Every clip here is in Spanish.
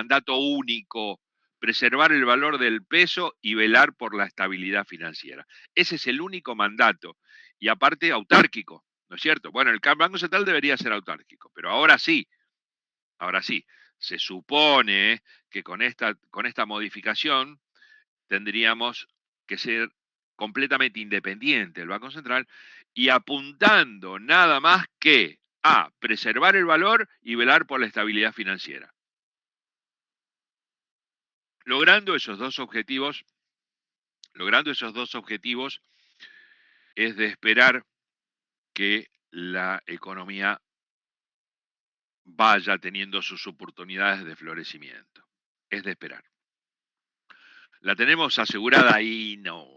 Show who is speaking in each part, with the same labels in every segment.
Speaker 1: mandato único, preservar el valor del peso y velar por la estabilidad financiera. Ese es el único mandato. Y aparte, autárquico, ¿no es cierto? Bueno, el Banco Central debería ser autárquico, pero ahora sí, se supone que con esta modificación tendríamos que ser completamente independiente el Banco Central y apuntando nada más que a preservar el valor y velar por la estabilidad financiera. Logrando esos dos objetivos, logrando esos dos objetivos es de esperar que la economía vaya teniendo sus oportunidades de florecimiento. Es de esperar. ¿La tenemos asegurada ahí? No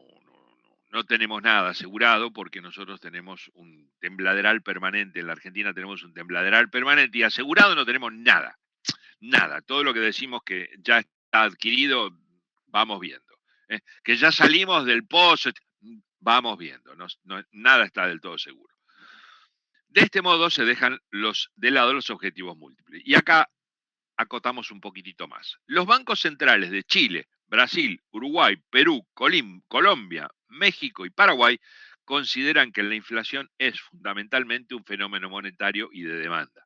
Speaker 1: tenemos nada asegurado porque nosotros tenemos un tembladeral permanente. En la Argentina tenemos un tembladeral permanente y asegurado no tenemos nada. Nada. Todo lo que decimos que ya está adquirido, vamos viendo. Que ya salimos del pozo, vamos viendo. Nada está del todo seguro. De este modo se dejan de lado los objetivos múltiples. Y acá acotamos un poquitito más. Los bancos centrales de Chile, Brasil, Uruguay, Perú, Colombia, México y Paraguay consideran que la inflación es fundamentalmente un fenómeno monetario y de demanda.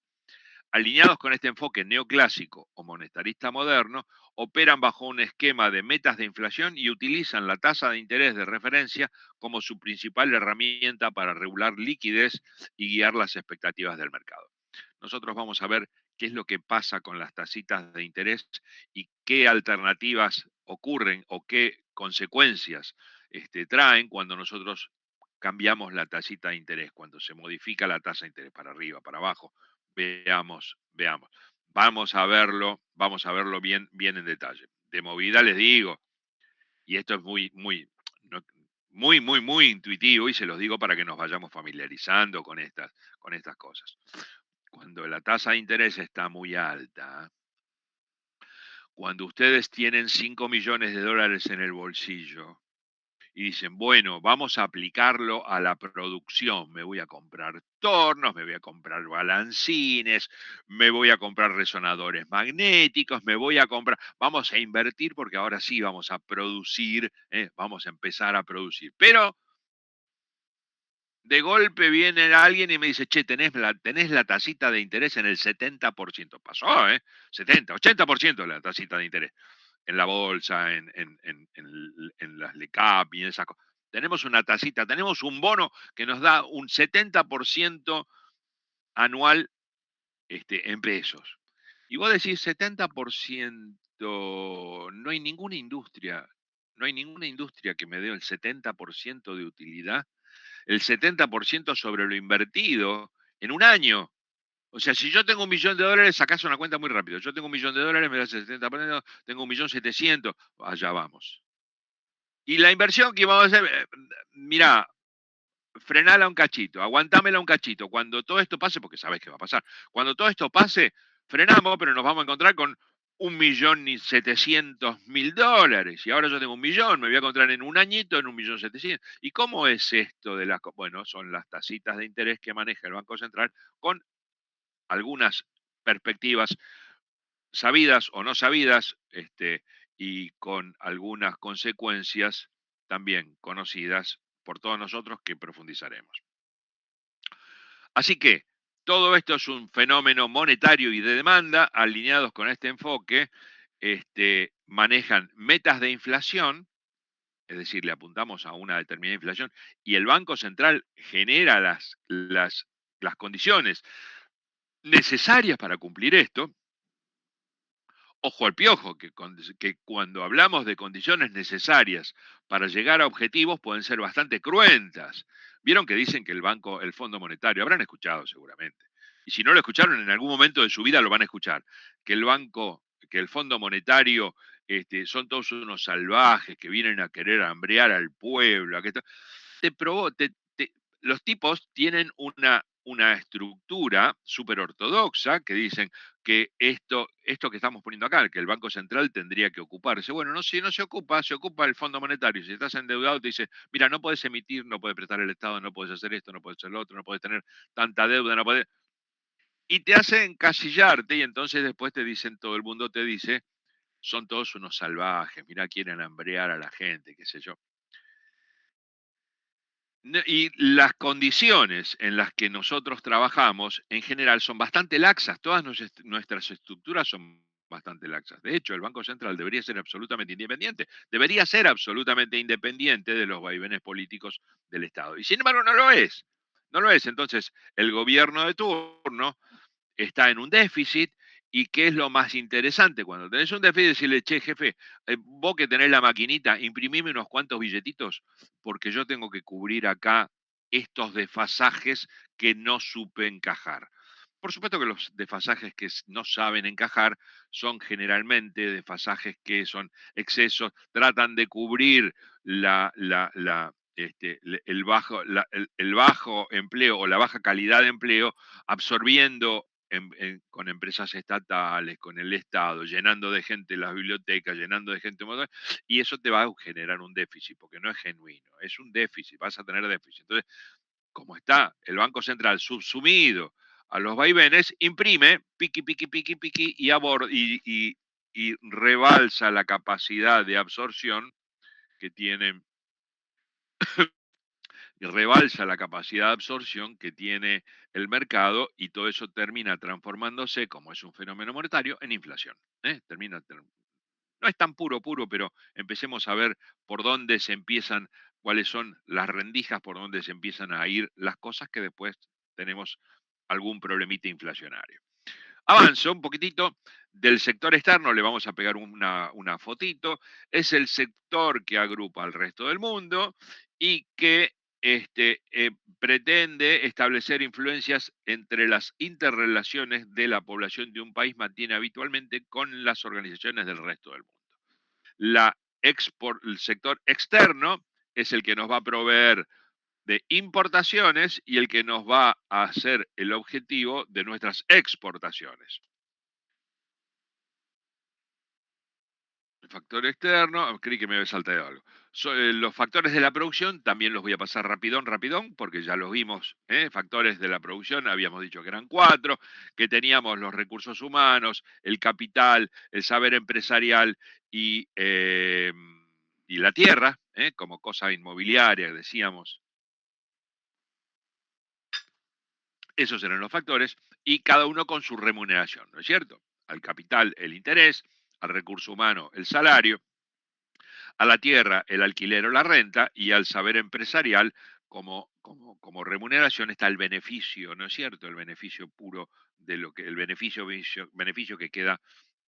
Speaker 1: Alineados con este enfoque neoclásico o monetarista moderno, operan bajo un esquema de metas de inflación y utilizan la tasa de interés de referencia como su principal herramienta para regular liquidez y guiar las expectativas del mercado. Nosotros vamos a ver qué es lo que pasa con las tasitas de interés y qué alternativas ocurren o qué consecuencias traen cuando nosotros cambiamos la tasita de interés, cuando se modifica la tasa de interés para arriba, para abajo. Veamos. Vamos a verlo bien, bien en detalle. De movida les digo, y esto es muy intuitivo, y se los digo para que nos vayamos familiarizando con estas cosas. Cuando la tasa de interés está muy alta, cuando ustedes tienen 5 millones de dólares en el bolsillo y dicen, bueno, vamos a aplicarlo a la producción, me voy a comprar tornos, me voy a comprar balancines, me voy a comprar resonadores magnéticos, vamos a invertir porque ahora sí vamos a producir, vamos a empezar a producir. Pero de golpe viene alguien y me dice, che, tenés la tasita de interés en el 70%. Pasó, 70, 80% de la tasita de interés. En la bolsa, en las LECAP y en esas cosas. Tenemos una tasita, tenemos un bono que nos da un 70% anual en pesos. Y vos decís 70%, no hay ninguna industria que me dé el 70% de utilidad, el 70% sobre lo invertido en un año. O sea, si yo tengo $1.000.000, sacás una cuenta muy rápido. Yo tengo $1.000.000, me das el 70%, tengo 1.700.000, allá vamos. Y la inversión que vamos a hacer, mirá, frenala un cachito, aguantámela un cachito. Cuando todo esto pase, porque sabes que va a pasar, cuando todo esto pase, frenamos, pero nos vamos a encontrar con 1.700.000 dólares. Y ahora yo tengo 1.000.000, me voy a encontrar en un añito en 1.700.000. ¿Y cómo es esto de las? Bueno, son las tasitas de interés que maneja el Banco Central con algunas perspectivas sabidas o no sabidas, y con algunas consecuencias también conocidas por todos nosotros que profundizaremos. Así que todo esto es un fenómeno monetario y de demanda. Alineados con este enfoque, manejan metas de inflación, es decir, le apuntamos a una determinada inflación, y el Banco Central genera las condiciones necesarias para cumplir esto. Ojo al piojo, que cuando hablamos de condiciones necesarias para llegar a objetivos pueden ser bastante cruentas. Vieron que dicen que el Fondo Monetario, habrán escuchado seguramente, y si no lo escucharon en algún momento de su vida lo van a escuchar, que el Fondo Monetario son todos unos salvajes que vienen a querer hambrear al pueblo. Te probó, los tipos tienen una estructura súper ortodoxa que dicen que esto que estamos poniendo acá, que el Banco Central tendría que ocuparse. Bueno, no, si no se ocupa el Fondo Monetario. Si estás endeudado, te dice, mira, no puedes emitir, no puedes prestar el Estado, no puedes hacer esto, no puedes hacer lo otro, no puedes tener tanta deuda, no puedes. y te hace encasillarte y entonces después te dicen, todo el mundo te dice, son todos unos salvajes, mirá, quieren hambrear a la gente, qué sé yo. Y las condiciones en las que nosotros trabajamos en general son bastante laxas, todas nuestras estructuras son bastante laxas. De hecho, el Banco Central debería ser absolutamente independiente, debería ser absolutamente independiente de los vaivenes políticos del Estado. Y sin embargo no lo es, no lo es. Entonces, el gobierno de turno está en un déficit. ¿Y qué es lo más interesante? Cuando tenés un déficit, decirle, che, jefe, vos que tenés la maquinita, imprimime unos cuantos billetitos, porque yo tengo que cubrir acá estos desfasajes que no supe encajar. Por supuesto que los desfasajes que no saben encajar son generalmente desfasajes que son excesos, tratan de cubrir el bajo empleo o la baja calidad de empleo, absorbiendo con empresas estatales, con el Estado, llenando de gente las bibliotecas, llenando de gente, y eso te va a generar un déficit, porque no es genuino, es un déficit, vas a tener déficit. Entonces, como está el Banco Central subsumido a los vaivenes, imprime, piqui, piqui, piqui, piqui, y rebalsa la capacidad de absorción que tienen y rebalsa la capacidad de absorción que tiene el mercado y todo eso termina transformándose, como es un fenómeno monetario, en inflación. ¿Eh? No es tan puro, puro, pero empecemos a ver por dónde se empiezan, cuáles son las rendijas, por dónde se empiezan a ir las cosas que después tenemos algún problemita inflacionario. Avanzo un poquitito del sector externo, le vamos a pegar una fotito. Es el sector que agrupa al resto del mundo y que pretende establecer influencias entre las interrelaciones de la población de un país, mantiene habitualmente con las organizaciones del resto del mundo. El sector externo es el que nos va a proveer de importaciones y el que nos va a hacer el objetivo de nuestras exportaciones. El factor externo, creí que me había saltado algo. Los factores de la producción también los voy a pasar rapidón, rapidón, porque ya los vimos. Factores de la producción, habíamos dicho que eran 4, que teníamos los recursos humanos, el capital, el saber empresarial y la tierra, como cosa inmobiliaria, decíamos. Esos eran los factores, y cada uno con su remuneración, ¿no es cierto? Al capital el interés, al recurso humano el salario, a la tierra el alquiler o la renta, y al saber empresarial como remuneración está el beneficio, ¿no es cierto? El beneficio puro de lo que, el beneficio que queda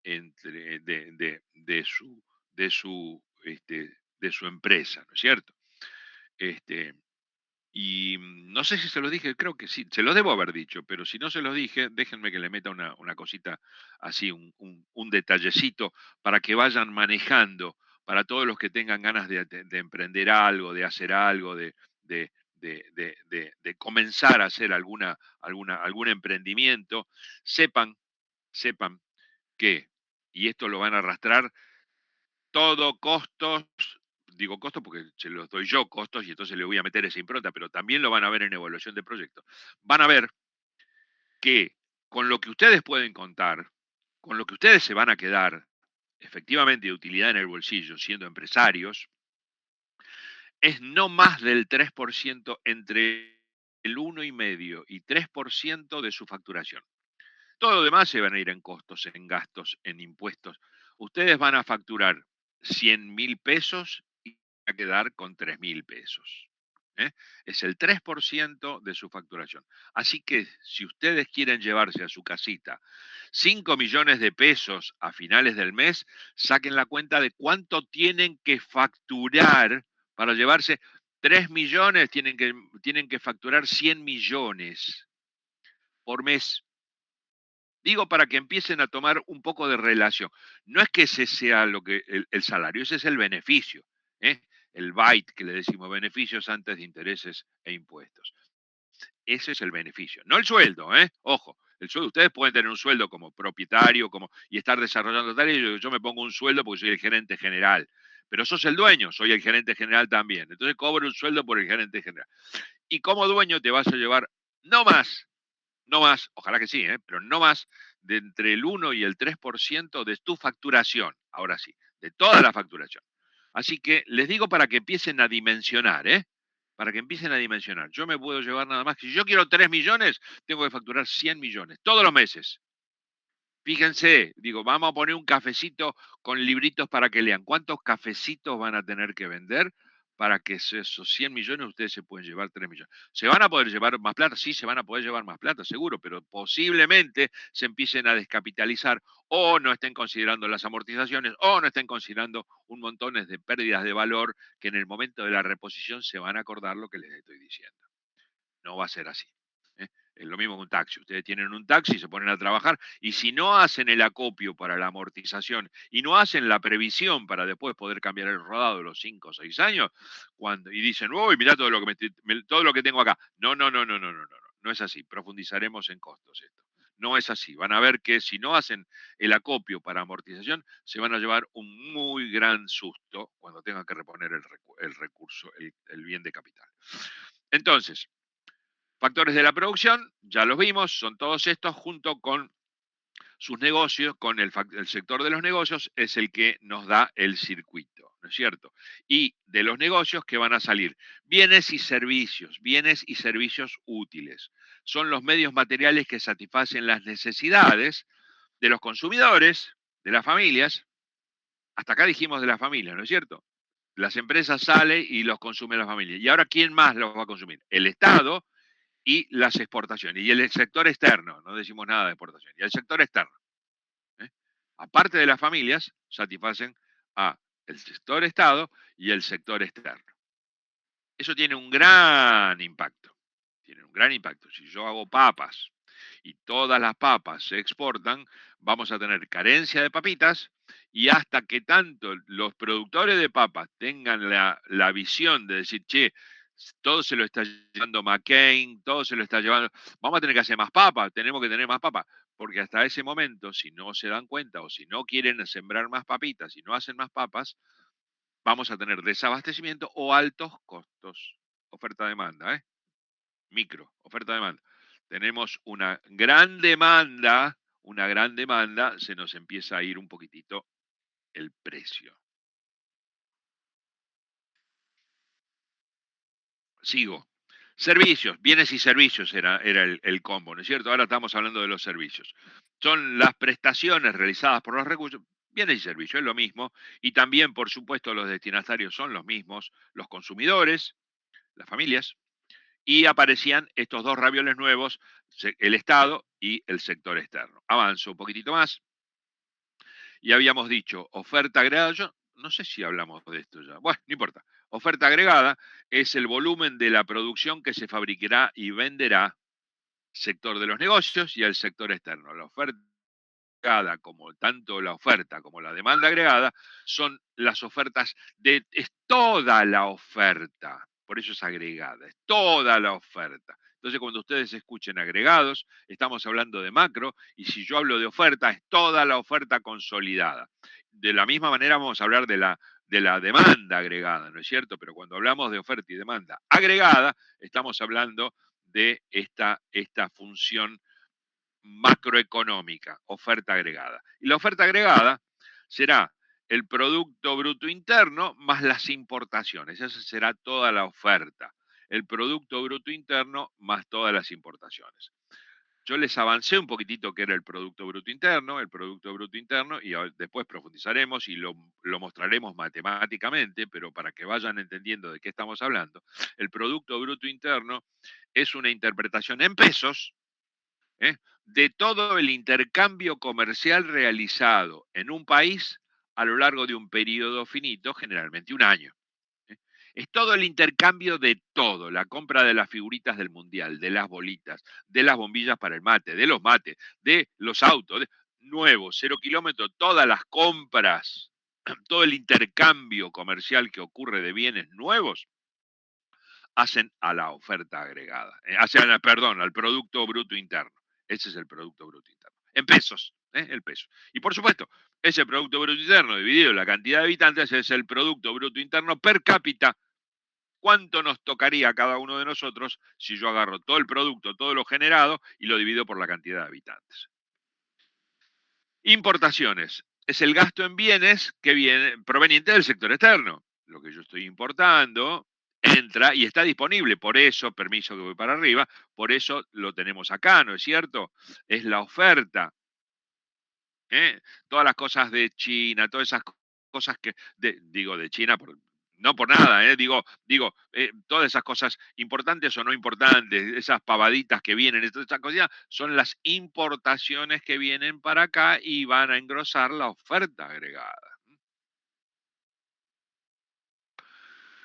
Speaker 1: entre, de su empresa, ¿no es cierto? Este, y no sé si se los dije, creo que sí, se los debo haber dicho, pero si no se los dije, déjenme que le meta una cosita así, un detallecito para que vayan manejando, para todos los que tengan ganas de emprender algo, de hacer algo, de comenzar a hacer algún emprendimiento, sepan, sepan que, y esto lo van a arrastrar todo costos, digo costos porque se los doy yo costos y entonces le voy a meter esa impronta, pero también lo van a ver en evaluación de proyecto. Van a ver que con lo que ustedes pueden contar, con lo que ustedes se van a quedar efectivamente de utilidad en el bolsillo siendo empresarios, es no más del 3% entre el 1,5 y 3% de su facturación. Todo lo demás se van a ir en costos, en gastos, en impuestos. Ustedes van a facturar 100.000 pesos y van a quedar con 3.000 pesos. ¿Eh? Es el 3% de su facturación. Así que si ustedes quieren llevarse a su casita 5 millones de pesos a finales del mes, saquen la cuenta de cuánto tienen que facturar para llevarse 3 millones, tienen que facturar 100 millones por mes. Digo, para que empiecen a tomar un poco de relación. No es que ese sea lo que el salario, ese es el beneficio. ¿Eh? El byte que le decimos, beneficios antes de intereses e impuestos. Ese es el beneficio, no el sueldo, ¿eh? Ojo, el sueldo, ustedes pueden tener un sueldo como propietario y estar desarrollando tal, y yo me pongo un sueldo porque soy el gerente general. Pero sos el dueño, soy el gerente general también. Entonces cobro un sueldo por el gerente general. Y como dueño te vas a llevar no más no más, ojalá que sí, pero no más de entre el 1 y el 3% de tu facturación, ahora sí, de toda la facturación. Así que les digo para que empiecen a dimensionar, para que empiecen a dimensionar. Yo me puedo llevar nada más que si yo quiero 3 millones, tengo que facturar 100 millones todos los meses. Fíjense, digo, vamos a poner un cafecito con libritos para que lean. ¿Cuántos cafecitos van a tener que vender para que esos 100 millones ustedes se pueden llevar 3 millones? ¿Se van a poder llevar más plata? Sí, se van a poder llevar más plata, seguro, pero posiblemente se empiecen a descapitalizar o no estén considerando las amortizaciones o no estén considerando un montón de pérdidas de valor que en el momento de la reposición se van a acordar lo que les estoy diciendo. No va a ser así. ¿eh? Es lo mismo que un taxi. Ustedes tienen un taxi, se ponen a trabajar y si no hacen el acopio para la amortización y no hacen la previsión para después poder cambiar el rodado de los 5 o 6 años, y dicen, uy, mirá todo lo que todo lo que tengo acá. No, no, no, no, no, no, no, no. No es así. Profundizaremos en costos esto. No es así. Van a ver que si no hacen el acopio para amortización, se van a llevar un muy gran susto cuando tengan que reponer el recurso, el bien de capital. Entonces, factores de la producción, ya los vimos, son todos estos junto con sus negocios, con el sector de los negocios, es el que nos da el circuito, ¿no es cierto? Y de los negocios que van a salir bienes y servicios útiles. Son los medios materiales que satisfacen las necesidades de los consumidores, de las familias. Hasta acá dijimos de las familias, ¿no es cierto? Las empresas salen y los consume la familia. ¿Y ahora quién más los va a consumir? El Estado y las exportaciones. Y el sector externo, no decimos nada de exportación, y el sector externo. ¿eh? Aparte de las familias, satisfacen a el sector Estado y el sector externo. Eso tiene un gran impacto. Tiene un gran impacto. Si yo hago papas y todas las papas se exportan, vamos a tener carencia de papitas y hasta que tanto los productores de papas tengan la visión de decir, che, todo se lo está llevando McCain, todo se lo está llevando, vamos a tener que hacer más papas, tenemos que tener más papas, porque hasta ese momento, si no se dan cuenta o si no quieren sembrar más papitas y no hacen más papas, vamos a tener desabastecimiento o altos costos. Oferta-demanda, micro, oferta-demanda. Tenemos una gran demanda, se nos empieza a ir un poquitito el precio. Sigo. Servicios, bienes y servicios era el combo, ¿no es cierto? Ahora estamos hablando de los servicios. Son las prestaciones realizadas por los recursos, bienes y servicios, es lo mismo. Y también, por supuesto, los destinatarios son los mismos, los consumidores, las familias, y aparecían estos dos ravioles nuevos, el Estado y el sector externo. Avanzo un poquitito más. Y habíamos dicho oferta agregada. Yo no sé si hablamos de esto ya. Bueno, no importa. Oferta agregada es el volumen de la producción que se fabricará y venderá sector de los negocios y el sector externo. La oferta agregada, como tanto la oferta como la demanda agregada, son las ofertas es toda la oferta. Por eso es agregada, es toda la oferta. Entonces, cuando ustedes escuchen agregados, estamos hablando de macro, y si yo hablo de oferta, es toda la oferta consolidada. De la misma manera vamos a hablar de la demanda agregada, ¿no es cierto? Pero cuando hablamos de oferta y demanda agregada, estamos hablando de esta función macroeconómica, oferta agregada. Y la oferta agregada será el Producto Bruto Interno más las importaciones. Esa será toda la oferta. El Producto Bruto Interno más todas las importaciones. Yo les avancé un poquitito que era el Producto Bruto Interno, y después profundizaremos y lo mostraremos matemáticamente, pero para que vayan entendiendo de qué estamos hablando. El Producto Bruto Interno es una interpretación en pesos, ¿eh? de todo el intercambio comercial realizado en un país a lo largo de un periodo finito, generalmente un año. ¿eh? Es todo el intercambio de todo, la compra de las figuritas del mundial, de las bolitas, de las bombillas para el mate, de los mates, de los autos, nuevos, 0 kilómetros, todas las compras, todo el intercambio comercial que ocurre de bienes nuevos, hacen a la oferta agregada, perdón, al Producto Bruto Interno. Ese es el Producto Bruto Interno. En pesos, el peso. Y por supuesto, ese Producto Bruto Interno dividido en la cantidad de habitantes es el Producto Bruto Interno per cápita ¿Cuánto nos tocaría a cada uno de nosotros si yo agarro todo el producto, todo lo generado y lo divido por la cantidad de habitantes? Importaciones. Es el gasto en bienes que viene proveniente del sector externo. Lo que yo estoy importando entra y está disponible. Por eso, permiso que voy para arriba, por eso lo tenemos acá, ¿no es cierto? Es la oferta. ¿Eh? Todas las cosas de China, todas esas cosas que, digo de China, no por nada, todas esas cosas importantes o no importantes, esas pavaditas que vienen, todas esas cosas, son las importaciones que vienen para acá y van a engrosar la oferta agregada.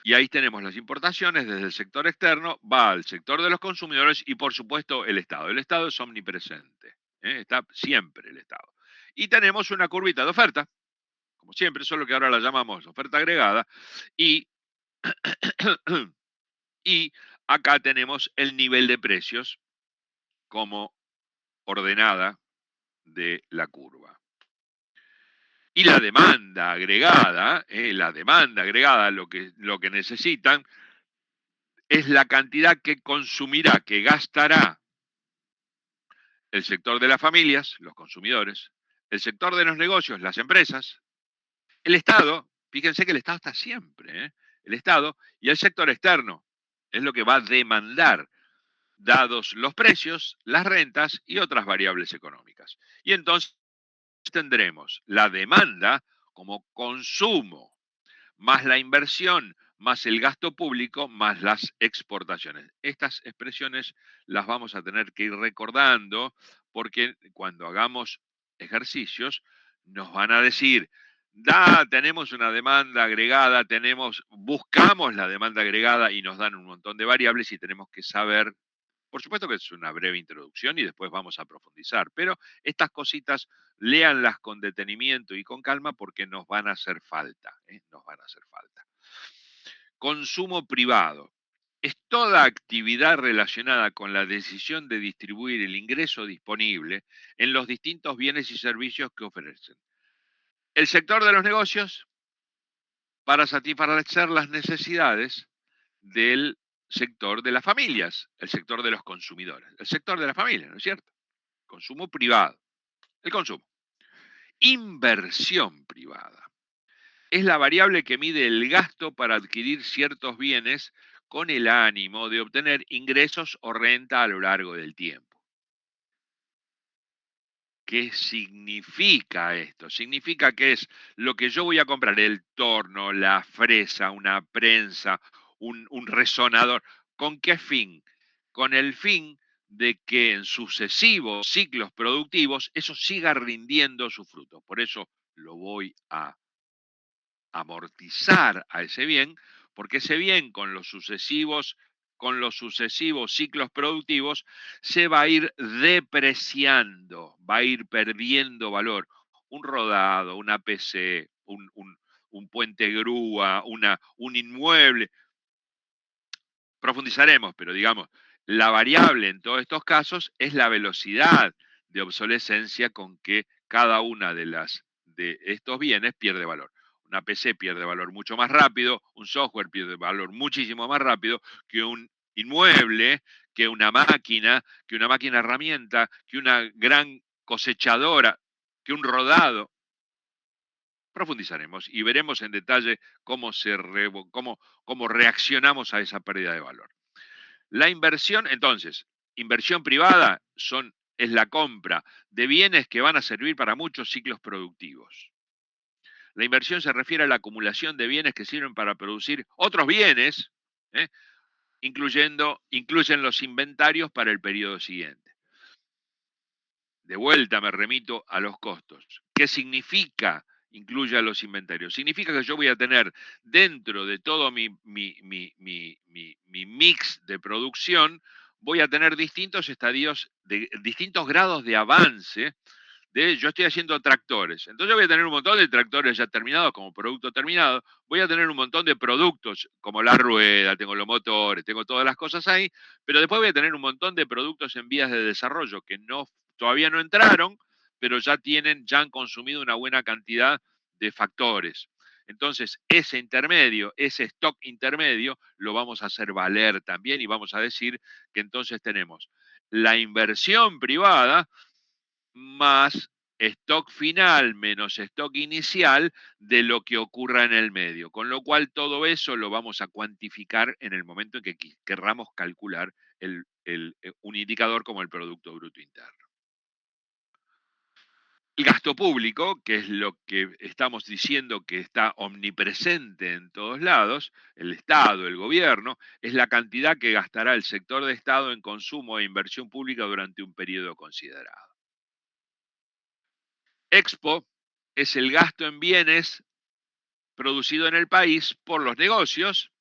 Speaker 1: Y ahí tenemos las importaciones desde el sector externo, va al sector de los consumidores y por supuesto el Estado. El Estado es omnipresente, está siempre el Estado. Y tenemos una curvita de oferta como siempre, solo que ahora la llamamos oferta agregada, y, y acá tenemos el nivel de precios como ordenada de la curva. Y la demanda agregada, lo que necesitan, es la cantidad que consumirá, que gastará el sector de las familias, los consumidores, el sector de los negocios, las empresas, el Estado, fíjense que el Estado está siempre, el Estado y el sector externo es lo que va a demandar, dados los precios, las rentas y otras variables económicas. Y entonces tendremos la demanda como consumo, más la inversión, más el gasto público, más las exportaciones. Estas expresiones las vamos a tener que ir recordando porque cuando hagamos ejercicios nos van a decir, tenemos una demanda agregada, buscamos la demanda agregada y nos dan un montón de variables y tenemos que saber. Por supuesto que es una breve introducción y después vamos a profundizar, pero estas cositas léanlas con detenimiento y con calma porque nos van a hacer falta, nos van a hacer falta. Consumo privado. Es toda actividad relacionada con la decisión de distribuir el ingreso disponible en los distintos bienes y servicios que ofrecen. El sector de los negocios para satisfacer las necesidades del sector de las familias, el sector de los consumidores, el sector de la familia, ¿no es cierto? Consumo privado, el consumo. Inversión privada. Es la variable que mide el gasto para adquirir ciertos bienes con el ánimo de obtener ingresos o renta a lo largo del tiempo. ¿Qué significa esto? Significa que es lo que yo voy a comprar, el torno, la fresa, una prensa, un resonador. ¿Con qué fin? Con el fin de que en sucesivos ciclos productivos eso siga rindiendo su fruto. Por eso lo voy a amortizar a ese bien, porque ese bien con los sucesivos ciclos productivos se va a ir depreciando, va a ir perdiendo valor. Un rodado, una PC, un puente grúa, un inmueble, profundizaremos, pero digamos, la variable en todos estos casos es la velocidad de obsolescencia con que cada una de estos bienes pierde valor. Una PC pierde valor mucho más rápido, un software pierde valor muchísimo más rápido que un inmueble, que una máquina herramienta, que una gran cosechadora, que un rodado. Profundizaremos y veremos en detalle cómo reaccionamos a esa pérdida de valor. La inversión, entonces, inversión privada es la compra de bienes que van a servir para muchos ciclos productivos. La inversión se refiere a la acumulación de bienes que sirven para producir otros bienes, ¿eh? Incluyen los inventarios para el periodo siguiente. De vuelta me remito a los costos. ¿Qué significa incluya los inventarios? Significa que yo voy a tener dentro de todo mi mix de producción, voy a tener distintos estadios, distintos grados de avance. Yo estoy haciendo tractores, entonces yo voy a tener un montón de tractores ya terminados como producto terminado, voy a tener un montón de productos como la rueda, tengo los motores, tengo todas las cosas ahí, pero después voy a tener un montón de productos en vías de desarrollo que todavía no entraron, pero ya han consumido una buena cantidad de factores. Entonces, ese intermedio, ese stock intermedio, lo vamos a hacer valer también y vamos a decir que entonces tenemos la inversión privada más stock final menos stock inicial de lo que ocurra en el medio. Con lo cual todo eso lo vamos a cuantificar en el momento en que querramos calcular un indicador como el Producto Bruto Interno. El gasto público, que es lo que estamos diciendo que está omnipresente en todos lados, el Estado, el gobierno, es la cantidad que gastará el sector de Estado en consumo e inversión pública durante un periodo considerado. Expo es el gasto en bienes producido en el país por los negocios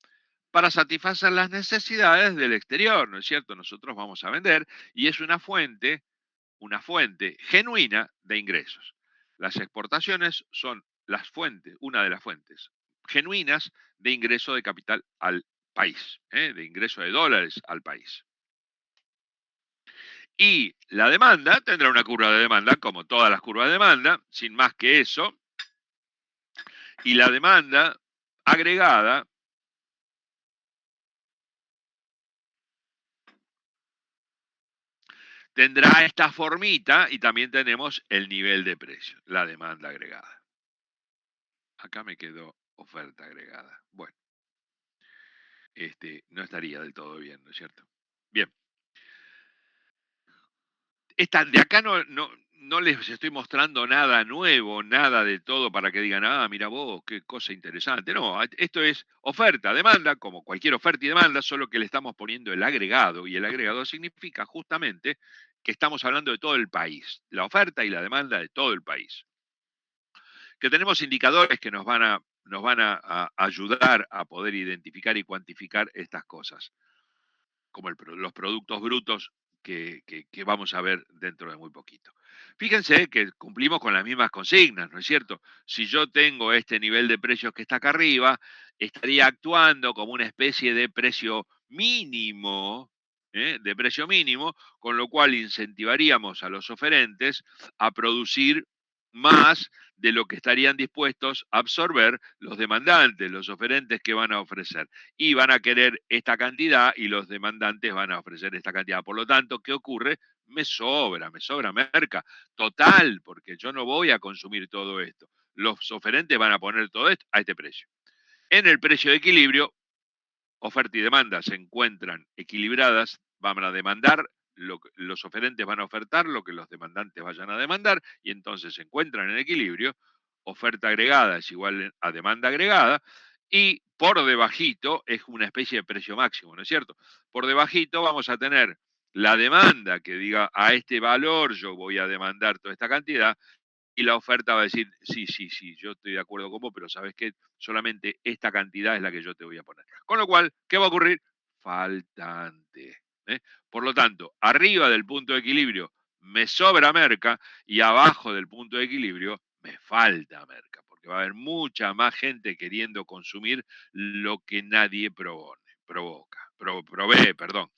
Speaker 1: para satisfacer las necesidades del exterior, ¿no es cierto? Nosotros vamos a vender y es una fuente genuina de ingresos. Las exportaciones son las fuentes, una de las fuentes genuinas de ingreso de capital al país, de ingreso de dólares al país. Y la demanda tendrá una curva de demanda, como todas las curvas de demanda, sin más que eso. Y la demanda agregada tendrá esta formita y también tenemos el nivel de precio, la demanda agregada. Acá me quedó oferta agregada. Bueno, no estaría del todo bien, ¿no es cierto? Bien. De acá no les estoy mostrando nada nuevo, nada de todo para que digan, ah, mira vos, qué cosa interesante. No, esto es oferta, demanda, como cualquier oferta y demanda, solo que le estamos poniendo el agregado, y el agregado significa justamente que estamos hablando de todo el país, la oferta y la demanda de todo el país. Que tenemos indicadores que nos van a ayudar a poder identificar y cuantificar estas cosas, como los productos brutos que vamos a ver dentro de muy poquito. Fíjense que cumplimos con las mismas consignas, ¿no es cierto? Si yo tengo este nivel de precios que está acá arriba, estaría actuando como una especie de precio mínimo, de precio mínimo, con lo cual incentivaríamos a los oferentes a producir más de lo que estarían dispuestos a absorber los demandantes, los oferentes que van a ofrecer. Y van a querer esta cantidad y los demandantes van a ofrecer esta cantidad. Por lo tanto, ¿qué ocurre? Me sobra merca. Total, porque yo no voy a consumir todo esto. Los oferentes van a poner todo esto a este precio. En el precio de equilibrio, oferta y demanda se encuentran equilibradas, van a demandar, los oferentes van a ofertar lo que los demandantes vayan a demandar y entonces se encuentran en equilibrio, oferta agregada es igual a demanda agregada y por debajito es una especie de precio máximo, ¿no es cierto? Por debajito vamos a tener la demanda que diga a este valor yo voy a demandar toda esta cantidad y la oferta va a decir, sí, sí, sí, yo estoy de acuerdo con vos, pero sabes que solamente esta cantidad es la que yo te voy a poner. Con lo cual, ¿qué va a ocurrir? Faltante. ¿eh? Por lo tanto, arriba del punto de equilibrio me sobra merca y abajo del punto de equilibrio me falta merca, porque va a haber mucha más gente queriendo consumir lo que nadie provee, perdón.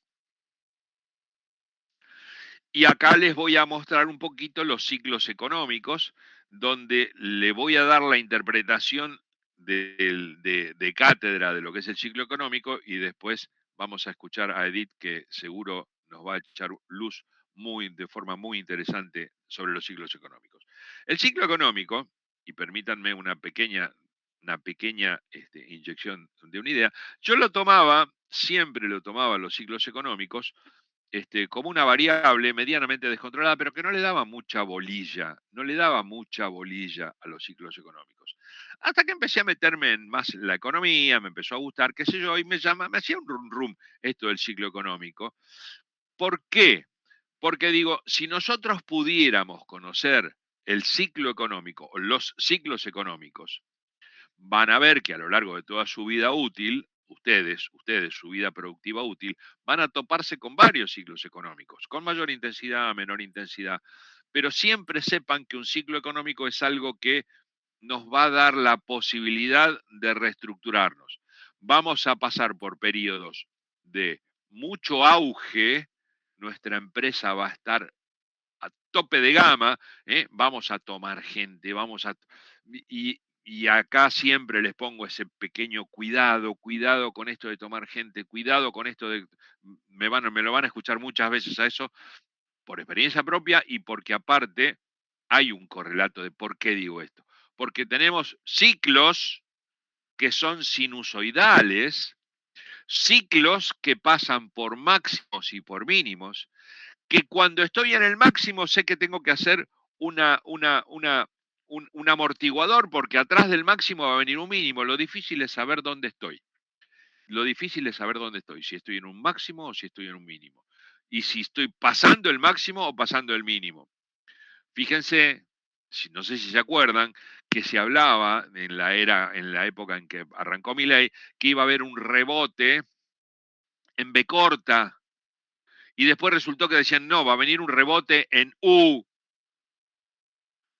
Speaker 1: Y acá les voy a mostrar un poquito los ciclos económicos, donde le voy a dar la interpretación de cátedra de lo que es el ciclo económico y después vamos a escuchar a Edith que seguro nos va a echar luz de forma muy interesante sobre los ciclos económicos. El ciclo económico, y permítanme una pequeña inyección de una idea, yo siempre lo tomaba los ciclos económicos como una variable medianamente descontrolada, pero que no le daba mucha bolilla, no le daba mucha bolilla a los ciclos económicos. Hasta que empecé a meterme en más la economía, me empezó a gustar, qué sé yo, y me hacía un rum rum esto del ciclo económico. ¿Por qué? Porque digo, si nosotros pudiéramos conocer el ciclo económico o los ciclos económicos, van a ver que a lo largo de toda su vida útil, ustedes, su vida productiva útil, van a toparse con varios ciclos económicos, con mayor intensidad, menor intensidad, pero siempre sepan que un ciclo económico es algo que nos va a dar la posibilidad de reestructurarnos. Vamos a pasar por periodos de mucho auge, nuestra empresa va a estar a tope de gama, vamos a tomar gente, y y acá siempre les pongo ese pequeño cuidado, cuidado con esto de tomar gente, cuidado con esto de, me lo van a escuchar muchas veces a eso, por experiencia propia y porque aparte hay un correlato de por qué digo esto. Porque tenemos ciclos que son sinusoidales, ciclos que pasan por máximos y por mínimos, que cuando estoy en el máximo sé que tengo que hacer un amortiguador porque atrás del máximo va a venir un mínimo. Lo difícil es saber dónde estoy. Lo difícil es saber dónde estoy, si estoy en un máximo o si estoy en un mínimo. Y si estoy pasando el máximo o pasando el mínimo. Fíjense, no sé si se acuerdan, que se hablaba en la época en que arrancó Milei, que iba a haber un rebote en B corta, y después resultó que decían, no, va a venir un rebote en U,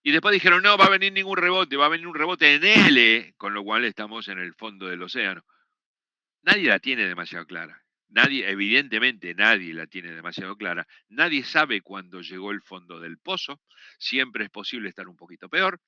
Speaker 1: y después dijeron, no, va a venir ningún rebote, va a venir un rebote en L, con lo cual estamos en el fondo del océano. Nadie la tiene demasiado clara. Nadie, evidentemente nadie la tiene demasiado clara. Nadie sabe cuándo llegó el fondo del pozo. Siempre es posible estar un poquito peor.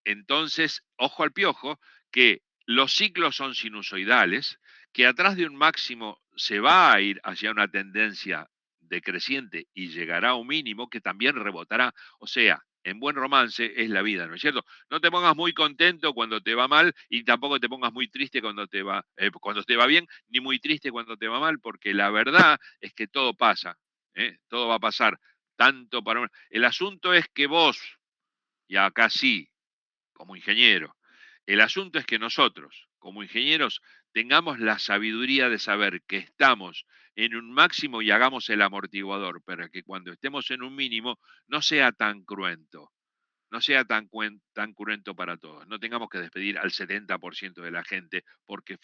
Speaker 1: Entonces, ojo al piojo, que los ciclos son sinusoidales, que atrás de un máximo se va a ir hacia una tendencia decreciente y llegará a un mínimo que también rebotará. O sea, en buen romance es la vida, ¿no es cierto? No te pongas muy contento cuando te va mal y tampoco te pongas muy triste cuando te va bien, ni muy triste cuando te va mal, porque la verdad es que todo pasa, ¿eh? Todo va a pasar. Tanto para el asunto es que vos, y acá sí, como ingeniero. El asunto es que nosotros, como ingenieros, tengamos la sabiduría de saber que estamos en un máximo y hagamos el amortiguador, para que cuando estemos en un mínimo no sea tan cruento, no sea tan cruento para todos. No tengamos que despedir al 70% de la gente porque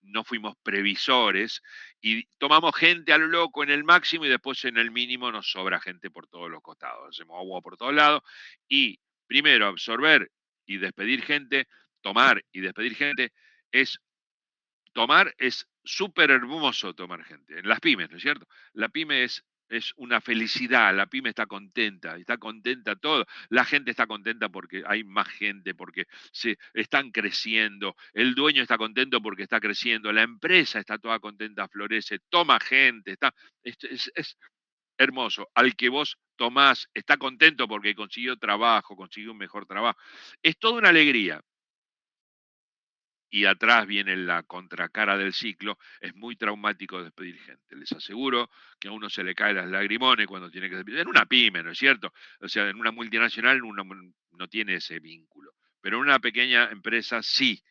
Speaker 1: no fuimos previsores y tomamos gente a lo loco en el máximo y después en el mínimo nos sobra gente por todos los costados. Hacemos agua por todos lados y primero absorber y despedir gente, tomar y despedir gente es tomar es súper hermoso tomar gente. En las pymes, ¿no es cierto? La pyme es una felicidad, la pyme está contenta todo, la gente está contenta porque hay más gente, porque se están creciendo, el dueño está contento porque está creciendo, la empresa está toda contenta, florece, toma gente, es hermoso. Al que vos tomás, está contento porque consiguió trabajo, consiguió un mejor trabajo. Es toda una alegría y atrás viene la contracara del ciclo, es muy traumático despedir gente. Les aseguro que a uno se le caen las lagrimones cuando tiene que despedir. En una pyme, ¿no es cierto? O sea, en una multinacional uno no tiene ese vínculo. Pero en una pequeña empresa sí,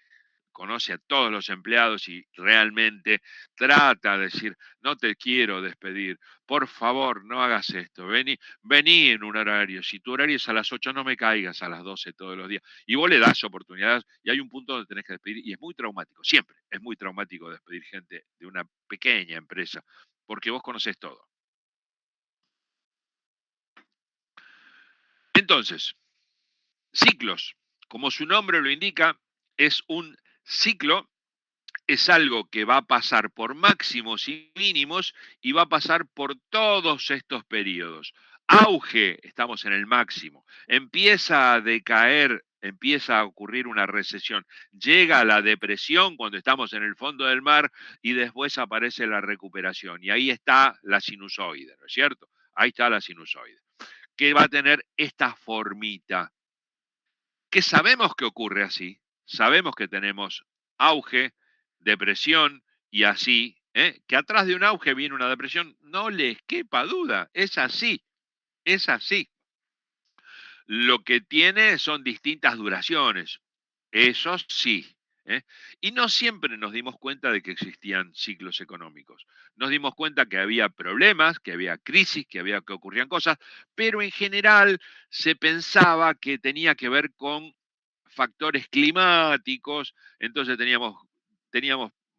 Speaker 1: conoce a todos los empleados y realmente trata de decir, no te quiero despedir, por favor, no hagas esto, vení en un horario, si tu horario es a las 8 no me caigas a las 12 todos los días. Y vos le das oportunidades y hay un punto donde tenés que despedir y es muy traumático, siempre es muy traumático despedir gente de una pequeña empresa, porque vos conocés todo. Entonces, ciclos, como su nombre lo indica, es un ciclo, es algo que va a pasar por máximos y mínimos y va a pasar por todos estos periodos. Auge, estamos en el máximo. Empieza a decaer, empieza a ocurrir una recesión. Llega la depresión cuando estamos en el fondo del mar y después aparece la recuperación. Y ahí está la sinusoide, ¿no es cierto? Ahí está la sinusoide, que va a tener esta formita, que sabemos que ocurre así, sabemos que tenemos auge, depresión y así, ¿eh? Que atrás de un auge viene una depresión, no les quepa duda, es así, es así. Lo que tiene son distintas duraciones, eso sí. ¿Eh? Y no siempre nos dimos cuenta de que existían ciclos económicos. Nos dimos cuenta que había problemas, que había crisis, que ocurrían cosas, pero en general se pensaba que tenía que ver con factores climáticos, entonces teníamos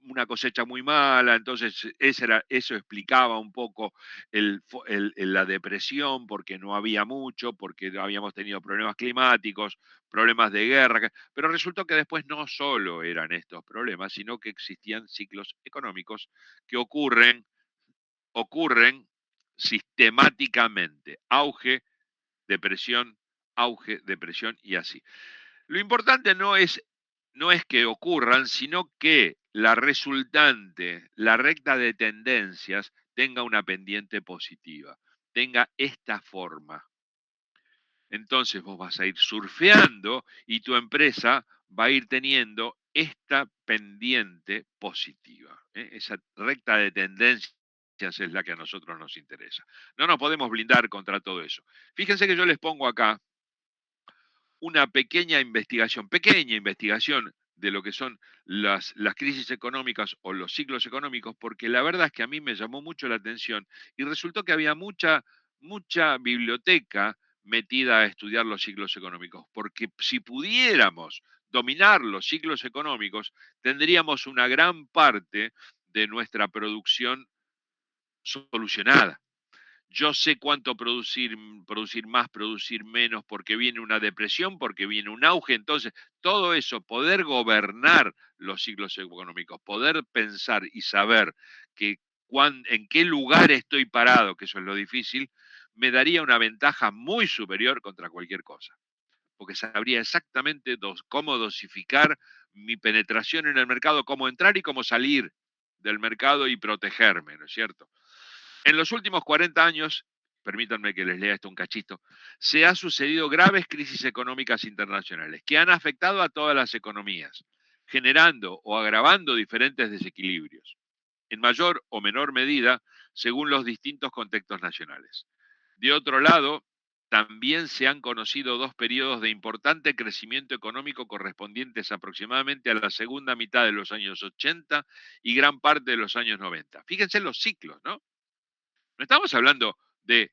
Speaker 1: una cosecha muy mala, entonces eso explicaba un poco la depresión, porque no había mucho, porque habíamos tenido problemas climáticos, problemas de guerra, pero resultó que después no solo eran estos problemas, sino que existían ciclos económicos que ocurren sistemáticamente, auge, depresión y así. Lo importante no es que ocurran, sino que la resultante, la recta de tendencias, tenga una pendiente positiva, tenga esta forma. Entonces vos vas a ir surfeando y tu empresa va a ir teniendo esta pendiente positiva. Esa recta de tendencias es la que a nosotros nos interesa. No nos podemos blindar contra todo eso. Fíjense que yo les pongo acá una pequeña investigación de lo que son las crisis económicas o los ciclos económicos, porque la verdad es que a mí me llamó mucho la atención y resultó que había mucha biblioteca metida a estudiar los ciclos económicos, porque si pudiéramos dominar los ciclos económicos, tendríamos una gran parte de nuestra producción solucionada. Yo sé cuánto producir más, producir menos, porque viene una depresión, porque viene un auge. Entonces, todo eso, poder gobernar los ciclos económicos, poder pensar y saber que en qué lugar estoy parado, que eso es lo difícil, me daría una ventaja muy superior contra cualquier cosa, porque sabría exactamente cómo dosificar mi penetración en el mercado, cómo entrar y cómo salir del mercado y protegerme, ¿no es cierto? En los últimos 40 años, permítanme que les lea esto un cachito, se han sucedido graves crisis económicas internacionales que han afectado a todas las economías, generando o agravando diferentes desequilibrios, en mayor o menor medida según los distintos contextos nacionales. De otro lado, también se han conocido dos periodos de importante crecimiento económico correspondientes aproximadamente a la segunda mitad de los años 80 y gran parte de los años 90. Fíjense los ciclos, ¿no? No estamos hablando de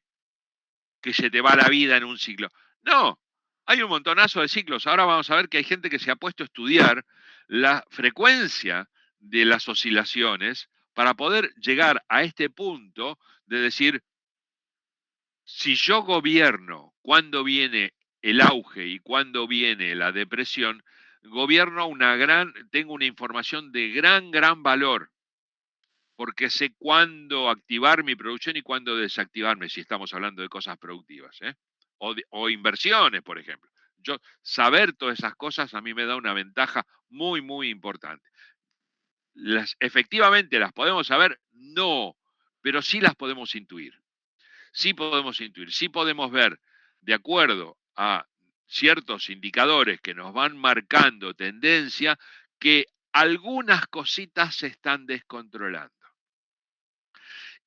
Speaker 1: que se te va la vida en un ciclo. No, hay un montonazo de ciclos. Ahora vamos a ver que hay gente que se ha puesto a estudiar la frecuencia de las oscilaciones para poder llegar a este punto de decir, si yo gobierno cuándo viene el auge y cuándo viene la depresión, gobierno tengo una información de gran valor porque sé cuándo activar mi producción y cuándo desactivarme, si estamos hablando de cosas productivas, ¿eh? O inversiones, por ejemplo. Saber todas esas cosas a mí me da una ventaja muy importante. Efectivamente, ¿las podemos saber? No, pero sí las podemos intuir. Sí podemos intuir, sí podemos ver, de acuerdo a ciertos indicadores que nos van marcando tendencia, que algunas cositas se están descontrolando.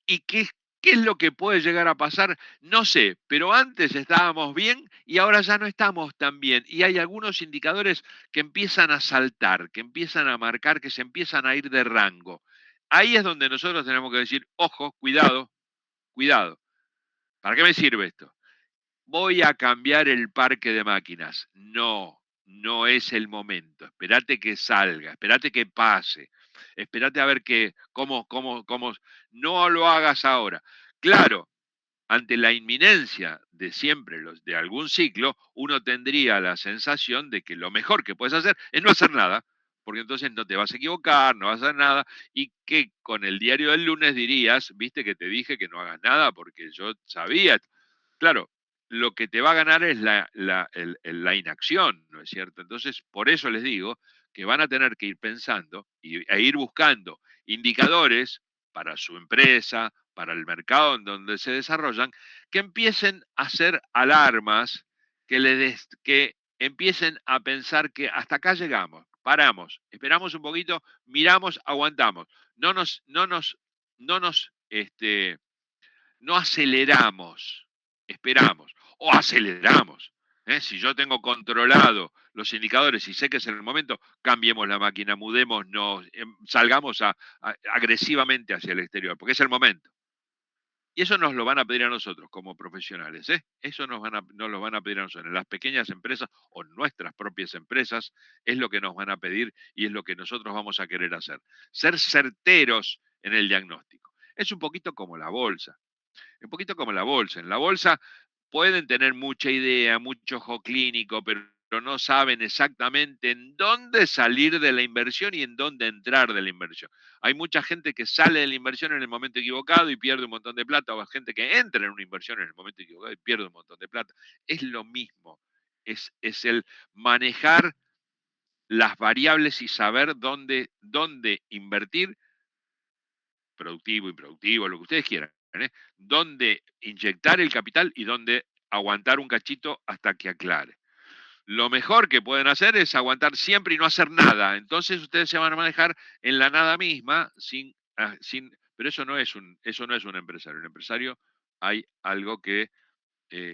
Speaker 1: ¿Y qué es lo que puede llegar a pasar? No sé, pero antes estábamos bien y ahora ya no estamos tan bien. Y hay algunos indicadores que empiezan a saltar, que empiezan a marcar, que se empiezan a ir de rango. Ahí es donde nosotros tenemos que decir, ojo, cuidado. ¿Para qué me sirve esto? Voy a cambiar el parque de máquinas. No, no es el momento. Espérate que salga, espérate que pase, espérate a ver cómo. No lo hagas ahora. Claro, ante la inminencia de siempre de algún ciclo, uno tendría la sensación de que lo mejor que puedes hacer es no hacer nada, porque entonces no te vas a equivocar, no vas a hacer nada, y que con el diario del lunes dirías, viste que te dije que no hagas nada porque yo sabía. Claro, lo que te va a ganar es la inacción, ¿no es cierto? Entonces, por eso les digo que van a tener que ir pensando e ir buscando indicadores para su empresa, para el mercado en donde se desarrollan, que empiecen a hacer alarmas, que empiecen a pensar que hasta acá llegamos, paramos, esperamos un poquito, miramos, aguantamos, no aceleramos, esperamos o aceleramos. Si yo tengo controlado los indicadores y sé que es el momento, cambiemos la máquina, mudémonos, salgamos agresivamente hacia el exterior, porque es el momento. Y eso nos lo van a pedir a nosotros como profesionales. Eso nos lo van a pedir a nosotros. En las pequeñas empresas o nuestras propias empresas es lo que nos van a pedir y es lo que nosotros vamos a querer hacer. Ser certeros en el diagnóstico. Es un poquito como la bolsa. Un poquito como la bolsa. En la bolsa pueden tener mucha idea, mucho ojo clínico, pero no saben exactamente en dónde salir de la inversión y en dónde entrar de la inversión. Hay mucha gente que sale de la inversión en el momento equivocado y pierde un montón de plata, o hay gente que entra en una inversión en el momento equivocado y pierde un montón de plata. Es lo mismo. es el manejar las variables y saber dónde invertir, productivo, improductivo, lo que ustedes quieran, ¿eh? Dónde inyectar el capital y dónde aguantar un cachito hasta que aclare. Lo mejor que pueden hacer es aguantar siempre y no hacer nada. Entonces ustedes se van a manejar en la nada misma pero eso no es un empresario. Un empresario hay algo que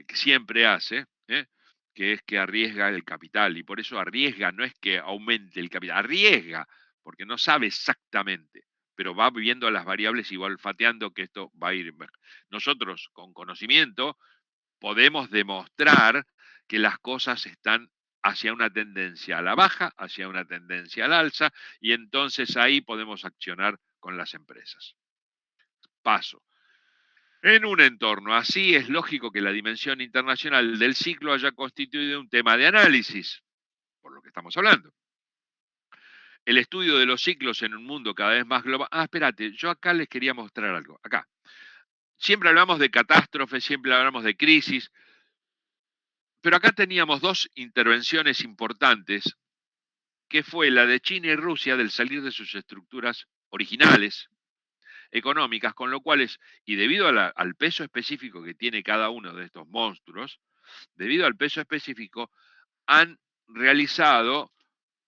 Speaker 1: siempre hace, ¿eh? Que es que arriesga el capital. Y por eso arriesga, no es que aumente el capital, arriesga, porque no sabe exactamente, pero va viendo las variables y va olfateando que esto va a ir. Nosotros, con conocimiento, podemos demostrar que las cosas están hacia una tendencia a la baja, hacia una tendencia al alza, y entonces ahí podemos accionar con las empresas. Paso. En un entorno así es lógico que la dimensión internacional del ciclo haya constituido un tema de análisis, por lo que estamos hablando. El estudio de los ciclos en un mundo cada vez más global. Ah, espérate, yo acá les quería mostrar algo. Acá. Siempre hablamos de catástrofes, siempre hablamos de crisis, pero acá teníamos dos intervenciones importantes, que fue la de China y Rusia del salir de sus estructuras originales económicas, con lo cual y debido al peso específico que tiene cada uno de estos monstruos, debido al peso específico, han realizado,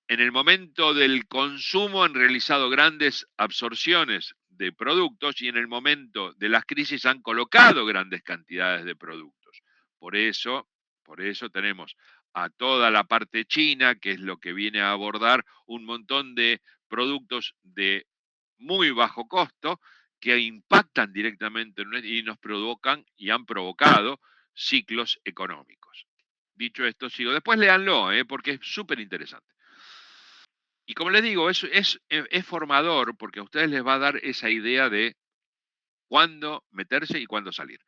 Speaker 1: en el momento del consumo, han realizado grandes absorciones de productos y en el momento de las crisis han colocado grandes cantidades de productos. Por eso, por eso tenemos a toda la parte china, que es lo que viene a abordar un montón de productos de muy bajo costo que impactan directamente y nos provocan y han provocado ciclos económicos. Dicho esto, sigo. Después léanlo, porque es súper interesante. Y como les digo, es formador porque a ustedes les va a dar esa idea de cuándo meterse y cuándo salir.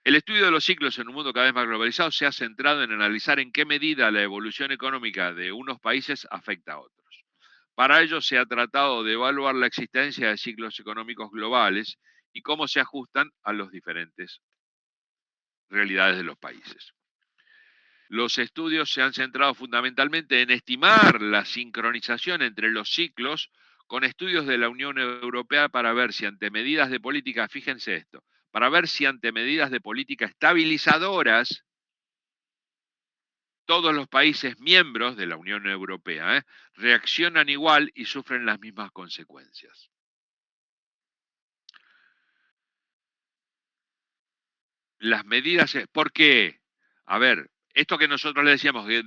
Speaker 1: El estudio de los ciclos en un mundo cada vez más globalizado se ha centrado en analizar en qué medida la evolución económica de unos países afecta a otros. Para ello se ha tratado de evaluar la existencia de ciclos económicos globales y cómo se ajustan a las diferentes realidades de los países. Los estudios se han centrado fundamentalmente en estimar la sincronización entre los ciclos con estudios de la Unión Europea para ver si ante medidas de política, fíjense esto, para ver si ante medidas de política estabilizadoras, todos los países miembros de la Unión Europea reaccionan igual y sufren las mismas consecuencias. Las medidas, ¿por qué? A ver, esto que nosotros le decíamos de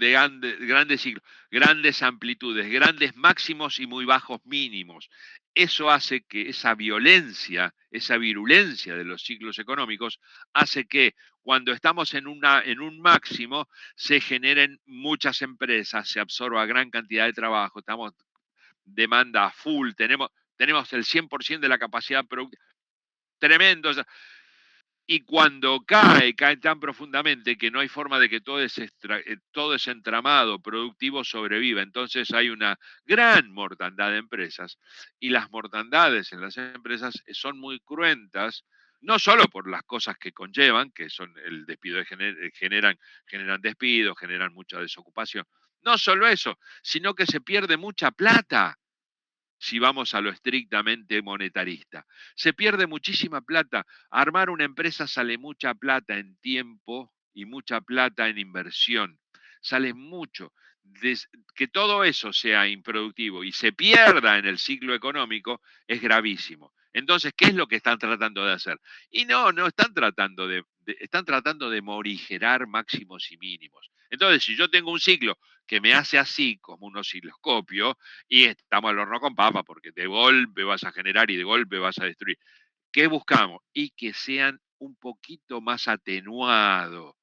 Speaker 1: grandes ciclos, grandes amplitudes, grandes máximos y muy bajos mínimos, eso hace que esa violencia, esa virulencia de los ciclos económicos, hace que cuando estamos en un máximo se generen muchas empresas, se absorba gran cantidad de trabajo, estamos demanda a full, tenemos el 100% de la capacidad productiva, tremendo. Y cuando cae tan profundamente que no hay forma de que todo ese entramado productivo sobreviva. Entonces hay una gran mortandad de empresas y las mortandades en las empresas son muy cruentas, no solo por las cosas que conllevan, que son el despido, generan despidos, generan mucha desocupación. No solo eso, sino que se pierde mucha plata si vamos a lo estrictamente monetarista. Se pierde muchísima plata. Armar una empresa sale mucha plata en tiempo y mucha plata en inversión. Sale mucho. Que todo eso sea improductivo y se pierda en el ciclo económico es gravísimo. Entonces, ¿qué es lo que están tratando de hacer? Y no están tratando están tratando de morigerar máximos y mínimos. Entonces, si yo tengo un ciclo que me hace así, como un osciloscopio, y estamos al horno con papa, porque de golpe vas a generar y de golpe vas a destruir. ¿Qué buscamos? Y que sean un poquito más atenuado,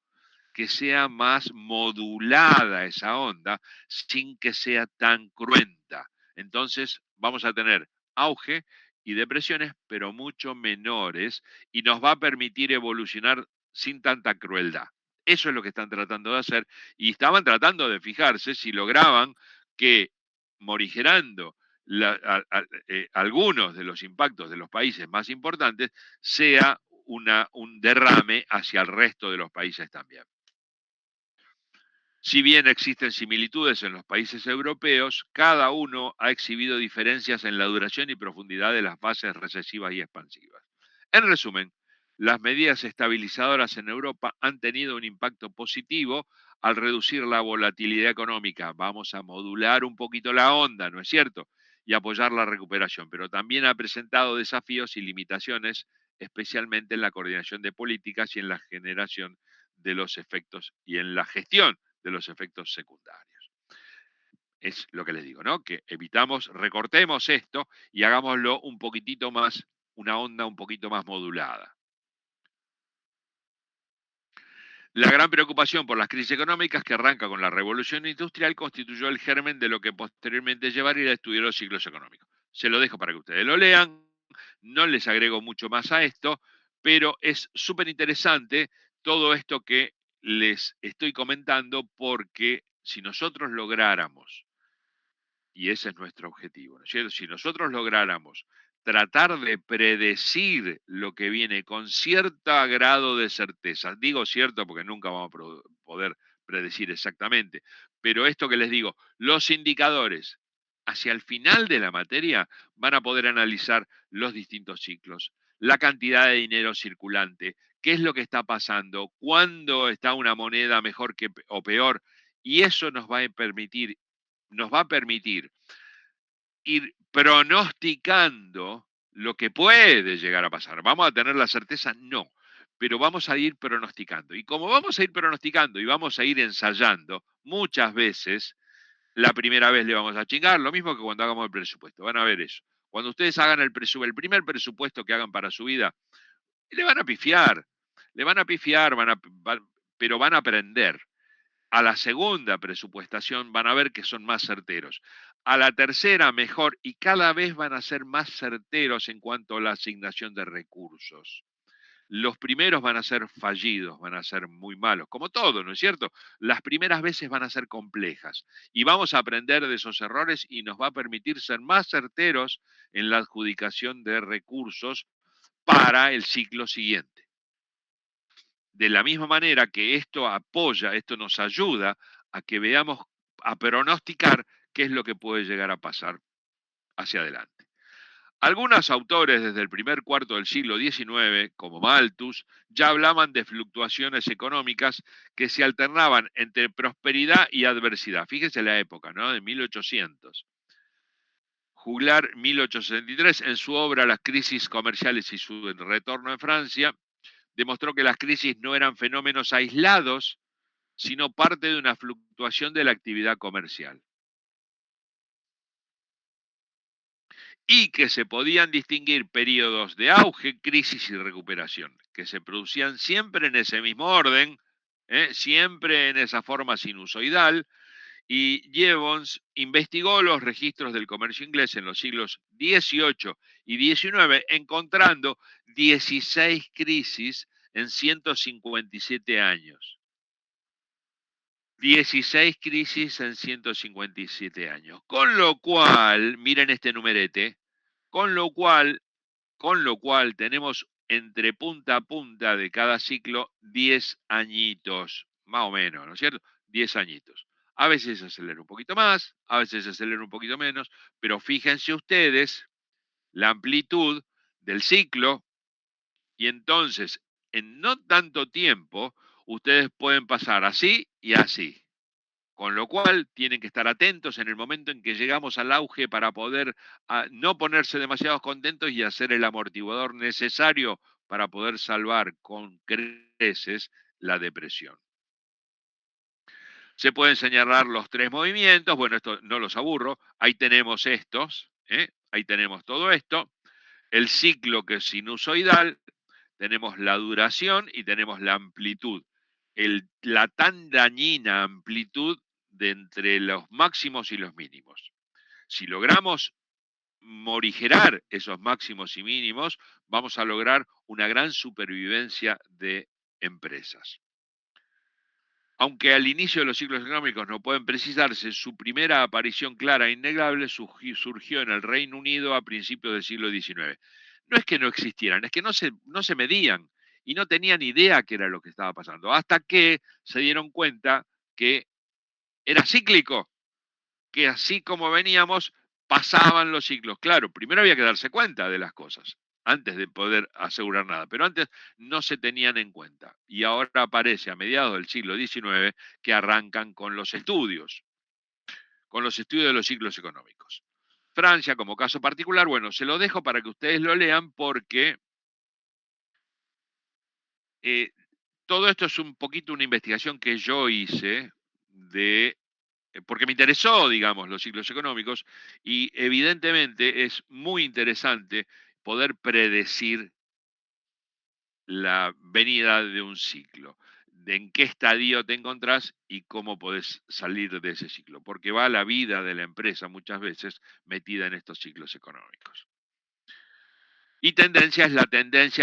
Speaker 1: que sea más modulada esa onda, sin que sea tan cruenta. Entonces vamos a tener auge y depresiones, pero mucho menores, y nos va a permitir evolucionar sin tanta crueldad. Eso es lo que están tratando de hacer, y estaban tratando de fijarse si lograban que morigerando algunos de los impactos de los países más importantes sea un derrame hacia el resto de los países también. Si bien existen similitudes en los países europeos, cada uno ha exhibido diferencias en la duración y profundidad de las fases recesivas y expansivas. En resumen, las medidas estabilizadoras en Europa han tenido un impacto positivo al reducir la volatilidad económica. Vamos a modular un poquito la onda, ¿no es cierto? Y apoyar la recuperación, pero también ha presentado desafíos y limitaciones, especialmente en la coordinación de políticas y en la generación de los efectos y en la gestión de los efectos secundarios. Es lo que les digo, ¿no? Que evitamos, recortemos esto y hagámoslo un poquitito más, una onda un poquito más modulada. La gran preocupación por las crisis económicas que arranca con la revolución industrial constituyó el germen de lo que posteriormente llevaría a estudiar los ciclos económicos. Se lo dejo para que ustedes lo lean, no les agrego mucho más a esto, pero es súper interesante todo esto que les estoy comentando porque si nosotros lográramos, y ese es nuestro objetivo, ¿no es cierto? Si nosotros lográramos tratar de predecir lo que viene con cierto grado de certeza, digo cierto porque nunca vamos a poder predecir exactamente, pero esto que les digo, los indicadores hacia el final de la materia van a poder analizar los distintos ciclos, la cantidad de dinero circulante, qué es lo que está pasando, cuándo está una moneda mejor que, o peor, y eso nos va a permitir ir pronosticando lo que puede llegar a pasar. ¿Vamos a tener la certeza? No, pero vamos a ir pronosticando. Y como vamos a ir pronosticando y vamos a ir ensayando, muchas veces, la primera vez le vamos a chingar, lo mismo que cuando hagamos el presupuesto. Van a ver eso. Cuando ustedes hagan el primer presupuesto que hagan para su vida, le van a pifiar, pero van a aprender. A la segunda presupuestación van a ver que son más certeros. A la tercera mejor y cada vez van a ser más certeros en cuanto a la asignación de recursos. Los primeros van a ser fallidos, van a ser muy malos, como todo, ¿no es cierto? Las primeras veces van a ser complejas y vamos a aprender de esos errores y nos va a permitir ser más certeros en la adjudicación de recursos para el ciclo siguiente. De la misma manera que esto apoya, esto nos ayuda a que veamos, a pronosticar qué es lo que puede llegar a pasar hacia adelante. Algunos autores desde el primer cuarto del siglo XIX, como Malthus, ya hablaban de fluctuaciones económicas que se alternaban entre prosperidad y adversidad. Fíjense la época, ¿no? De 1800. Juglar, 1863, en su obra Las crisis comerciales y su retorno en Francia, demostró que las crisis no eran fenómenos aislados, sino parte de una fluctuación de la actividad comercial. Y que se podían distinguir periodos de auge, crisis y recuperación, que se producían siempre en ese mismo orden, siempre en esa forma sinusoidal, y Jevons investigó los registros del comercio inglés en los siglos XVIII y XIX, encontrando 16 crisis en 157 años. 16 crisis en 157 años. Con lo cual, miren este numerete, con lo cual, tenemos entre punta a punta de cada ciclo 10 añitos, más o menos, ¿no es cierto? 10 añitos. A veces se acelera un poquito más, a veces se acelera un poquito menos, pero fíjense ustedes la amplitud del ciclo y entonces en no tanto tiempo ustedes pueden pasar así y así. Con lo cual, tienen que estar atentos en el momento en que llegamos al auge para poder no ponerse demasiados contentos y hacer el amortiguador necesario para poder salvar con creces la depresión. Se pueden señalar los tres movimientos, bueno, esto no los aburro, ahí tenemos estos, ahí tenemos todo esto, el ciclo que es sinusoidal, tenemos la duración y tenemos la amplitud. La tan dañina amplitud de entre los máximos y los mínimos. Si logramos morigerar esos máximos y mínimos, vamos a lograr una gran supervivencia de empresas. Aunque al inicio de los ciclos económicos no pueden precisarse, su primera aparición clara e innegable surgió en el Reino Unido a principios del siglo XIX. No es que no existieran, es que no se medían y no tenían idea qué era lo que estaba pasando, hasta que se dieron cuenta que era cíclico, que así como veníamos, pasaban los ciclos. Claro, primero había que darse cuenta de las cosas antes de poder asegurar nada, pero antes no se tenían en cuenta. Y ahora aparece a mediados del siglo XIX que arrancan con los estudios de los ciclos económicos. Francia, como caso particular, bueno, se lo dejo para que ustedes lo lean porque eh, todo esto es un poquito una investigación que yo hice de porque me interesó, digamos, los ciclos económicos y evidentemente es muy interesante poder predecir la venida de un ciclo, de en qué estadio te encontrás y cómo podés salir de ese ciclo, porque va la vida de la empresa muchas veces metida en estos ciclos económicos. Y tendencia es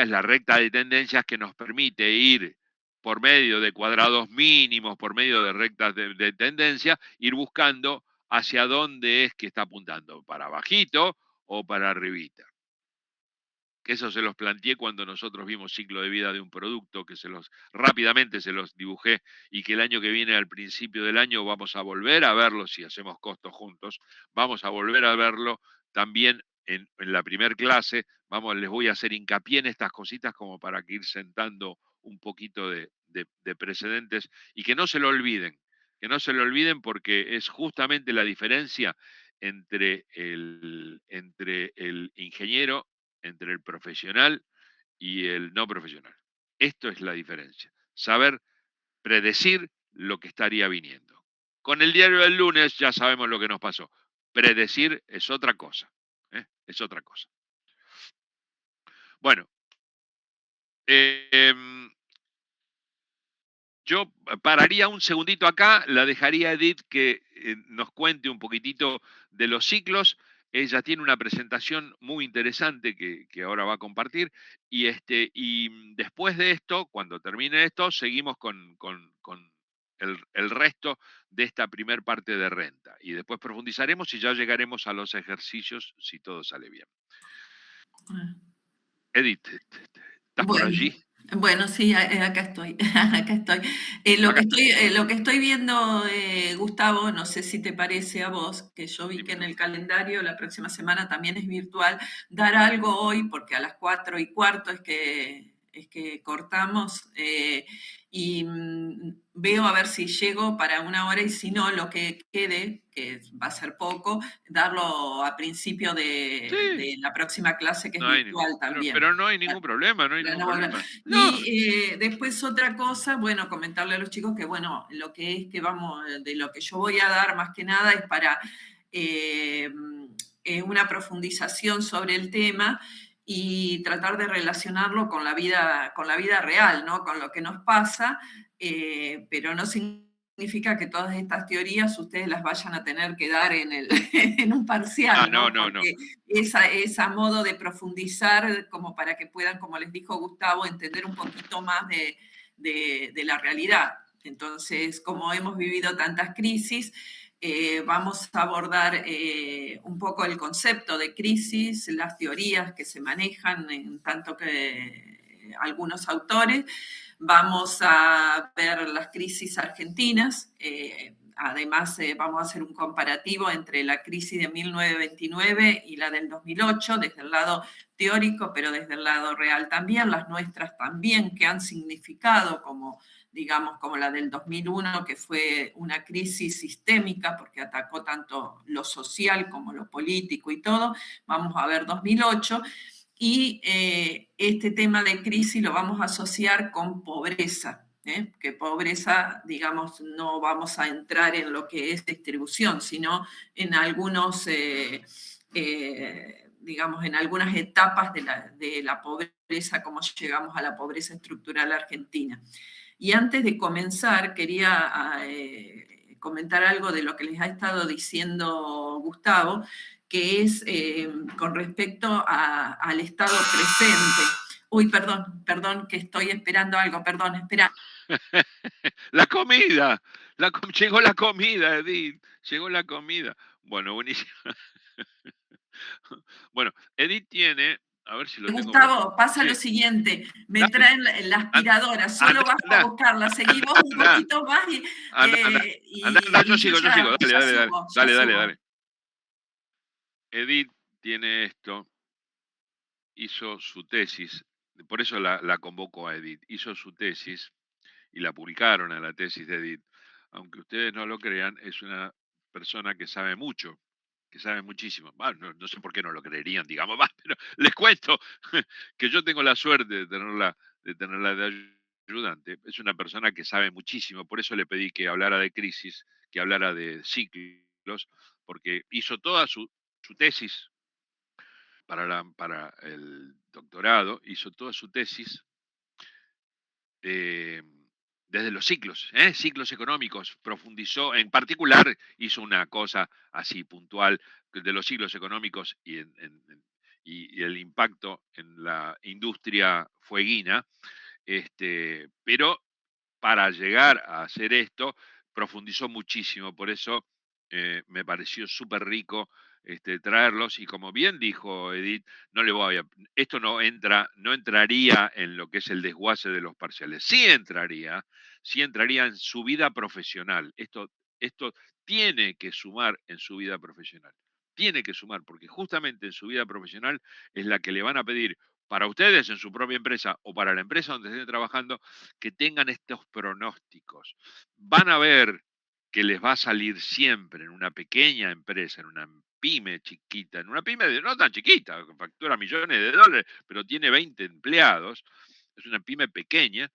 Speaker 1: la recta de tendencias que nos permite ir por medio de cuadrados mínimos, por medio de rectas de tendencia, ir buscando hacia dónde es que está apuntando, para bajito o para arribita. Que eso se los planteé cuando nosotros vimos ciclo de vida de un producto, que rápidamente se los dibujé y que el año que viene, al principio del año, vamos a volver a verlo, si hacemos costos juntos, vamos a volver a verlo también en la primer clase. Les voy a hacer hincapié en estas cositas como para que ir sentando un poquito de precedentes y que no se lo olviden, que no se lo olviden porque es justamente la diferencia entre el ingeniero, entre el profesional y el no profesional. Esto es la diferencia. Saber predecir lo que estaría viniendo. Con el diario del lunes ya sabemos lo que nos pasó. Predecir es otra cosa. Es otra cosa. Bueno, eh, yo pararía un segundito acá, la dejaría a Edith que nos cuente un poquitito de los ciclos. Ella tiene una presentación muy interesante que ahora va a compartir. Y después de esto, cuando termine esto, seguimos con el resto de esta primer parte de renta. Y después profundizaremos y ya llegaremos a los ejercicios si todo sale bien. Edith, ¿estás por
Speaker 2: Bueno,
Speaker 1: allí?
Speaker 2: bueno, sí, acá estoy, acá estoy.
Speaker 1: Acá está.
Speaker 2: Lo que estoy viendo, Gustavo, no sé si te parece a vos, que yo vi que en
Speaker 1: Dímelo.
Speaker 2: el calendario la próxima semana también es virtual, dar algo hoy, porque a las 4:15 es que cortamos, y veo a ver si llego para 1 hora y si no, lo que quede, que va a ser poco, darlo a principio
Speaker 1: Sí,
Speaker 2: de la próxima clase que es
Speaker 1: no hay,
Speaker 2: virtual también.
Speaker 1: pero no hay ningún problema, no hay
Speaker 2: Para
Speaker 1: ningún
Speaker 2: no volver.
Speaker 1: problema. No,
Speaker 2: Y después otra cosa, bueno, comentarle a los chicos que, bueno, lo que es que vamos, de lo que yo voy a dar más que nada es para eh, una profundización sobre el tema y tratar de relacionarlo con la vida real, ¿no? Con lo que nos pasa, pero no significa que todas estas teorías ustedes las vayan a tener que dar en un parcial,
Speaker 1: no,
Speaker 2: ¿no?
Speaker 1: no, no.
Speaker 2: Porque esa modo de profundizar como para que puedan, como les dijo Gustavo, entender un poquito más de la realidad. Entonces, como hemos vivido tantas crisis, vamos a abordar un poco el concepto de crisis, las teorías que se manejan en tanto que algunos autores. Vamos a ver las crisis argentinas. Además, vamos a hacer un comparativo entre la crisis de 1929 y la del 2008, desde el lado teórico, pero desde el lado real también, las nuestras también, que han significado como, digamos, como la del 2001, que fue una crisis sistémica, porque atacó tanto lo social como lo político y todo. Vamos a ver 2008. Y este tema de crisis lo vamos a asociar con pobreza, que pobreza, digamos, no vamos a entrar en lo que es distribución, sino en algunos, digamos, en algunas etapas de la pobreza, cómo llegamos a la pobreza estructural argentina. Y antes de comenzar, quería comentar algo de lo que les ha estado diciendo Gustavo, que es con respecto al estado presente. Uy, perdón, que estoy esperando algo, perdón, espera.
Speaker 1: La comida, llegó la comida, Edith, llegó la comida. Bueno, buenísimo. Bueno, Edith tiene A ver si lo tengo por acá.
Speaker 2: Gustavo, pasa lo
Speaker 1: Sí,
Speaker 2: siguiente, me
Speaker 1: dale.
Speaker 2: traen la aspiradora,
Speaker 1: Anda,
Speaker 2: solo bajo a
Speaker 1: anda,
Speaker 2: buscarla, seguimos un
Speaker 1: anda,
Speaker 2: poquito más
Speaker 1: anda, anda, anda, anda, yo
Speaker 2: y
Speaker 1: sigo, yo sigo.
Speaker 2: ya,
Speaker 1: Dale,
Speaker 2: ya
Speaker 1: dale, dale,
Speaker 2: subo, ya
Speaker 1: dale, dale,
Speaker 2: subo.
Speaker 1: dale. Edith tiene esto, hizo su tesis, por eso la convoco a Edith, hizo su tesis y la publicaron a la tesis de Edith. Aunque ustedes no lo crean, es una persona que sabe mucho, que sabe muchísimo. No sé por qué no lo creerían, digamos, pero les cuento que yo tengo la suerte de tenerla de ayudante. Es una persona que sabe muchísimo, por eso le pedí que hablara de crisis, que hablara de ciclos, porque hizo toda su tesis para el doctorado, hizo toda su tesis eh, desde los ciclos, ciclos económicos, profundizó, en particular hizo una cosa así puntual de los ciclos económicos y el impacto en la industria fueguina, pero para llegar a hacer esto, profundizó muchísimo, por eso me pareció súper rico traerlos y como bien dijo Edith, esto no entraría en lo que es el desguace de los parciales, sí entraría en su vida profesional. Esto tiene que sumar en su vida profesional, tiene que sumar, porque justamente en su vida profesional es la que le van a pedir para ustedes en su propia empresa o para la empresa donde estén trabajando, que tengan estos pronósticos. Van a ver que les va a salir siempre en una pequeña empresa, en una pyme chiquita, en una pyme no tan chiquita, que factura millones de dólares, pero tiene 20 empleados, es una pyme pequeña,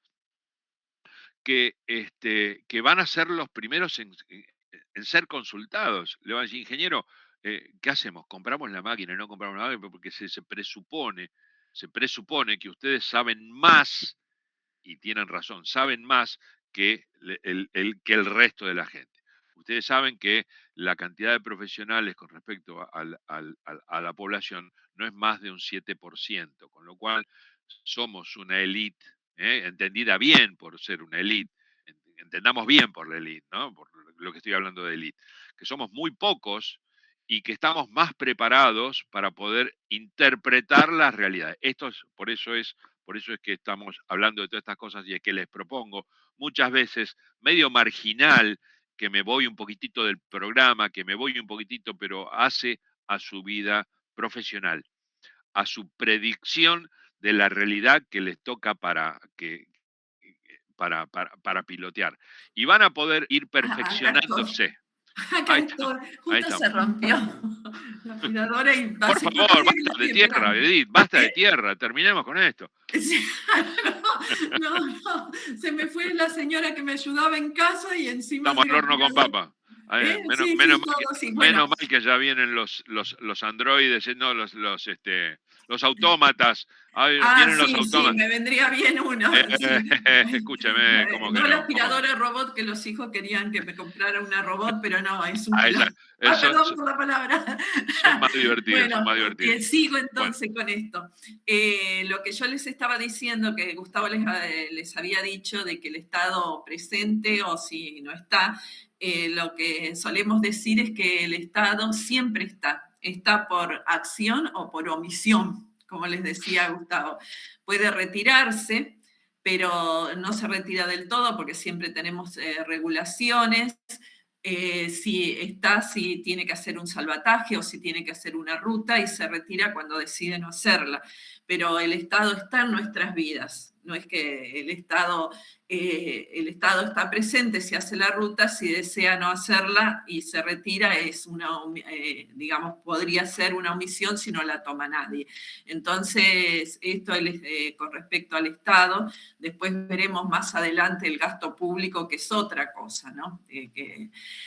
Speaker 1: que van a ser los primeros en ser consultados. Le van a decir, ingeniero, ¿qué hacemos? ¿Compramos la máquina y no compramos la máquina? Porque se presupone que ustedes saben más y tienen razón, saben más que que el resto de la gente. Ustedes saben que la cantidad de profesionales con respecto a la población no es más de un 7%, con lo cual somos una élite, entendida bien por ser una élite, entendamos bien por la élite, ¿no? Por lo que estoy hablando de élite, que somos muy pocos y que estamos más preparados para poder interpretar las realidades. Por eso es que estamos hablando de todas estas cosas y es que les propongo muchas veces medio marginal, que me voy un poquitito del programa, que me voy un poquitito, pero hace a su vida profesional, a su predicción de la realidad que les toca para pilotear. Y van a poder ir
Speaker 2: Acá estoy,
Speaker 1: perfeccionándose.
Speaker 2: acá
Speaker 1: Ahí está,
Speaker 2: estoy,
Speaker 1: ahí
Speaker 2: justo se
Speaker 1: estamos.
Speaker 2: rompió la aspiradora y
Speaker 1: Por
Speaker 2: básicamente
Speaker 1: favor,
Speaker 2: la
Speaker 1: basta
Speaker 2: estoy
Speaker 1: de tierra,
Speaker 2: esperando.
Speaker 1: Edith, basta de
Speaker 2: ¿Eh?
Speaker 1: tierra, terminemos con esto.
Speaker 2: Sí, no, se me fue la señora que me ayudaba en casa y encima
Speaker 1: Estamos
Speaker 2: del
Speaker 1: al horno con
Speaker 2: aspirador.
Speaker 1: papa. Menos,
Speaker 2: Sí,
Speaker 1: menos
Speaker 2: sí,
Speaker 1: mal que,
Speaker 2: todo sí. Bueno,
Speaker 1: menos mal que ya vienen los androides, no, los autómatas. Vienen los
Speaker 2: sí,
Speaker 1: autómatas.
Speaker 2: me vendría bien uno. Sí.
Speaker 1: Escúchame, ¿cómo que
Speaker 2: No la
Speaker 1: no? ¿Cómo que no?
Speaker 2: aspiradora robot que los hijos querían que me comprara una robot, pero no, es un
Speaker 1: Ah,
Speaker 2: quilombo.
Speaker 1: son,
Speaker 2: Perdón por la palabra.
Speaker 1: son más divertidos, son
Speaker 2: Bueno,
Speaker 1: más divertidos.
Speaker 2: sigo
Speaker 1: Bueno,
Speaker 2: entonces con esto. Lo que yo les estaba diciendo, que Gustavo les había dicho de que el Estado presente o si no está, lo que solemos decir es que el Estado siempre está por acción o por omisión, como les decía Gustavo. Puede retirarse, pero no se retira del todo porque siempre tenemos regulaciones. Si tiene que hacer un salvataje o si tiene que hacer una ruta y se retira cuando decide no hacerla. Pero el Estado está en nuestras vidas. No es que el Estado está presente, si hace la ruta, si desea no hacerla y se retira, digamos, podría ser una omisión si no la toma nadie. Entonces, esto es con respecto al Estado. Después veremos más adelante el gasto público, que es otra cosa, ¿no?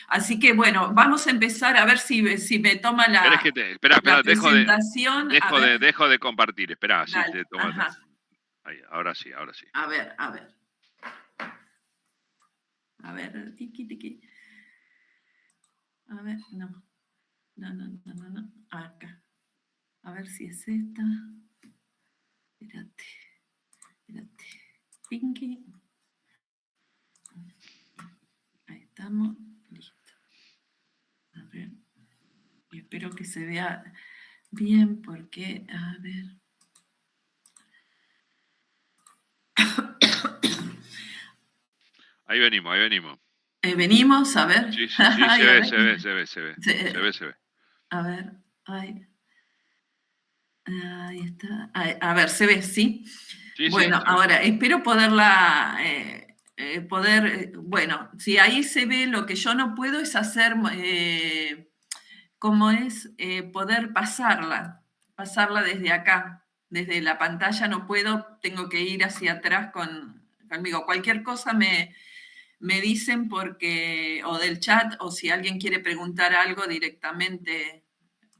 Speaker 2: Así que, bueno, vamos a empezar a ver si me toma
Speaker 1: espera,
Speaker 2: la presentación. A ver,
Speaker 1: dejo de compartir. Espera, sí,
Speaker 2: dale, ajá.
Speaker 1: ahí, ahora sí, ahora sí.
Speaker 2: A ver, a ver. A ver, tiki, tiki. A ver, no. No. Acá. A ver si es esta. Espérate. Pinky. Ahí estamos. Listo. A ver. Y espero que se vea bien porque, a ver.
Speaker 1: Ahí venimos, ahí venimos.
Speaker 2: Venimos, a ver.
Speaker 1: Sí, sí, sí, se
Speaker 2: Ay, a
Speaker 1: ve,
Speaker 2: ver.
Speaker 1: se ve, se ve, se ve. Se
Speaker 2: Se-
Speaker 1: ve, se ve.
Speaker 2: a ver. Ay, ahí está. A ver, se ve, ¿sí?
Speaker 1: Sí, sí,
Speaker 2: Bueno,
Speaker 1: se ve.
Speaker 2: ahora espero bueno, si ahí se ve, lo que yo no puedo es hacer, ¿cómo es? Poder pasarla desde acá, desde la pantalla no puedo, tengo que ir hacia atrás conmigo. Cualquier cosa me dicen porque, o del chat, o si alguien quiere preguntar algo directamente,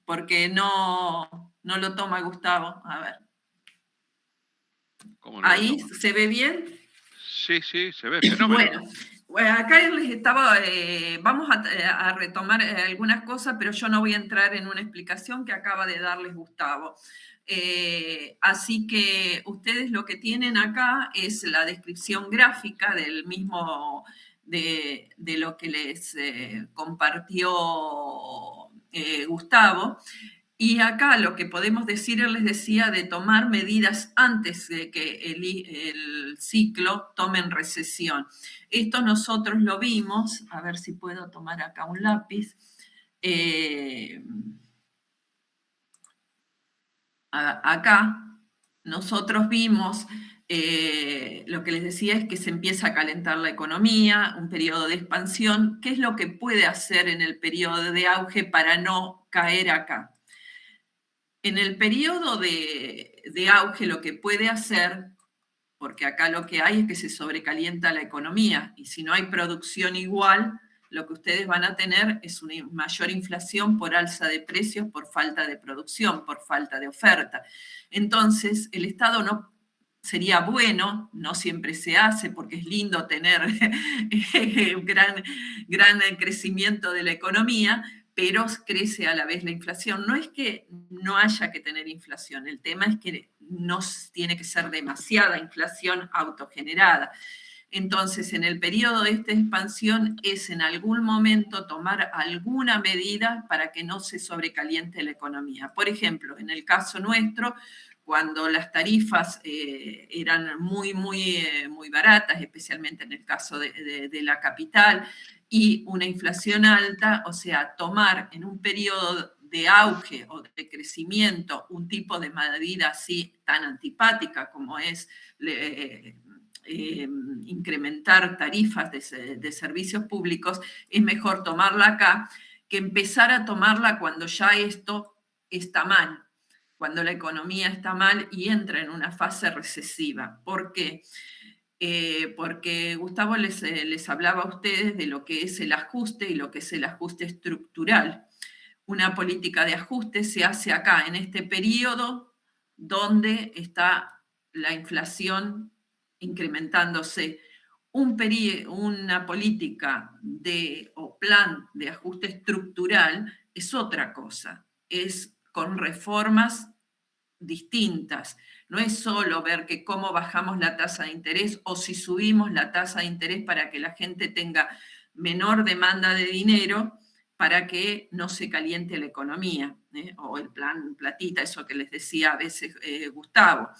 Speaker 2: porque no lo toma Gustavo. A ver,
Speaker 1: ¿Cómo no lo
Speaker 2: ahí
Speaker 1: toma?
Speaker 2: se ve bien.
Speaker 1: Sí, sí, se ve, fenómeno.
Speaker 2: Bueno, acá les estaba, vamos a retomar algunas cosas, pero yo no voy a entrar en una explicación que acaba de darles Gustavo. Así que ustedes lo que tienen acá es la descripción gráfica del mismo, de lo que les compartió Gustavo. Y acá lo que podemos decir, él les decía, de tomar medidas antes de que el ciclo tome en recesión. Esto nosotros lo vimos, a ver si puedo tomar acá un lápiz. Eh, Acá nosotros vimos, lo que les decía es que se empieza a calentar la economía, un periodo de expansión. ¿Qué es lo que puede hacer en el periodo de auge para no caer acá? En el periodo de auge lo que puede hacer, porque acá lo que hay es que se sobrecalienta la economía y si no hay producción igual, lo que ustedes van a tener es una mayor inflación por alza de precios, por falta de producción, por falta de oferta. Entonces, el Estado no sería bueno, no siempre se hace porque es lindo tener gran crecimiento de la economía, pero crece a la vez la inflación. No es que no haya que tener inflación, el tema es que no tiene que ser demasiada inflación autogenerada. Entonces, en el periodo de esta expansión es en algún momento tomar alguna medida para que no se sobrecaliente la economía. Por ejemplo, en el caso nuestro, cuando las tarifas eran muy baratas, especialmente en el caso de la capital, y una inflación alta, o sea, tomar en un periodo de auge o de crecimiento un tipo de medida así tan antipática como es incrementar tarifas de servicios públicos, es mejor tomarla acá que empezar a tomarla cuando ya esto está mal, cuando la economía está mal y entra en una fase recesiva. ¿Por qué? Porque Gustavo les hablaba a ustedes de lo que es el ajuste y lo que es el ajuste estructural. Una política de ajuste se hace acá, en este periodo donde está la inflación incrementándose. Una política o plan de ajuste estructural es otra cosa, es con reformas distintas. No es solo ver que cómo bajamos la tasa de interés o si subimos la tasa de interés para que la gente tenga menor demanda de dinero para que no se caliente la economía, o el plan platita, eso que les decía a veces Gustavo.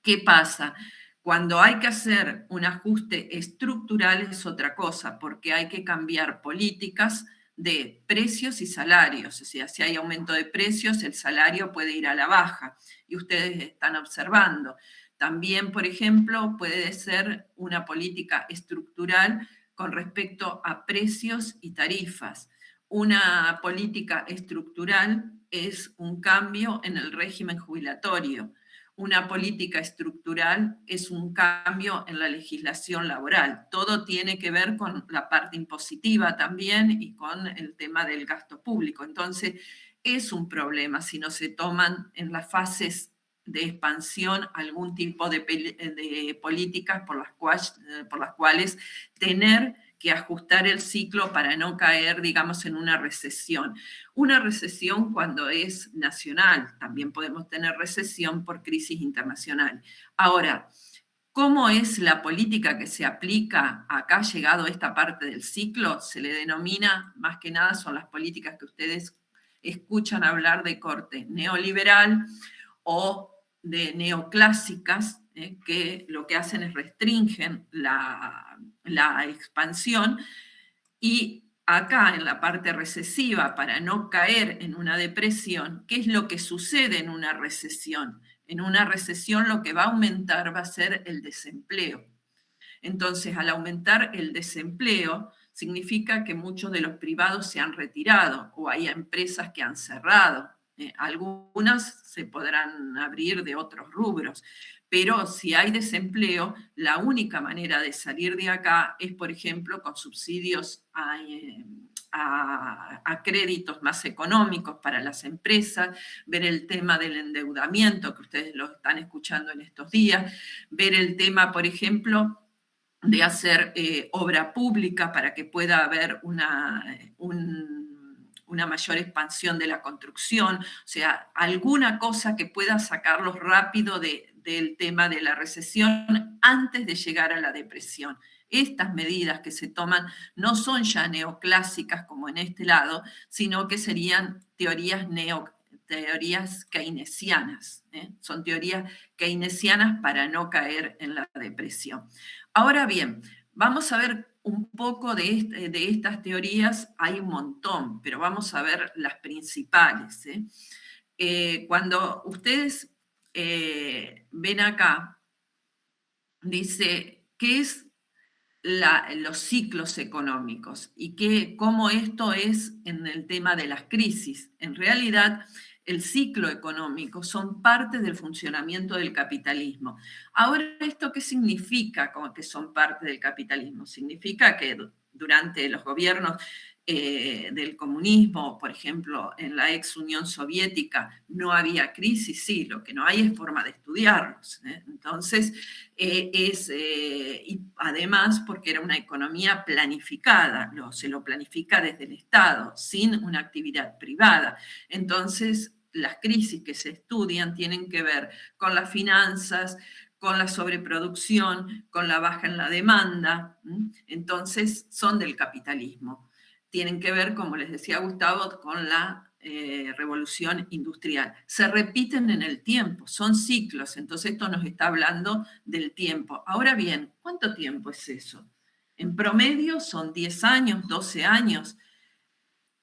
Speaker 2: ¿Qué pasa? Cuando hay que hacer un ajuste estructural es otra cosa, porque hay que cambiar políticas de precios y salarios. O sea, si hay aumento de precios, el salario puede ir a la baja. Y ustedes están observando. También, por ejemplo, puede ser una política estructural con respecto a precios y tarifas. Una política estructural es un cambio en el régimen jubilatorio. Una política estructural es un cambio en la legislación laboral. Todo tiene que ver con la parte impositiva también y con el tema del gasto público. Entonces, es un problema si no se toman en las fases de expansión algún tipo de políticas por las cuales tener que ajustar el ciclo para no caer, digamos, en una recesión. Una recesión cuando es nacional, también podemos tener recesión por crisis internacional. Ahora, ¿cómo es la política que se aplica acá, llegado a esta parte del ciclo? Se le denomina, más que nada, son las políticas que ustedes escuchan hablar de corte neoliberal o de neoclásicas, que lo que hacen es restringen la expansión. Y acá en la parte recesiva, para no caer en una depresión, ¿qué es lo que sucede en una recesión? En una recesión lo que va a aumentar va a ser el desempleo. Entonces, al aumentar el desempleo, significa que muchos de los privados se han retirado o hay empresas que han cerrado. Algunas se podrán abrir de otros rubros, pero si hay desempleo, la única manera de salir de acá es, por ejemplo, con subsidios a créditos más económicos para las empresas, ver el tema del endeudamiento, que ustedes lo están escuchando en estos días, ver el tema, por ejemplo, de hacer obra pública para que pueda haber una mayor expansión de la construcción, o sea, alguna cosa que pueda sacarlos rápido del tema de la recesión antes de llegar a la depresión. Estas medidas que se toman no son ya neoclásicas como en este lado, sino que serían teorías keynesianas. Son teorías keynesianas para no caer en la depresión. Ahora bien, vamos a ver un poco de estas teorías, hay un montón, pero vamos a ver las principales. Cuando ustedes ven acá, dice, ¿qué es los ciclos económicos y cómo esto es en el tema de las crisis? En realidad, el ciclo económico son parte del funcionamiento del capitalismo. Ahora, ¿esto qué significa como que son parte del capitalismo? Significa que durante los gobiernos del comunismo, por ejemplo, en la ex Unión Soviética, no había crisis, sí, lo que no hay es forma de estudiarlos. Entonces, y además porque era una economía planificada, se lo planifica desde el Estado, sin una actividad privada. Entonces, las crisis que se estudian tienen que ver con las finanzas, con la sobreproducción, con la baja en la demanda. Entonces, son del capitalismo. Tienen que ver, como les decía Gustavo, con la revolución industrial. Se repiten en el tiempo, son ciclos, entonces esto nos está hablando del tiempo. Ahora bien, ¿cuánto tiempo es eso? En promedio son 10 años, 12 años.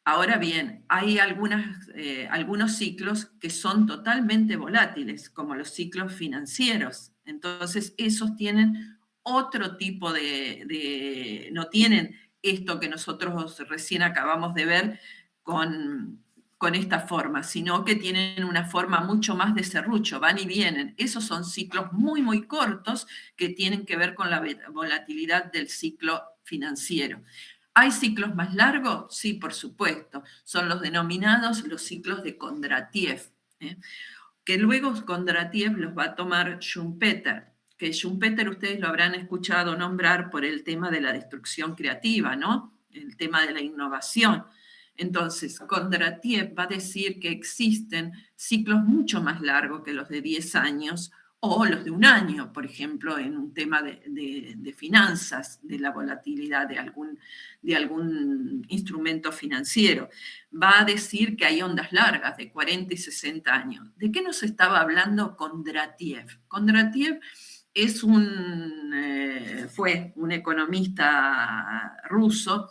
Speaker 2: Ahora bien, hay algunos ciclos que son totalmente volátiles, como los ciclos financieros. Entonces, esos tienen otro tipo no tienen esto que nosotros recién acabamos de ver con esta forma, sino que tienen una forma mucho más de serrucho, van y vienen. Esos son ciclos muy, muy cortos que tienen que ver con la volatilidad del ciclo financiero. ¿Hay ciclos más largos? Sí, por supuesto. Son los denominados los ciclos de Kondratiev, que luego Kondratiev los va a tomar Schumpeter, que Schumpeter ustedes lo habrán escuchado nombrar por el tema de la destrucción creativa, ¿no? El tema de la innovación. Entonces, Kondratiev va a decir que existen ciclos mucho más largos que los de 10 años, o los de un año, por ejemplo, en un tema de finanzas, de la volatilidad de algún instrumento financiero. Va a decir que hay ondas largas de 40 y 60 años. ¿De qué nos estaba hablando Kondratiev? Kondratiev fue un economista ruso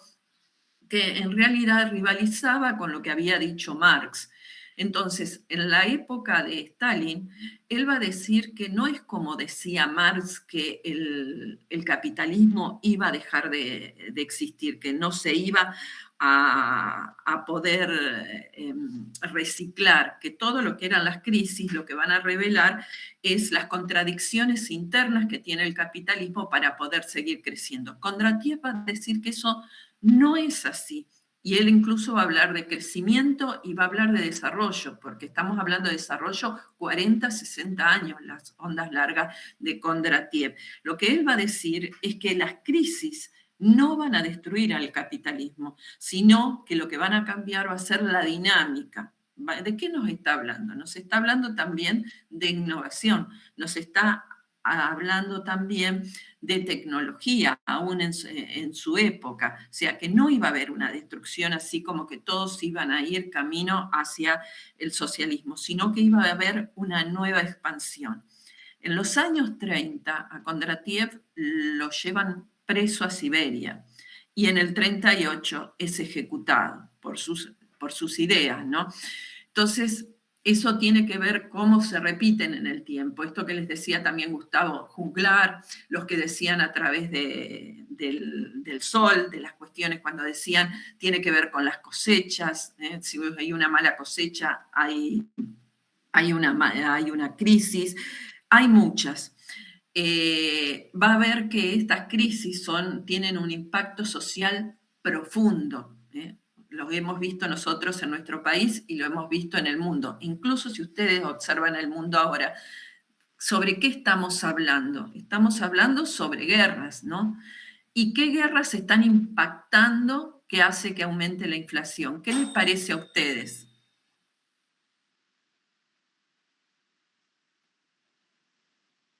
Speaker 2: que en realidad rivalizaba con lo que había dicho Marx. Entonces, en la época de Stalin, él va a decir que no es como decía Marx, que el capitalismo iba a dejar de existir, que no se iba a poder reciclar, que todo lo que eran las crisis lo que van a revelar es las contradicciones internas que tiene el capitalismo para poder seguir creciendo. Kondratiev va a decir que eso no es así. Y él incluso va a hablar de crecimiento y va a hablar de desarrollo, porque estamos hablando de desarrollo 40, 60 años, las ondas largas de Kondratiev. Lo que él va a decir es que las crisis no van a destruir al capitalismo, sino que lo que van a cambiar va a ser la dinámica. ¿De qué nos está hablando? Nos está hablando también de innovación, nos está hablando también de tecnología, aún en su época. O sea, que no iba a haber una destrucción así como que todos iban a ir camino hacia el socialismo, sino que iba a haber una nueva expansión. En los años 30, a Kondratiev lo llevan preso a Siberia y en el 38 es ejecutado por sus ideas, ¿no? Entonces, eso tiene que ver cómo se repiten en el tiempo. Esto que les decía también Gustavo Juglar, los que decían a través del sol, de las cuestiones, cuando decían tiene que ver con las cosechas, ¿eh? Si hay una mala cosecha, hay una crisis, hay muchas. Va a ver que estas crisis tienen un impacto social profundo. Lo hemos visto nosotros en nuestro país y lo hemos visto en el mundo. Incluso si ustedes observan el mundo ahora, ¿sobre qué estamos hablando? Estamos hablando sobre guerras, ¿no? ¿Y qué guerras están impactando que hace que aumente la inflación? ¿Qué les parece a ustedes?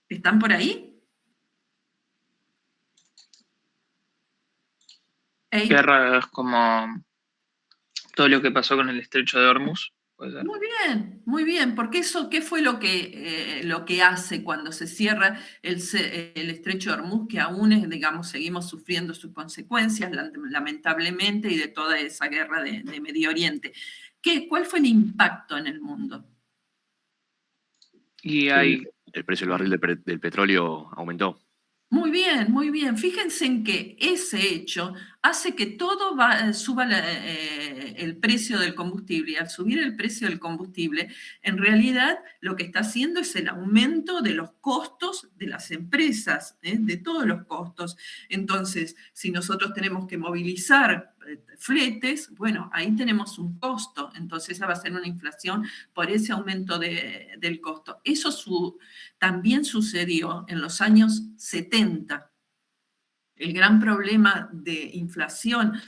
Speaker 2: ¿Están por ahí? Hey.
Speaker 3: Guerras como todo lo que pasó con el estrecho de Hormuz.
Speaker 2: Muy bien, porque eso, ¿qué fue lo que hace cuando se cierra el estrecho de Hormuz, que aún, digamos, seguimos sufriendo sus consecuencias, lamentablemente, y de toda esa guerra de Medio Oriente? ¿Cuál fue el impacto en el mundo?
Speaker 4: Y el precio del barril del petróleo aumentó.
Speaker 2: Muy bien. Fíjense en que ese hecho hace que todo suba el precio del combustible. Y al subir el precio del combustible, en realidad lo que está haciendo es el aumento de los costos de las empresas, de todos los costos. Entonces, si nosotros tenemos que movilizar fletes, bueno, ahí tenemos un costo. Entonces, esa va a ser una inflación por ese aumento del costo. Eso también sucedió en los años 70. El gran problema de inflación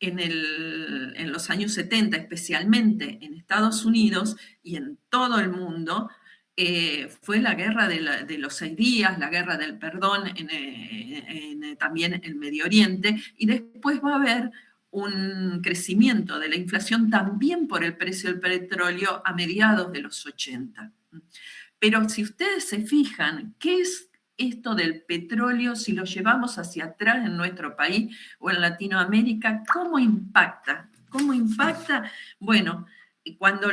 Speaker 2: en los años 70, especialmente en Estados Unidos y en todo el mundo, fue la guerra de los 6 días, la guerra del perdón también en Medio Oriente, y después va a haber un crecimiento de la inflación también por el precio del petróleo a mediados de los 80. Pero si ustedes se fijan, ¿qué es esto del petróleo si lo llevamos hacia atrás en nuestro país o en Latinoamérica? ¿Cómo impacta? ¿Cómo impacta? Bueno, cuando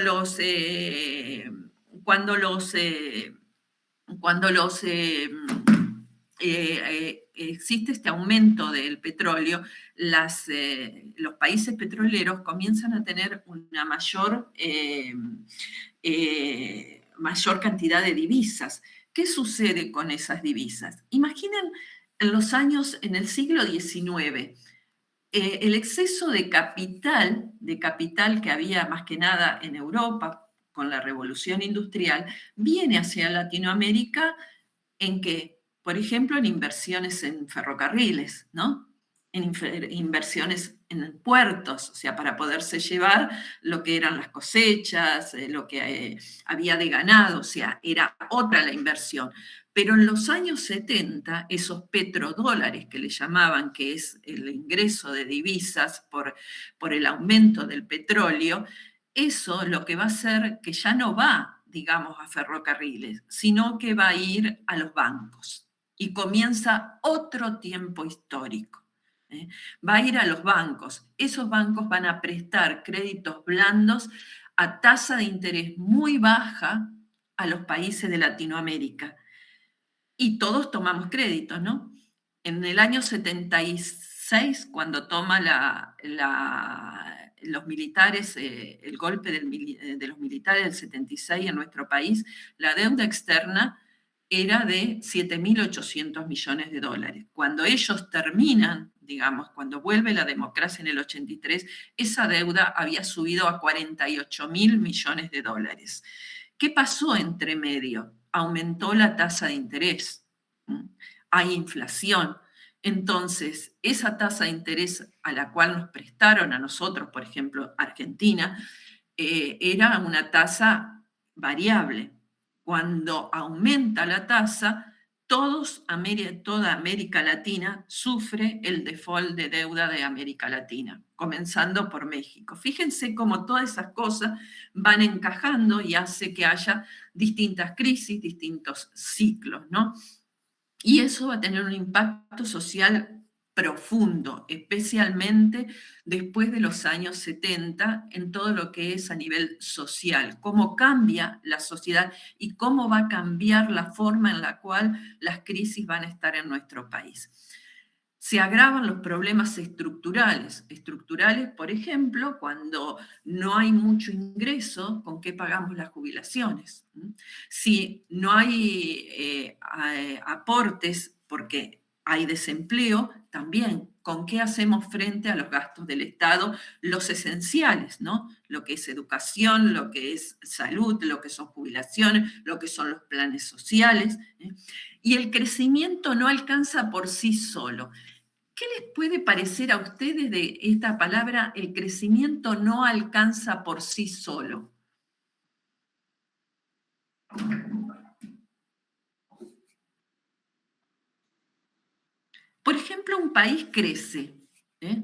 Speaker 2: existe este aumento del petróleo, los países petroleros comienzan a tener una mayor cantidad de divisas. ¿Qué sucede con esas divisas? Imaginen en el siglo XIX, el exceso de capital que había más que nada en Europa con la revolución industrial, viene hacia Latinoamérica en que, por ejemplo, en inversiones en ferrocarriles, ¿no? En inversiones en puertos, o sea, para poderse llevar lo que eran las cosechas, lo que había de ganado, o sea, era otra la inversión. Pero en los años 70, esos petrodólares que le llamaban, que es el ingreso de divisas por el aumento del petróleo, eso lo que va a hacer que ya no va, digamos, a ferrocarriles, sino que va a ir a los bancos. Y comienza otro tiempo histórico. Va a ir a los bancos. Esos bancos van a prestar créditos blandos a tasa de interés muy baja a los países de Latinoamérica. Y todos tomamos créditos, ¿no? En el año 76, cuando toma los militares, el golpe de los militares del 76 en nuestro país, la deuda externa era de 7.800 millones de dólares. Cuando ellos terminan, digamos, cuando vuelve la democracia en el 83, esa deuda había subido a 48.000 millones de dólares. ¿Qué pasó entre medio? Aumentó la tasa de interés. Hay inflación. Entonces, esa tasa de interés a la cual nos prestaron a nosotros, por ejemplo, Argentina, era una tasa variable. Cuando aumenta la tasa, toda América Latina sufre el default de deuda de América Latina, comenzando por México. Fíjense cómo todas esas cosas van encajando y hace que haya distintas crisis, distintos ciclos, ¿no? Y eso va a tener un impacto social profundo, especialmente después de los años 70, en todo lo que es a nivel social, cómo cambia la sociedad y cómo va a cambiar la forma en la cual las crisis van a estar en nuestro país. Se agravan los problemas estructurales. Estructurales, por ejemplo, cuando no hay mucho ingreso, ¿con qué pagamos las jubilaciones? Si no hay aportes porque hay desempleo, también, ¿con qué hacemos frente a los gastos del Estado? Los esenciales, ¿no? Lo que es educación, lo que es salud, lo que son jubilaciones, lo que son los planes sociales. Y el crecimiento no alcanza por sí solo. ¿Qué les puede parecer a ustedes de esta palabra, el crecimiento no alcanza por sí solo? Por ejemplo, un país crece, ¿eh?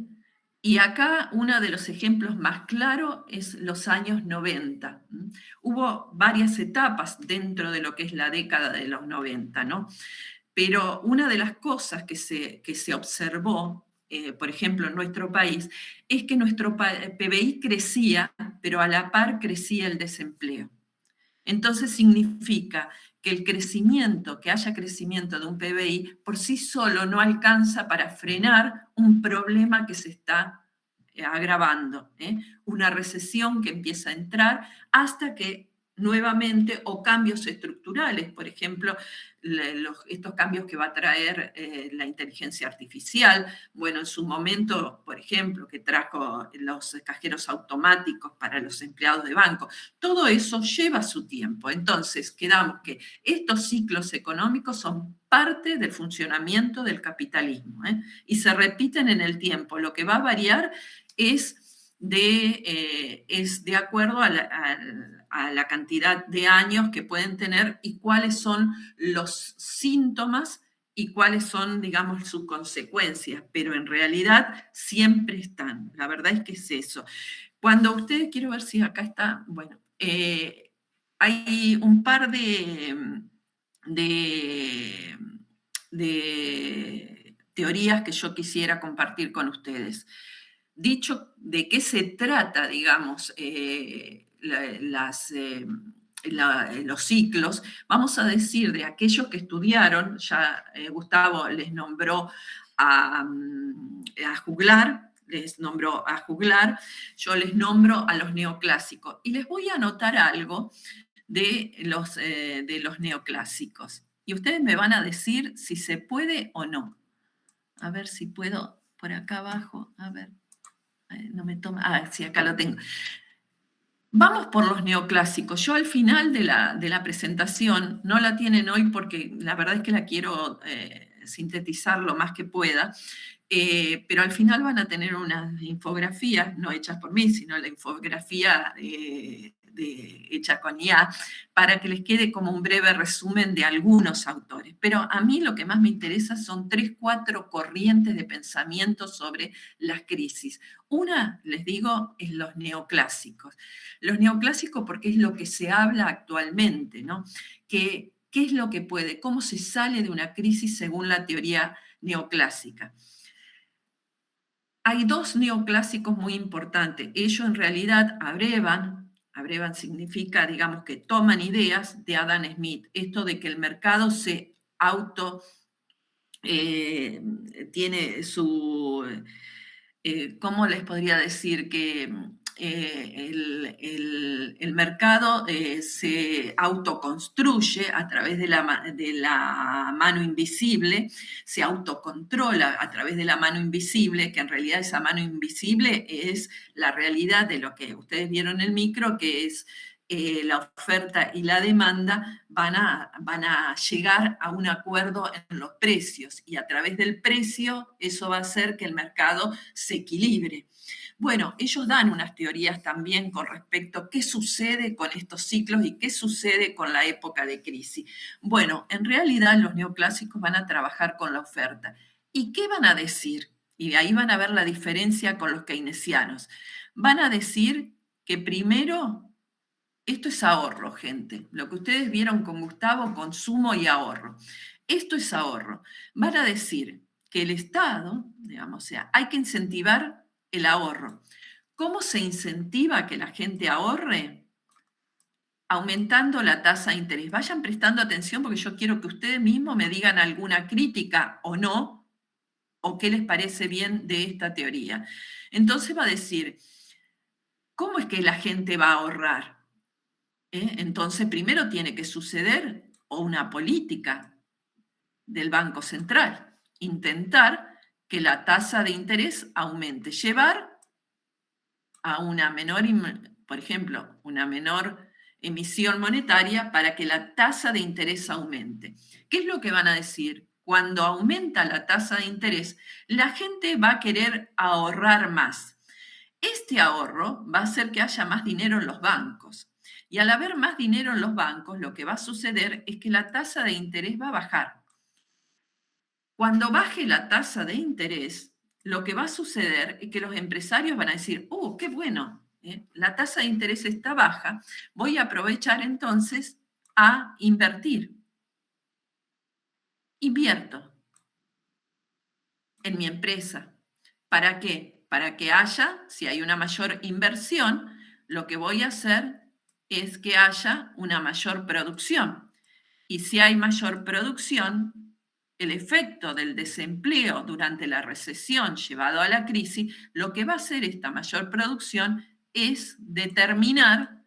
Speaker 2: Y acá uno de los ejemplos más claros es los años 90. Hubo varias etapas dentro de lo que es la década de los 90, ¿no? Pero una de las cosas que se observó, por ejemplo, en nuestro país, es que nuestro PBI crecía, pero a la par crecía el desempleo. Entonces significa que el crecimiento, que haya crecimiento de un PBI, por sí solo no alcanza para frenar un problema que se está agravando, una recesión que empieza a entrar hasta que nuevamente, o cambios estructurales, por ejemplo, estos cambios que va a traer la inteligencia artificial, bueno, en su momento, por ejemplo, que trajo los cajeros automáticos para los empleados de banco, todo eso lleva su tiempo. Entonces, quedamos que estos ciclos económicos son parte del funcionamiento del capitalismo, y se repiten en el tiempo. Lo que va a variar es de acuerdo a la cantidad de años que pueden tener y cuáles son los síntomas y cuáles son, digamos, sus consecuencias, pero en realidad siempre están. La verdad es que es eso. Cuando ustedes, quiero ver si acá está, bueno, hay un par de teorías que yo quisiera compartir con ustedes. Dicho de qué se trata, digamos, los ciclos, vamos a decir de aquellos que estudiaron, ya Gustavo les nombró a Juglar, yo les nombro a los neoclásicos. Y les voy a anotar algo de los neoclásicos. Y ustedes me van a decir si se puede o no. A ver si puedo, por acá abajo, a ver. No me toma. Sí, acá lo tengo. Vamos por los neoclásicos. Yo al final de la presentación, no la tienen hoy porque la verdad es que la quiero sintetizar lo más que pueda, pero al final van a tener unas infografías, no hechas por mí, sino la infografía hecha con IA, para que les quede como un breve resumen de algunos autores. Pero a mí lo que más me interesa son 3, 4 corrientes de pensamiento sobre las crisis. Una, les digo, es los neoclásicos. Los neoclásicos porque es lo que se habla actualmente, ¿no? ¿Qué es lo que puede? ¿Cómo se sale de una crisis según la teoría neoclásica? Hay 2 neoclásicos muy importantes. Ellos en realidad abrevan significa, digamos, que toman ideas de Adam Smith. Esto de que el mercado se tiene su, ¿cómo les podría decir? Que el mercado se autoconstruye a través de la mano invisible, se autocontrola a través de la mano invisible, que en realidad esa mano invisible es la realidad de lo que ustedes vieron en el micro, que es la oferta y la demanda van a llegar a un acuerdo en los precios y a través del precio eso va a hacer que el mercado se equilibre. Bueno, ellos dan unas teorías también con respecto a qué sucede con estos ciclos y qué sucede con la época de crisis. Bueno, en realidad los neoclásicos van a trabajar con la oferta. ¿Y qué van a decir? Y ahí van a ver la diferencia con los keynesianos. Van a decir que primero, esto es ahorro, gente. Lo que ustedes vieron con Gustavo, consumo y ahorro. Esto es ahorro. Van a decir que el Estado, digamos, o sea, hay que incentivar el ahorro. ¿Cómo se incentiva que la gente ahorre? Aumentando la tasa de interés. Vayan prestando atención porque yo quiero que ustedes mismos me digan alguna crítica o no, o qué les parece bien de esta teoría. Entonces va a decir, ¿cómo es que la gente va a ahorrar? Entonces primero tiene que suceder una política del Banco Central, intentar que la tasa de interés aumente, llevar a una menor, por ejemplo, una menor emisión monetaria para que la tasa de interés aumente. ¿Qué es lo que van a decir? Cuando aumenta la tasa de interés, la gente va a querer ahorrar más. Este ahorro va a hacer que haya más dinero en los bancos. Y al haber más dinero en los bancos, lo que va a suceder es que la tasa de interés va a bajar. Cuando baje la tasa de interés, lo que va a suceder es que los empresarios van a decir, qué bueno, la tasa de interés está baja, voy a aprovechar entonces a invertir. Invierto en mi empresa. ¿Para qué? Para que haya, si hay una mayor inversión, lo que voy a hacer es que haya una mayor producción. Y si hay mayor producción, el efecto del desempleo durante la recesión llevado a la crisis, lo que va a hacer esta mayor producción es determinar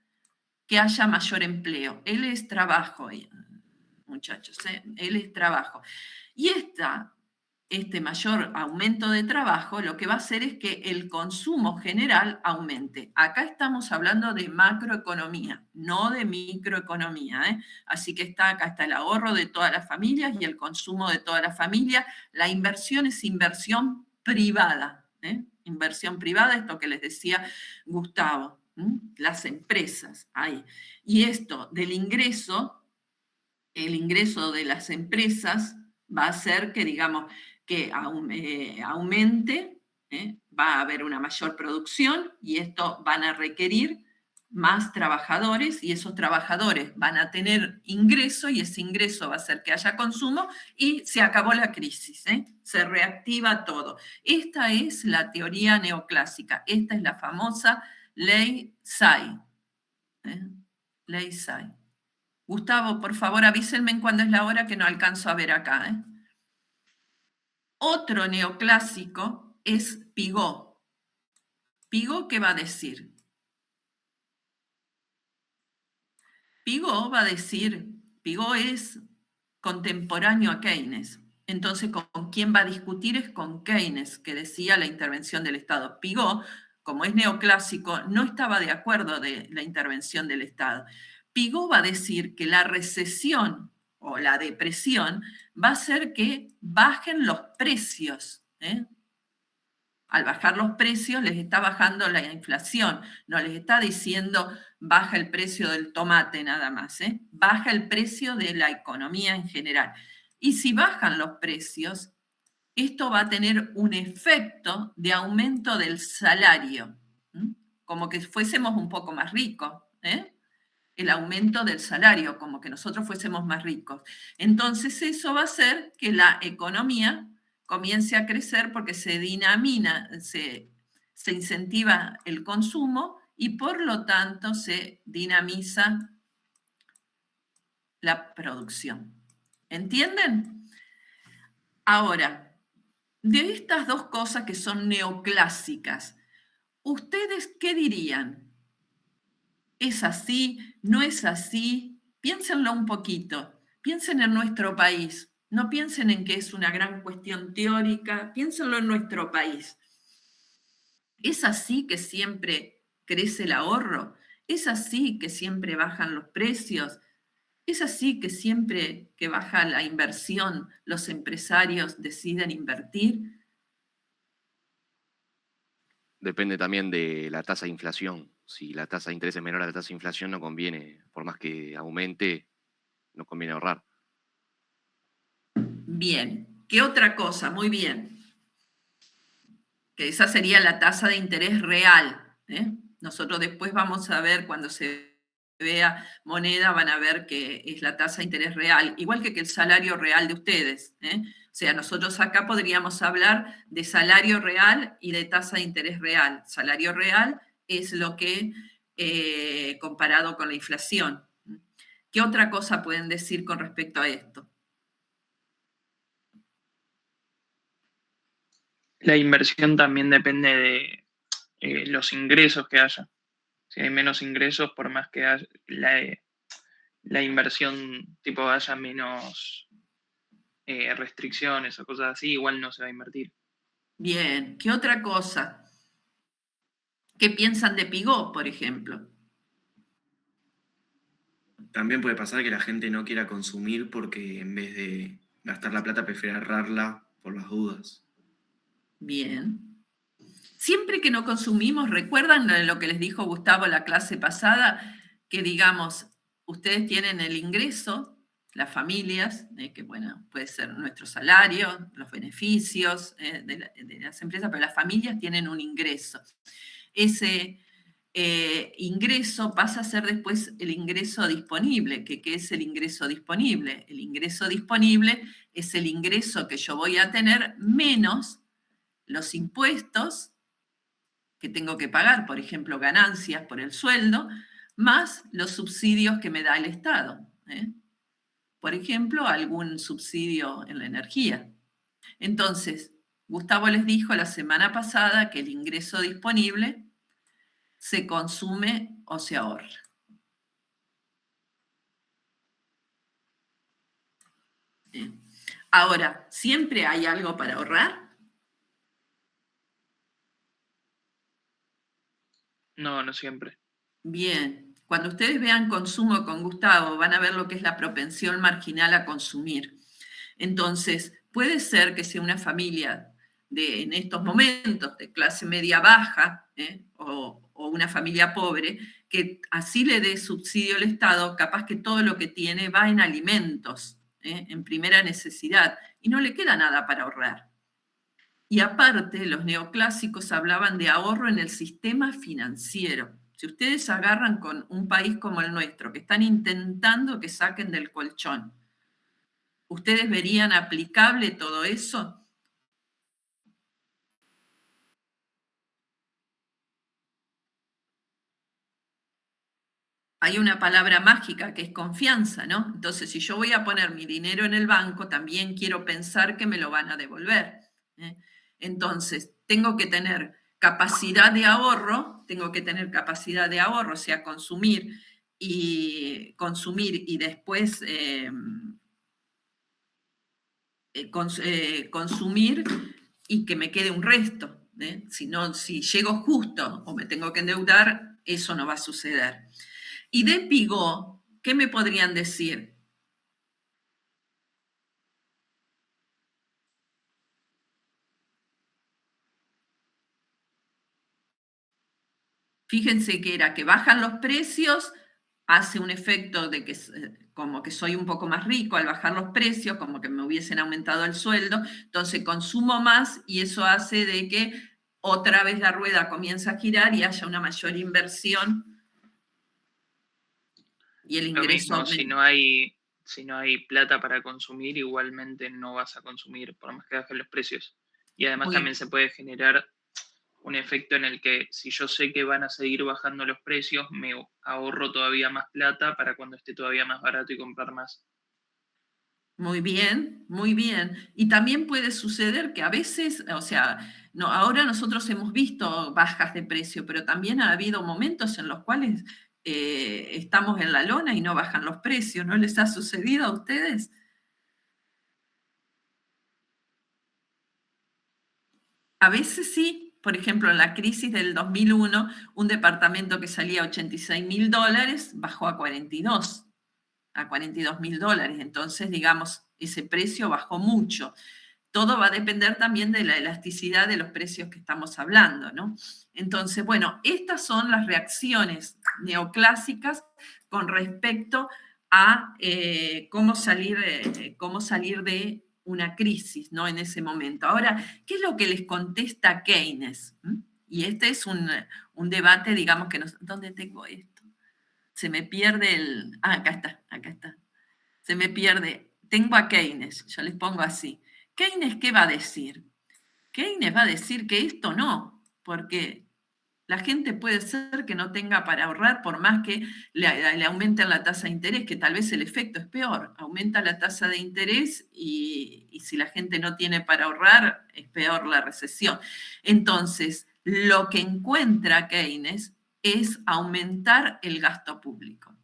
Speaker 2: que haya mayor empleo. Él es trabajo, muchachos, él es trabajo. Y este mayor aumento de trabajo lo que va a hacer es que el consumo general aumente. Acá estamos hablando de macroeconomía, no de microeconomía. Así que acá está el ahorro de todas las familias y el consumo de todas las familias. La inversión es inversión privada. Inversión privada, esto que les decía Gustavo, las empresas. Ahí. Y esto del ingreso, el ingreso de las empresas va a hacer que, digamos, que aumente, va a haber una mayor producción y esto van a requerir más trabajadores y esos trabajadores van a tener ingreso y ese ingreso va a hacer que haya consumo y se acabó la crisis, se reactiva todo. Esta es la teoría neoclásica, esta es la famosa ley Say. Ley Say. Gustavo, por favor, avísenme cuándo es la hora que no alcanzo a ver acá. Otro neoclásico es Piaget. ¿Piaget qué va a decir? Piaget va a decir, Piaget es contemporáneo a Keynes. Entonces, ¿con quién va a discutir? Es con Keynes, que decía la intervención del Estado. Piaget, como es neoclásico, no estaba de acuerdo de la intervención del Estado. Piaget va a decir que la recesión o la depresión va a hacer que bajen los precios. Al bajar los precios les está bajando la inflación, no les está diciendo baja el precio del tomate nada más, baja el precio de la economía en general. Y si bajan los precios, esto va a tener un efecto de aumento del salario, como que fuésemos un poco más ricos, el aumento del salario, como que nosotros fuésemos más ricos. Entonces eso va a hacer que la economía comience a crecer porque se dinamina, se incentiva el consumo y por lo tanto se dinamiza la producción. ¿Entienden? Ahora, de estas dos cosas que son neoclásicas, ¿ustedes qué dirían? ¿Es así? ¿No es así? Piénsenlo un poquito. Piensen en nuestro país. No piensen en que es una gran cuestión teórica. Piénsenlo en nuestro país. ¿Es así que siempre crece el ahorro? ¿Es así que siempre bajan los precios? ¿Es así que siempre que baja la inversión los empresarios deciden invertir?
Speaker 4: Depende también de la tasa de inflación. Si la tasa de interés es menor a la tasa de inflación, no conviene, por más que aumente, no conviene ahorrar.
Speaker 2: Bien. ¿Qué otra cosa? Muy bien. Que esa sería la tasa de interés real. Nosotros después vamos a ver, cuando se vea moneda, van a ver que es la tasa de interés real, igual que el salario real de ustedes. O sea, nosotros acá podríamos hablar de salario real y de tasa de interés real. Salario real es lo que, comparado con la inflación. ¿Qué otra cosa pueden decir con respecto a esto?
Speaker 3: La inversión también depende de los ingresos que haya. Si hay menos ingresos, por más que haya la inversión, tipo, haya menos restricciones o cosas así, igual no se va a invertir.
Speaker 2: Bien, ¿qué otra cosa? ¿Qué piensan de Pigó, por ejemplo?
Speaker 5: También puede pasar que la gente no quiera consumir porque en vez de gastar la plata prefiere ahorrarla por las dudas.
Speaker 2: Bien. Siempre que no consumimos, ¿recuerdan lo que les dijo Gustavo la clase pasada? Que digamos, ustedes tienen el ingreso, las familias, que bueno, puede ser nuestro salario, los beneficios de las empresas, pero las familias tienen un ingreso. Ese ingreso pasa a ser después el ingreso disponible. ¿Qué es el ingreso disponible? El ingreso disponible es el ingreso que yo voy a tener menos los impuestos que tengo que pagar, por ejemplo, ganancias por el sueldo, más los subsidios que me da el Estado. Por ejemplo, algún subsidio en la energía. Entonces, Gustavo les dijo la semana pasada que el ingreso disponible se consume o se ahorra. Ahora, ¿siempre hay algo para ahorrar?
Speaker 3: No, no siempre.
Speaker 2: Bien, cuando ustedes vean consumo con Gustavo, van a ver lo que es la propensión marginal a consumir. Entonces, puede ser que sea una familia en estos momentos de clase media baja o una familia pobre, que así le dé subsidio al Estado, capaz que todo lo que tiene va en alimentos, en primera necesidad, y no le queda nada para ahorrar. Y aparte, los neoclásicos hablaban de ahorro en el sistema financiero. Si ustedes agarran con un país como el nuestro, que están intentando que saquen del colchón, ¿ustedes verían aplicable todo eso? Hay una palabra mágica que es confianza, ¿no? Entonces, si yo voy a poner mi dinero en el banco, también quiero pensar que me lo van a devolver. Entonces, tengo que tener capacidad de ahorro, o sea, consumir y después consumir y que me quede un resto. Si llego justo o me tengo que endeudar, eso no va a suceder. Y de Pigó, ¿qué me podrían decir? Fíjense que era que bajan los precios, hace un efecto de que como que soy un poco más rico al bajar los precios, como que me hubiesen aumentado el sueldo, entonces consumo más y eso hace de que otra vez la rueda comienza a girar y haya una mayor inversión y el
Speaker 3: Lo
Speaker 2: ingreso
Speaker 3: mismo, si no hay plata para consumir, igualmente no vas a consumir, por más que bajen los precios. Y además también se puede generar un efecto en el que si yo sé que van a seguir bajando los precios, me ahorro todavía más plata para cuando esté todavía más barato y comprar más.
Speaker 2: Muy bien, muy bien. Y también puede suceder que a veces, o sea, no, ahora nosotros hemos visto bajas de precio, pero también ha habido momentos en los cuales estamos en la lona y no bajan los precios. ¿No les ha sucedido a ustedes? A veces sí. Por ejemplo, en la crisis del 2001, un departamento que salía a $86.000 bajó a 42.000 dólares. Entonces, digamos, ese precio bajó mucho. Todo va a depender también de la elasticidad de los precios que estamos hablando, ¿no? Entonces, bueno, estas son las reacciones neoclásicas con respecto a cómo salir de una crisis, ¿no? En ese momento. Ahora, ¿qué es lo que les contesta Keynes? Y este es un debate, digamos, que ¿dónde tengo esto? Se me pierde acá está. Se me pierde. Tengo a Keynes, yo les pongo así. ¿Keynes qué va a decir? Keynes va a decir que esto no, porque la gente puede ser que no tenga para ahorrar por más que le aumenten la tasa de interés, que tal vez el efecto es peor. Aumenta la tasa de interés y si la gente no tiene para ahorrar, es peor la recesión. Entonces, lo que encuentra Keynes es aumentar el gasto público.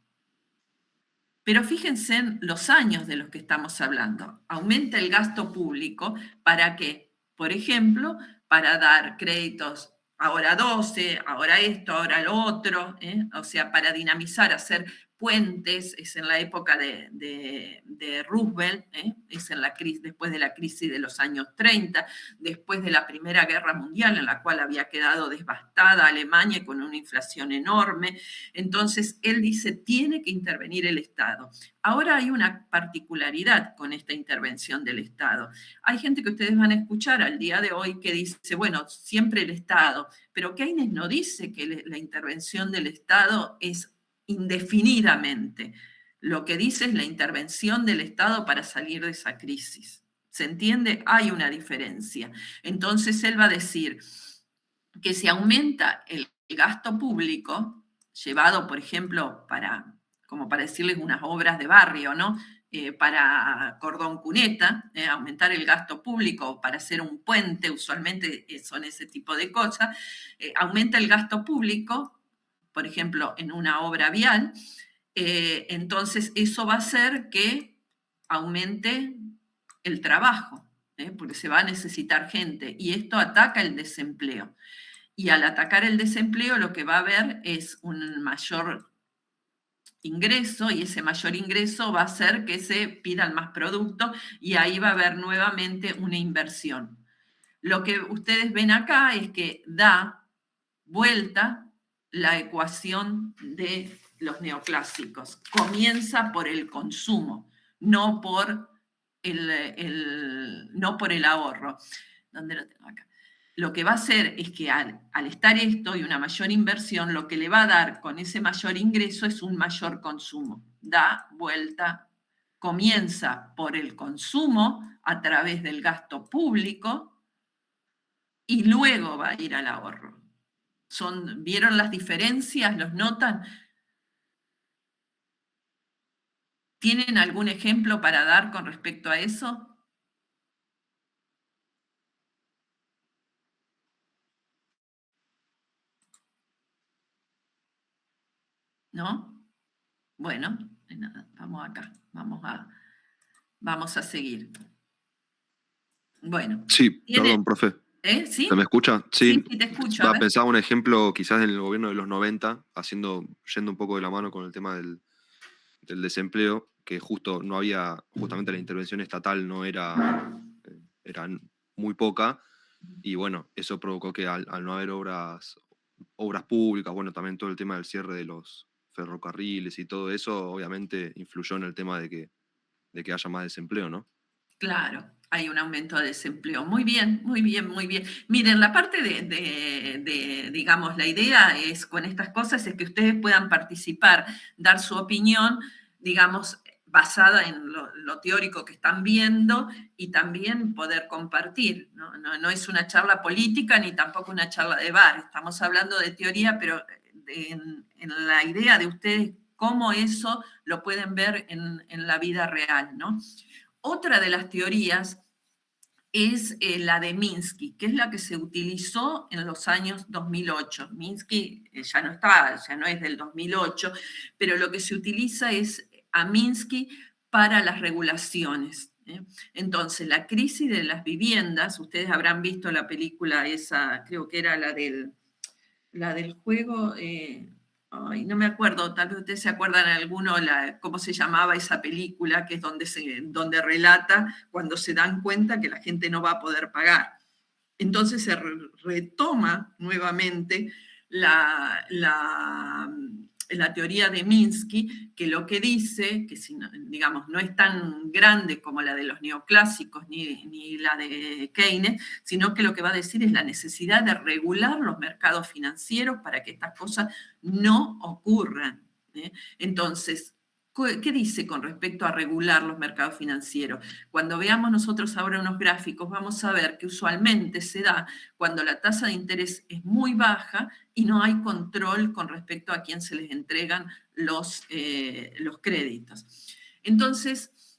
Speaker 2: Pero fíjense en los años de los que estamos hablando. Aumenta el gasto público, ¿para qué? Por ejemplo, para dar créditos, ahora 12, ahora esto, ahora lo otro, o sea, para dinamizar, hacer puentes, es en la época de Roosevelt, es en la crisis, después de la crisis de los años 30, después de la Primera Guerra Mundial, en la cual había quedado devastada Alemania con una inflación enorme. Entonces, él dice, tiene que intervenir el Estado. Ahora hay una particularidad con esta intervención del Estado. Hay gente que ustedes van a escuchar al día de hoy que dice, bueno, siempre el Estado, pero Keynes no dice que la intervención del Estado es indefinidamente. Lo que dice es la intervención del Estado para salir de esa crisis. ¿Se entiende? Hay una diferencia. Entonces él va a decir que si aumenta el gasto público, llevado, por ejemplo, como para decirles unas obras de barrio, ¿no? Para cordón cuneta, aumentar el gasto público para hacer un puente, usualmente son ese tipo de cosas, aumenta el gasto público, por ejemplo, en una obra vial, entonces eso va a hacer que aumente el trabajo, porque se va a necesitar gente, y esto ataca el desempleo. Y al atacar el desempleo lo que va a haber es un mayor ingreso, y ese mayor ingreso va a hacer que se pidan más productos, y ahí va a haber nuevamente una inversión. Lo que ustedes ven acá es que da vuelta la ecuación de los neoclásicos. Comienza por el consumo, no por el ahorro. ¿Dónde lo tengo acá? Lo que va a hacer es que al estar esto y una mayor inversión, lo que le va a dar con ese mayor ingreso es un mayor consumo. Da vuelta, comienza por el consumo a través del gasto público y luego va a ir al ahorro. ¿Vieron las diferencias? ¿Los notan? ¿Tienen algún ejemplo para dar con respecto a eso? ¿No? Bueno, nada, vamos acá, vamos a seguir. Bueno.
Speaker 6: Sí, perdón, profe.
Speaker 2: ¿Sí?
Speaker 6: ¿Se me escucha? Sí,
Speaker 2: sí te escucho.
Speaker 6: Pensaba un ejemplo quizás en el gobierno de los 90, yendo un poco de la mano con el tema del desempleo, que justo no había, justamente la intervención estatal no era muy poca, y bueno, eso provocó que al no haber obras públicas, bueno, también todo el tema del cierre de los ferrocarriles y todo eso, obviamente influyó en el tema de que haya más desempleo, ¿no?
Speaker 2: Claro, hay un aumento de desempleo. Muy bien, muy bien, muy bien. Miren, la parte digamos, la idea es con estas cosas es que ustedes puedan participar, dar su opinión, digamos, basada en lo teórico que están viendo y también poder compartir. No es una charla política ni tampoco una charla de bar. Estamos hablando de teoría, pero en la idea de ustedes cómo eso lo pueden ver en la vida real, ¿no? Otra de las teorías es la de Minsky, que es la que se utilizó en los años 2008. Minsky ya no es del 2008, pero lo que se utiliza es a Minsky para las regulaciones. Entonces, la crisis de las viviendas, ustedes habrán visto la película esa, creo que era la del juego, no me acuerdo, tal vez ustedes se acuerdan alguno cómo se llamaba esa película, que es donde relata cuando se dan cuenta que la gente no va a poder pagar. Entonces se retoma nuevamente la teoría de Minsky, que lo que dice, que digamos, no es tan grande como la de los neoclásicos ni la de Keynes, sino que lo que va a decir es la necesidad de regular los mercados financieros para que estas cosas no ocurran. Entonces, ¿Qué dice con respecto a regular los mercados financieros? Cuando veamos nosotros ahora unos gráficos, vamos a ver que usualmente se da cuando la tasa de interés es muy baja y no hay control con respecto a quién se les entregan los créditos. Entonces,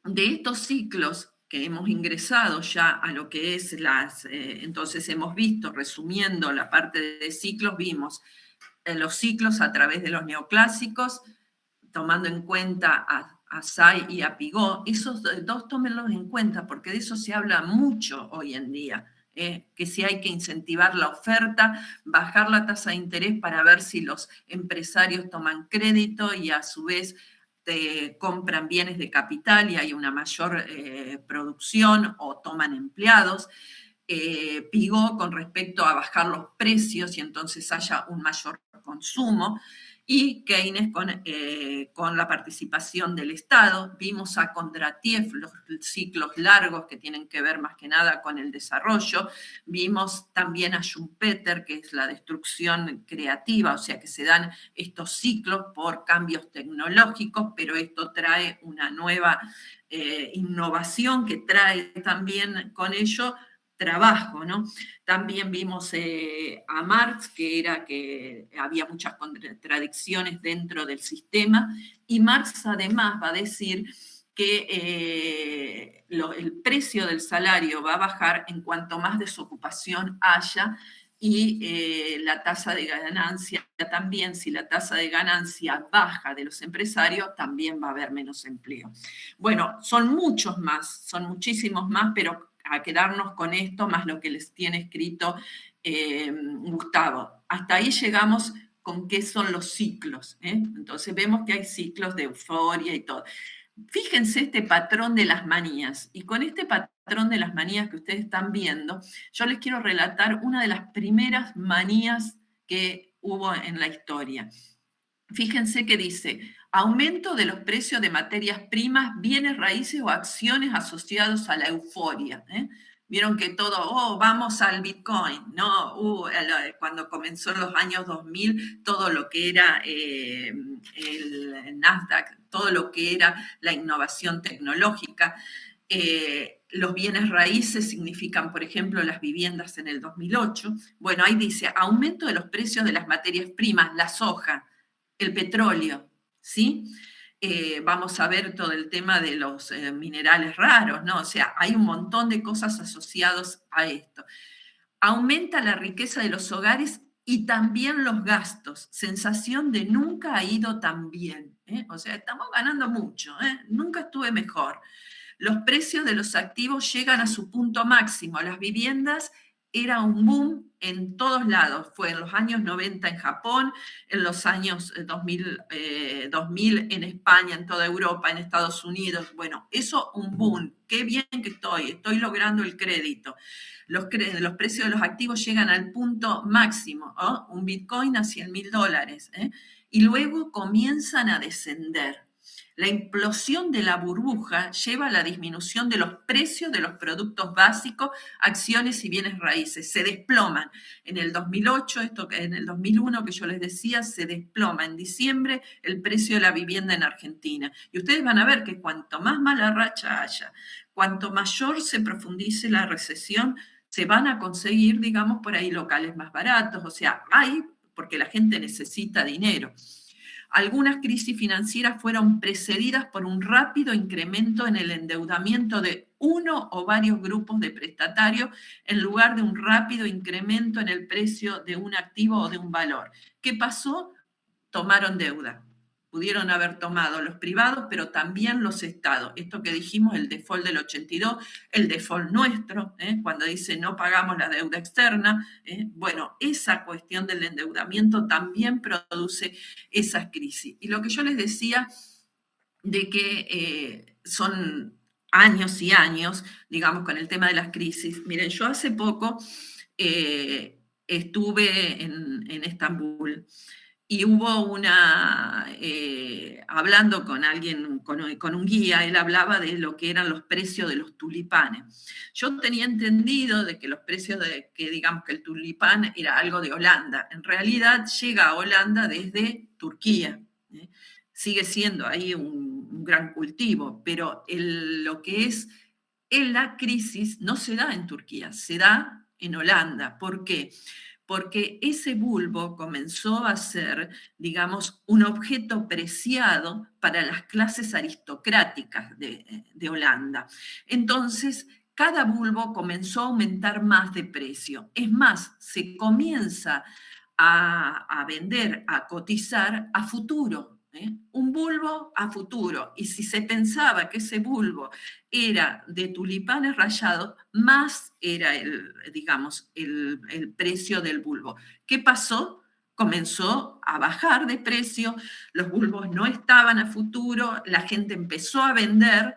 Speaker 2: de estos ciclos que hemos ingresado ya a lo que es entonces hemos visto, resumiendo la parte de ciclos, vimos los ciclos a través de los neoclásicos, tomando en cuenta a Say y a Piaget. Esos dos tómenlos en cuenta, porque de eso se habla mucho hoy en día, que si hay que incentivar la oferta, bajar la tasa de interés para ver si los empresarios toman crédito y a su vez compran bienes de capital y hay una mayor producción o toman empleados. Piaget con respecto a bajar los precios y entonces haya un mayor consumo, y Keynes con la participación del Estado. Vimos a Kondratiev los ciclos largos que tienen que ver más que nada con el desarrollo. Vimos también a Schumpeter, que es la destrucción creativa, o sea que se dan estos ciclos por cambios tecnológicos, pero esto trae una nueva innovación que trae también con ello trabajo, ¿no? También vimos a Marx, que había muchas contradicciones dentro del sistema, y Marx además va a decir que el precio del salario va a bajar en cuanto más desocupación haya, y la tasa de ganancia también, si la tasa de ganancia baja de los empresarios, también va a haber menos empleo. Bueno, son muchos más, son muchísimos más, pero a quedarnos con esto, más lo que les tiene escrito Gustavo. Hasta ahí llegamos con qué son los ciclos. Entonces vemos que hay ciclos de euforia y todo. Fíjense este patrón de las manías, y con este patrón de las manías que ustedes están viendo, yo les quiero relatar una de las primeras manías que hubo en la historia. Fíjense que dice: aumento de los precios de materias primas, bienes raíces o acciones asociados a la euforia. Vieron que todo, vamos al Bitcoin, ¿no? Cuando comenzó en los años 2000, todo lo que era el Nasdaq, todo lo que era la innovación tecnológica. Los bienes raíces significan, por ejemplo, las viviendas en el 2008. Bueno, ahí dice, aumento de los precios de las materias primas, la soja, el petróleo, ¿sí? Vamos a ver todo el tema de los minerales raros, ¿no? O sea, hay un montón de cosas asociadas a esto. Aumenta la riqueza de los hogares y también los gastos. Sensación de nunca ha ido tan bien. O sea, estamos ganando mucho, nunca estuve mejor. Los precios de los activos llegan a su punto máximo. Las viviendas era un boom en todos lados. Fue en los años 90 en Japón, en los años 2000 en España, en toda Europa, en Estados Unidos. Bueno, eso un boom. Qué bien que estoy logrando el crédito. Los precios de los activos llegan al punto máximo, un Bitcoin a $100.000, y luego comienzan a descender. La implosión de la burbuja lleva a la disminución de los precios de los productos básicos, acciones y bienes raíces. Se desploman. En el 2008, en el 2001 que yo les decía, se desploma en diciembre el precio de la vivienda en Argentina. Y ustedes van a ver que cuanto más mala racha haya, cuanto mayor se profundice la recesión, se van a conseguir, digamos, por ahí locales más baratos. O sea, porque la gente necesita dinero. Algunas crisis financieras fueron precedidas por un rápido incremento en el endeudamiento de uno o varios grupos de prestatarios en lugar de un rápido incremento en el precio de un activo o de un valor. ¿Qué pasó? Tomaron deuda. Pudieron haber tomado los privados, pero también los estados. Esto que dijimos, el default del 82, el default nuestro, cuando dice no pagamos la deuda externa. Bueno, esa cuestión del endeudamiento también produce esas crisis. Y lo que yo les decía de que son años y años, digamos, con el tema de las crisis. Miren, yo hace poco estuve en Estambul. Y hubo hablando con alguien, con un guía, él hablaba de lo que eran los precios de los tulipanes. Yo tenía entendido de que los precios digamos que el tulipán era algo de Holanda. En realidad llega a Holanda desde Turquía. sigue siendo ahí un gran cultivo, pero lo que es la crisis no se da en Turquía, se da en Holanda. ¿Por qué? Porque ese bulbo comenzó a ser, digamos, un objeto preciado para las clases aristocráticas de Holanda. Entonces, cada bulbo comenzó a aumentar más de precio. Es más, se comienza a vender, a cotizar a futuro, un bulbo a futuro. Y si se pensaba que ese bulbo era de tulipanes rayados, más era digamos, el precio del bulbo. ¿Qué pasó? Comenzó a bajar de precio, los bulbos no estaban a futuro, la gente empezó a vender.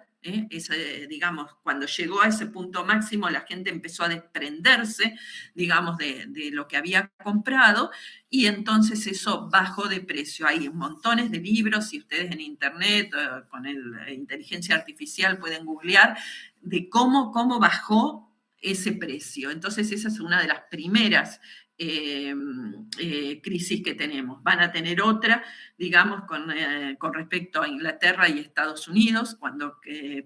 Speaker 2: Digamos, cuando llegó a ese punto máximo, la gente empezó a desprenderse, digamos, de lo que había comprado, y entonces eso bajó de precio. Hay montones de libros, si ustedes en internet, con inteligencia artificial pueden googlear, de cómo bajó ese precio. Entonces esa es una de las primeras crisis que tenemos. Van a tener otra, digamos, con respecto a Inglaterra y Estados Unidos, cuando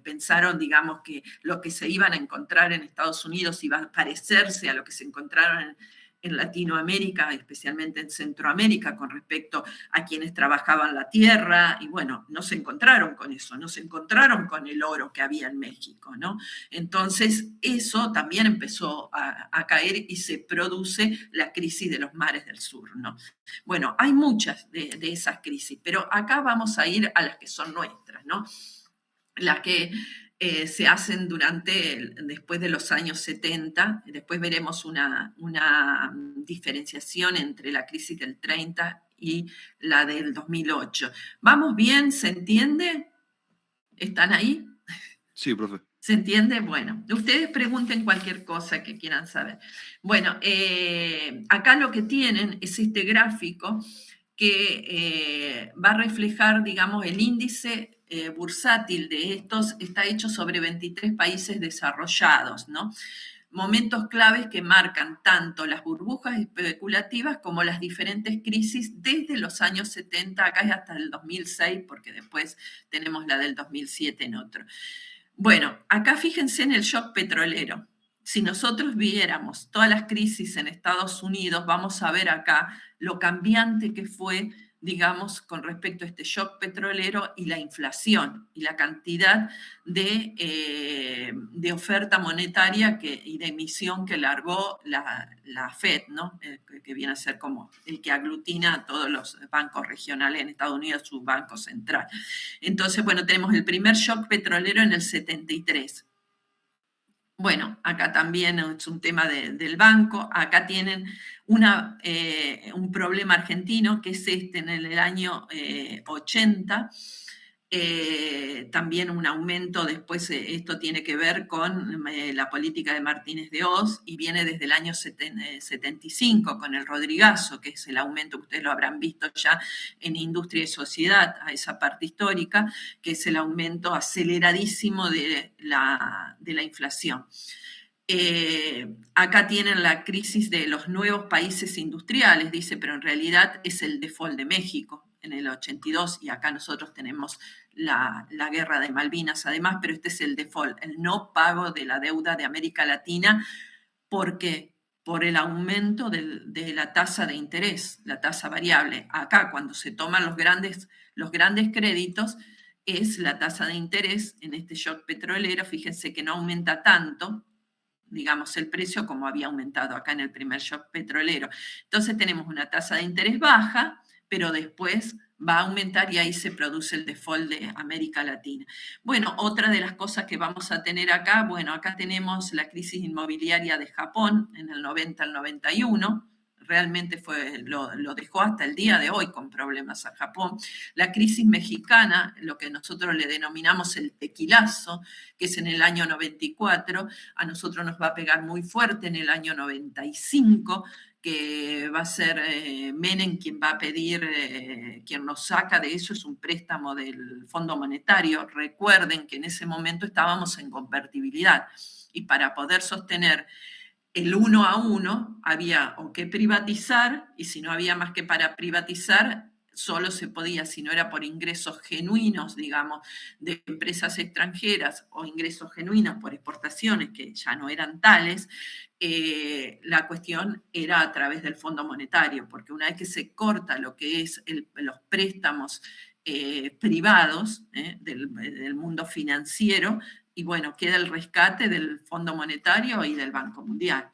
Speaker 2: pensaron, digamos, que lo que se iban a encontrar en Estados Unidos iba a parecerse a lo que se encontraron en Latinoamérica, especialmente en Centroamérica, con respecto a quienes trabajaban la tierra, y bueno, no se encontraron con eso, no se encontraron con el oro que había en México, ¿no? Entonces, eso también empezó a caer y se produce la crisis de los mares del sur, ¿no? Bueno, hay muchas de esas crisis, pero acá vamos a ir a las que son nuestras, ¿no? Las que se hacen después de los años 70, después veremos una diferenciación entre la crisis del 30 y la del 2008. ¿Vamos bien? ¿Se entiende? ¿Están ahí?
Speaker 6: Sí, profe.
Speaker 2: ¿Se entiende? Bueno, ustedes pregunten cualquier cosa que quieran saber. Bueno, acá lo que tienen es este gráfico que va a reflejar, digamos, el índice bursátil de estos. Está hecho sobre 23 países desarrollados, ¿no? Momentos claves que marcan tanto las burbujas especulativas como las diferentes crisis desde los años 70, acá es hasta el 2006, porque después tenemos la del 2007 en otro. Bueno, acá fíjense en el shock petrolero. Si nosotros viéramos todas las crisis en Estados Unidos, vamos a ver acá lo cambiante que fue, digamos, con respecto a este shock petrolero y la inflación y la cantidad de oferta monetaria y de emisión que largó la Fed, ¿no? Que viene a ser como el que aglutina a todos los bancos regionales en Estados Unidos, su banco central. Entonces, bueno, tenemos el primer shock petrolero en el 73. Bueno, acá también es un tema del banco. Acá tienen un problema argentino, que es en el año 80. También un aumento después, esto tiene que ver con la política de Martínez de Oz, y viene desde el año 75 con el Rodrigazo, que es el aumento que ustedes lo habrán visto ya en Industria y Sociedad, a esa parte histórica, que es el aumento aceleradísimo de la inflación. Acá tienen la crisis de los nuevos países industriales, dice, pero en realidad es el default de México en el 82, y acá nosotros tenemos la guerra de Malvinas además, pero este es el default, el no pago de la deuda de América Latina. ¿Por qué? Por el aumento de la tasa de interés, la tasa variable. Acá, cuando se toman los grandes créditos, es la tasa de interés en este shock petrolero. Fíjense que no aumenta tanto, digamos, el precio como había aumentado acá en el primer shock petrolero. Entonces tenemos una tasa de interés baja, pero después va a aumentar y ahí se produce el default de América Latina. Bueno, otra de las cosas que vamos a tener acá, bueno, acá tenemos la crisis inmobiliaria de Japón en el 90 al 91, realmente lo dejó hasta el día de hoy con problemas a Japón. La crisis mexicana, lo que nosotros le denominamos el tequilazo, que es en el año 94, a nosotros nos va a pegar muy fuerte en el año 95, que va a ser Menem quien va a pedir, quien nos saca de eso es un préstamo del Fondo Monetario. Recuerden que en ese momento estábamos en convertibilidad, y para poder sostener el 1 a 1 había o que privatizar, y si no había más que para privatizar, solo se podía, si no era por ingresos genuinos, digamos, de empresas extranjeras o ingresos genuinos por exportaciones, que ya no eran tales, la cuestión era a través del Fondo Monetario, porque una vez que se corta lo que es los préstamos privados del mundo financiero, y bueno, queda el rescate del Fondo Monetario y del Banco Mundial.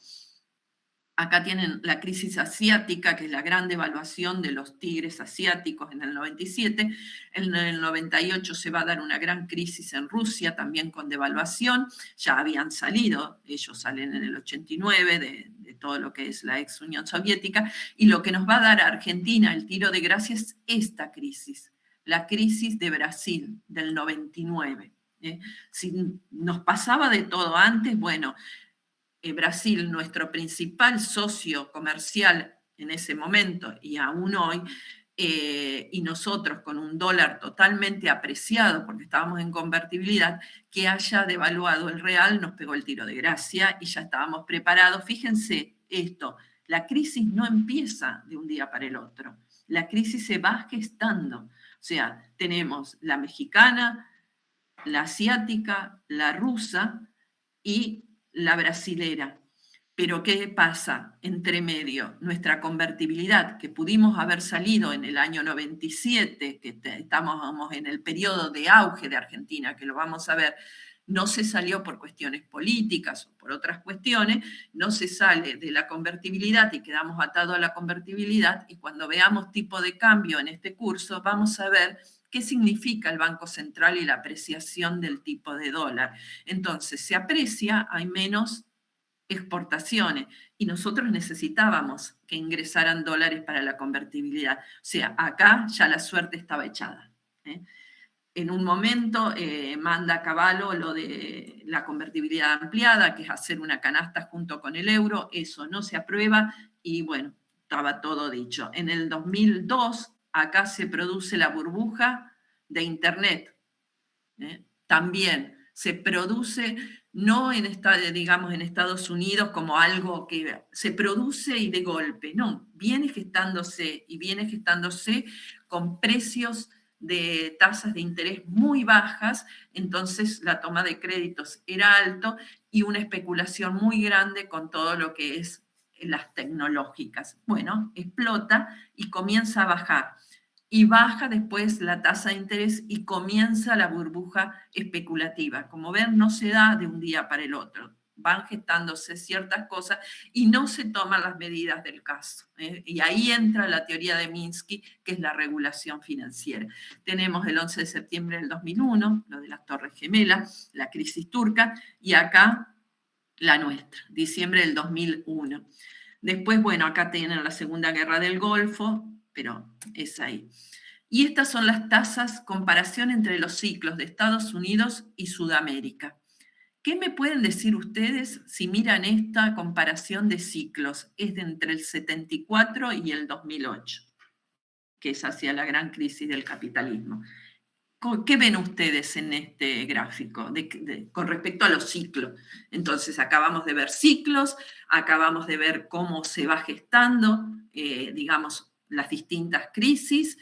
Speaker 2: Acá tienen la crisis asiática, que es la gran devaluación de los tigres asiáticos en el 97. En el 98 se va a dar una gran crisis en Rusia, también con devaluación. Ya habían salido, ellos salen en el 89 de todo lo que es la ex Unión Soviética, y lo que nos va a dar a Argentina el tiro de gracia es esta crisis, la crisis de Brasil del 99. Si nos pasaba de todo antes, bueno, Brasil, nuestro principal socio comercial en ese momento y aún hoy, y nosotros con un dólar totalmente apreciado, porque estábamos en convertibilidad, que haya devaluado el real nos pegó el tiro de gracia y ya estábamos preparados. Fíjense esto, la crisis no empieza de un día para el otro, la crisis se va gestando. O sea, tenemos la mexicana, la asiática, la rusa y la brasilera. Pero ¿qué pasa entre medio? Nuestra convertibilidad, que pudimos haber salido en el año 97, que estamos en el periodo de auge de Argentina, que lo vamos a ver, no se salió por cuestiones políticas o por otras cuestiones, no se sale de la convertibilidad y quedamos atados a la convertibilidad, y cuando veamos tipo de cambio en este curso vamos a ver qué significa el Banco Central y la apreciación del tipo de dólar. Entonces, se aprecia, hay menos exportaciones, y nosotros necesitábamos que ingresaran dólares para la convertibilidad. O sea, acá ya la suerte estaba echada. En un momento manda Cavallo lo de la convertibilidad ampliada, que es hacer una canasta junto con el euro, eso no se aprueba, y bueno, estaba todo dicho. En el 2002, acá se produce la burbuja de Internet. También se produce, no en Estados Unidos como algo que se produce y de golpe, no, viene gestándose con precios de tasas de interés muy bajas, entonces la toma de créditos era alto y una especulación muy grande con todo lo que es las tecnológicas. Bueno, explota y comienza a bajar. Y baja después la tasa de interés y comienza la burbuja especulativa. Como ven, no se da de un día para el otro. Van gestándose ciertas cosas y no se toman las medidas del caso. Y ahí entra la teoría de Minsky, que es la regulación financiera. Tenemos el 11 de septiembre del 2001, lo de las Torres Gemelas, la crisis turca, y acá la nuestra, diciembre del 2001. Después, bueno, acá tienen la Segunda Guerra del Golfo, pero es ahí. Y estas son las tasas, comparación entre los ciclos de Estados Unidos y Sudamérica. ¿Qué me pueden decir ustedes si miran esta comparación de ciclos? Es de entre el 74 y el 2008, que es hacia la gran crisis del capitalismo. ¿Qué ven ustedes en este gráfico con respecto a los ciclos? Entonces, acabamos de ver ciclos, acabamos de ver cómo se va gestando, digamos, las distintas crisis,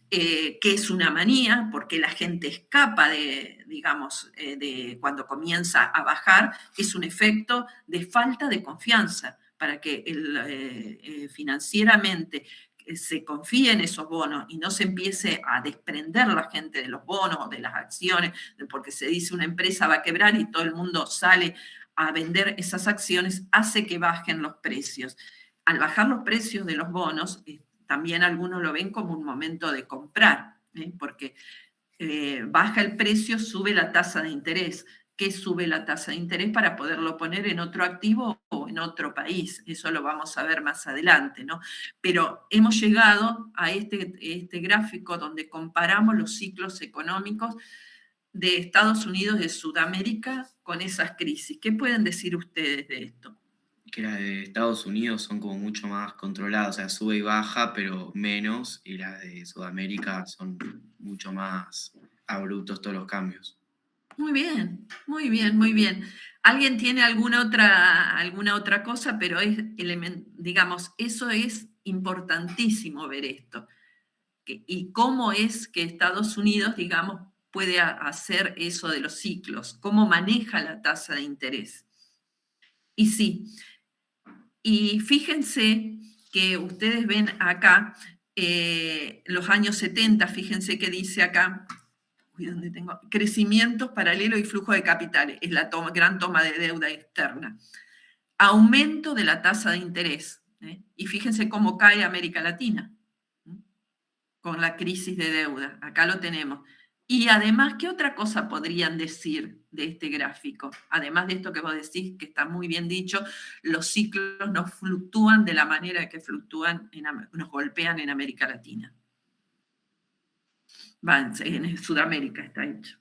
Speaker 2: que es una manía, porque la gente escapa de cuando comienza a bajar, es un efecto de falta de confianza, para que financieramente se confíe en esos bonos y no se empiece a desprender la gente de los bonos o de las acciones, porque se dice una empresa va a quebrar y todo el mundo sale a vender esas acciones, hace que bajen los precios. Al bajar los precios de los bonos, también algunos lo ven como un momento de comprar, porque baja el precio, sube la tasa de interés. ¿Qué sube la tasa de interés para poderlo poner en otro activo o en otro país? Eso lo vamos a ver más adelante, ¿no? Pero hemos llegado a este gráfico donde comparamos los ciclos económicos de Estados Unidos y de Sudamérica con esas crisis. ¿Qué pueden decir ustedes de esto?
Speaker 5: Que las de Estados Unidos son como mucho más controladas, o sea, sube y baja, pero menos, y las de Sudamérica son mucho más abruptos todos los cambios.
Speaker 2: Muy bien, muy bien, muy bien. ¿Alguien tiene alguna otra cosa? Pero digamos, eso es importantísimo ver esto. y cómo es que Estados Unidos, digamos, puede hacer eso de los ciclos, cómo maneja la tasa de interés. Y sí, y fíjense que ustedes ven acá los años 70, fíjense que dice acá, ¿dónde tengo? Crecimientos paralelos y flujo de capitales, es la gran toma de deuda externa. Aumento de la tasa de interés, y fíjense cómo cae América Latina, con la crisis de deuda, acá lo tenemos. Y además, ¿qué otra cosa podrían decir de este gráfico? Además de esto que vos decís, que está muy bien dicho, los ciclos no fluctúan de la manera que fluctúan, nos golpean en América Latina. En Sudamérica está hecho.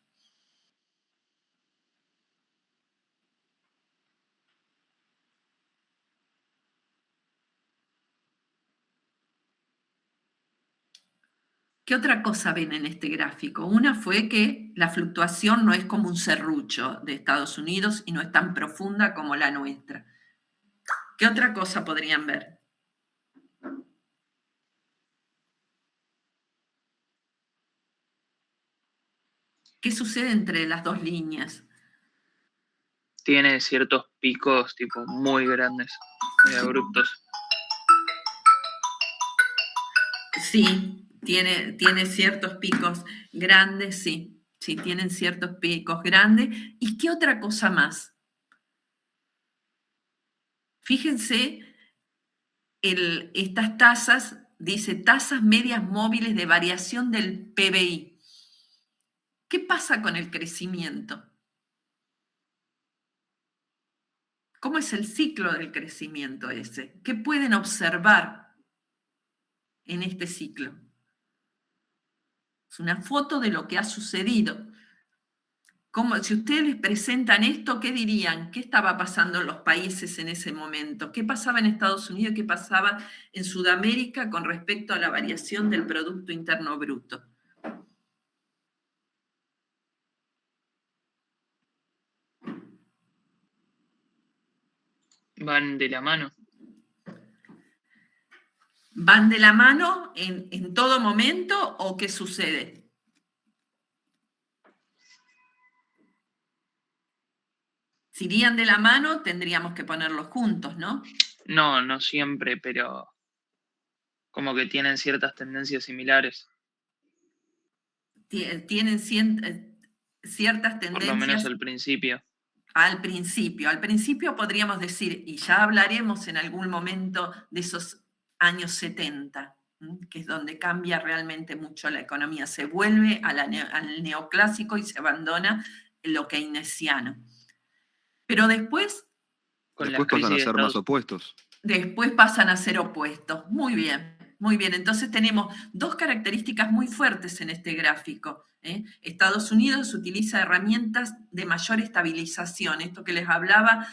Speaker 2: ¿Qué otra cosa ven en este gráfico? Una fue que la fluctuación no es como un serrucho de Estados Unidos y no es tan profunda como la nuestra. ¿Qué otra cosa podrían ver? ¿Qué sucede entre las dos líneas?
Speaker 3: Tiene ciertos picos tipo muy grandes, muy abruptos.
Speaker 2: Sí, tiene ciertos picos grandes, sí, tienen ciertos picos grandes. ¿Y qué otra cosa más? Fíjense, estas tasas, dice tasas medias móviles de variación del PBI. ¿Qué pasa con el crecimiento? ¿Cómo es el ciclo del crecimiento ese? ¿Qué pueden observar en este ciclo? Es una foto de lo que ha sucedido. Si ustedes les presentan esto, ¿qué dirían? ¿Qué estaba pasando en los países en ese momento? ¿Qué pasaba en Estados Unidos? ¿Qué pasaba en Sudamérica con respecto a la variación del Producto Interno Bruto?
Speaker 3: Van de la mano.
Speaker 2: ¿Van de la mano en todo momento o qué sucede? Si irían de la mano, tendríamos que ponerlos juntos, ¿no?
Speaker 3: No, no siempre, pero como que tienen ciertas tendencias similares.
Speaker 2: Tienen ciertas tendencias.
Speaker 3: Por lo menos al principio.
Speaker 2: Al principio podríamos decir, y ya hablaremos en algún momento de esos años 70, que es donde cambia realmente mucho la economía. Se vuelve al neoclásico y se abandona lo keynesiano. Pero después
Speaker 6: pasan a ser más opuestos.
Speaker 2: Después pasan a ser opuestos. Muy bien, muy bien. Entonces tenemos dos características muy fuertes en este gráfico. Estados Unidos utiliza herramientas de mayor estabilización. Esto que les hablaba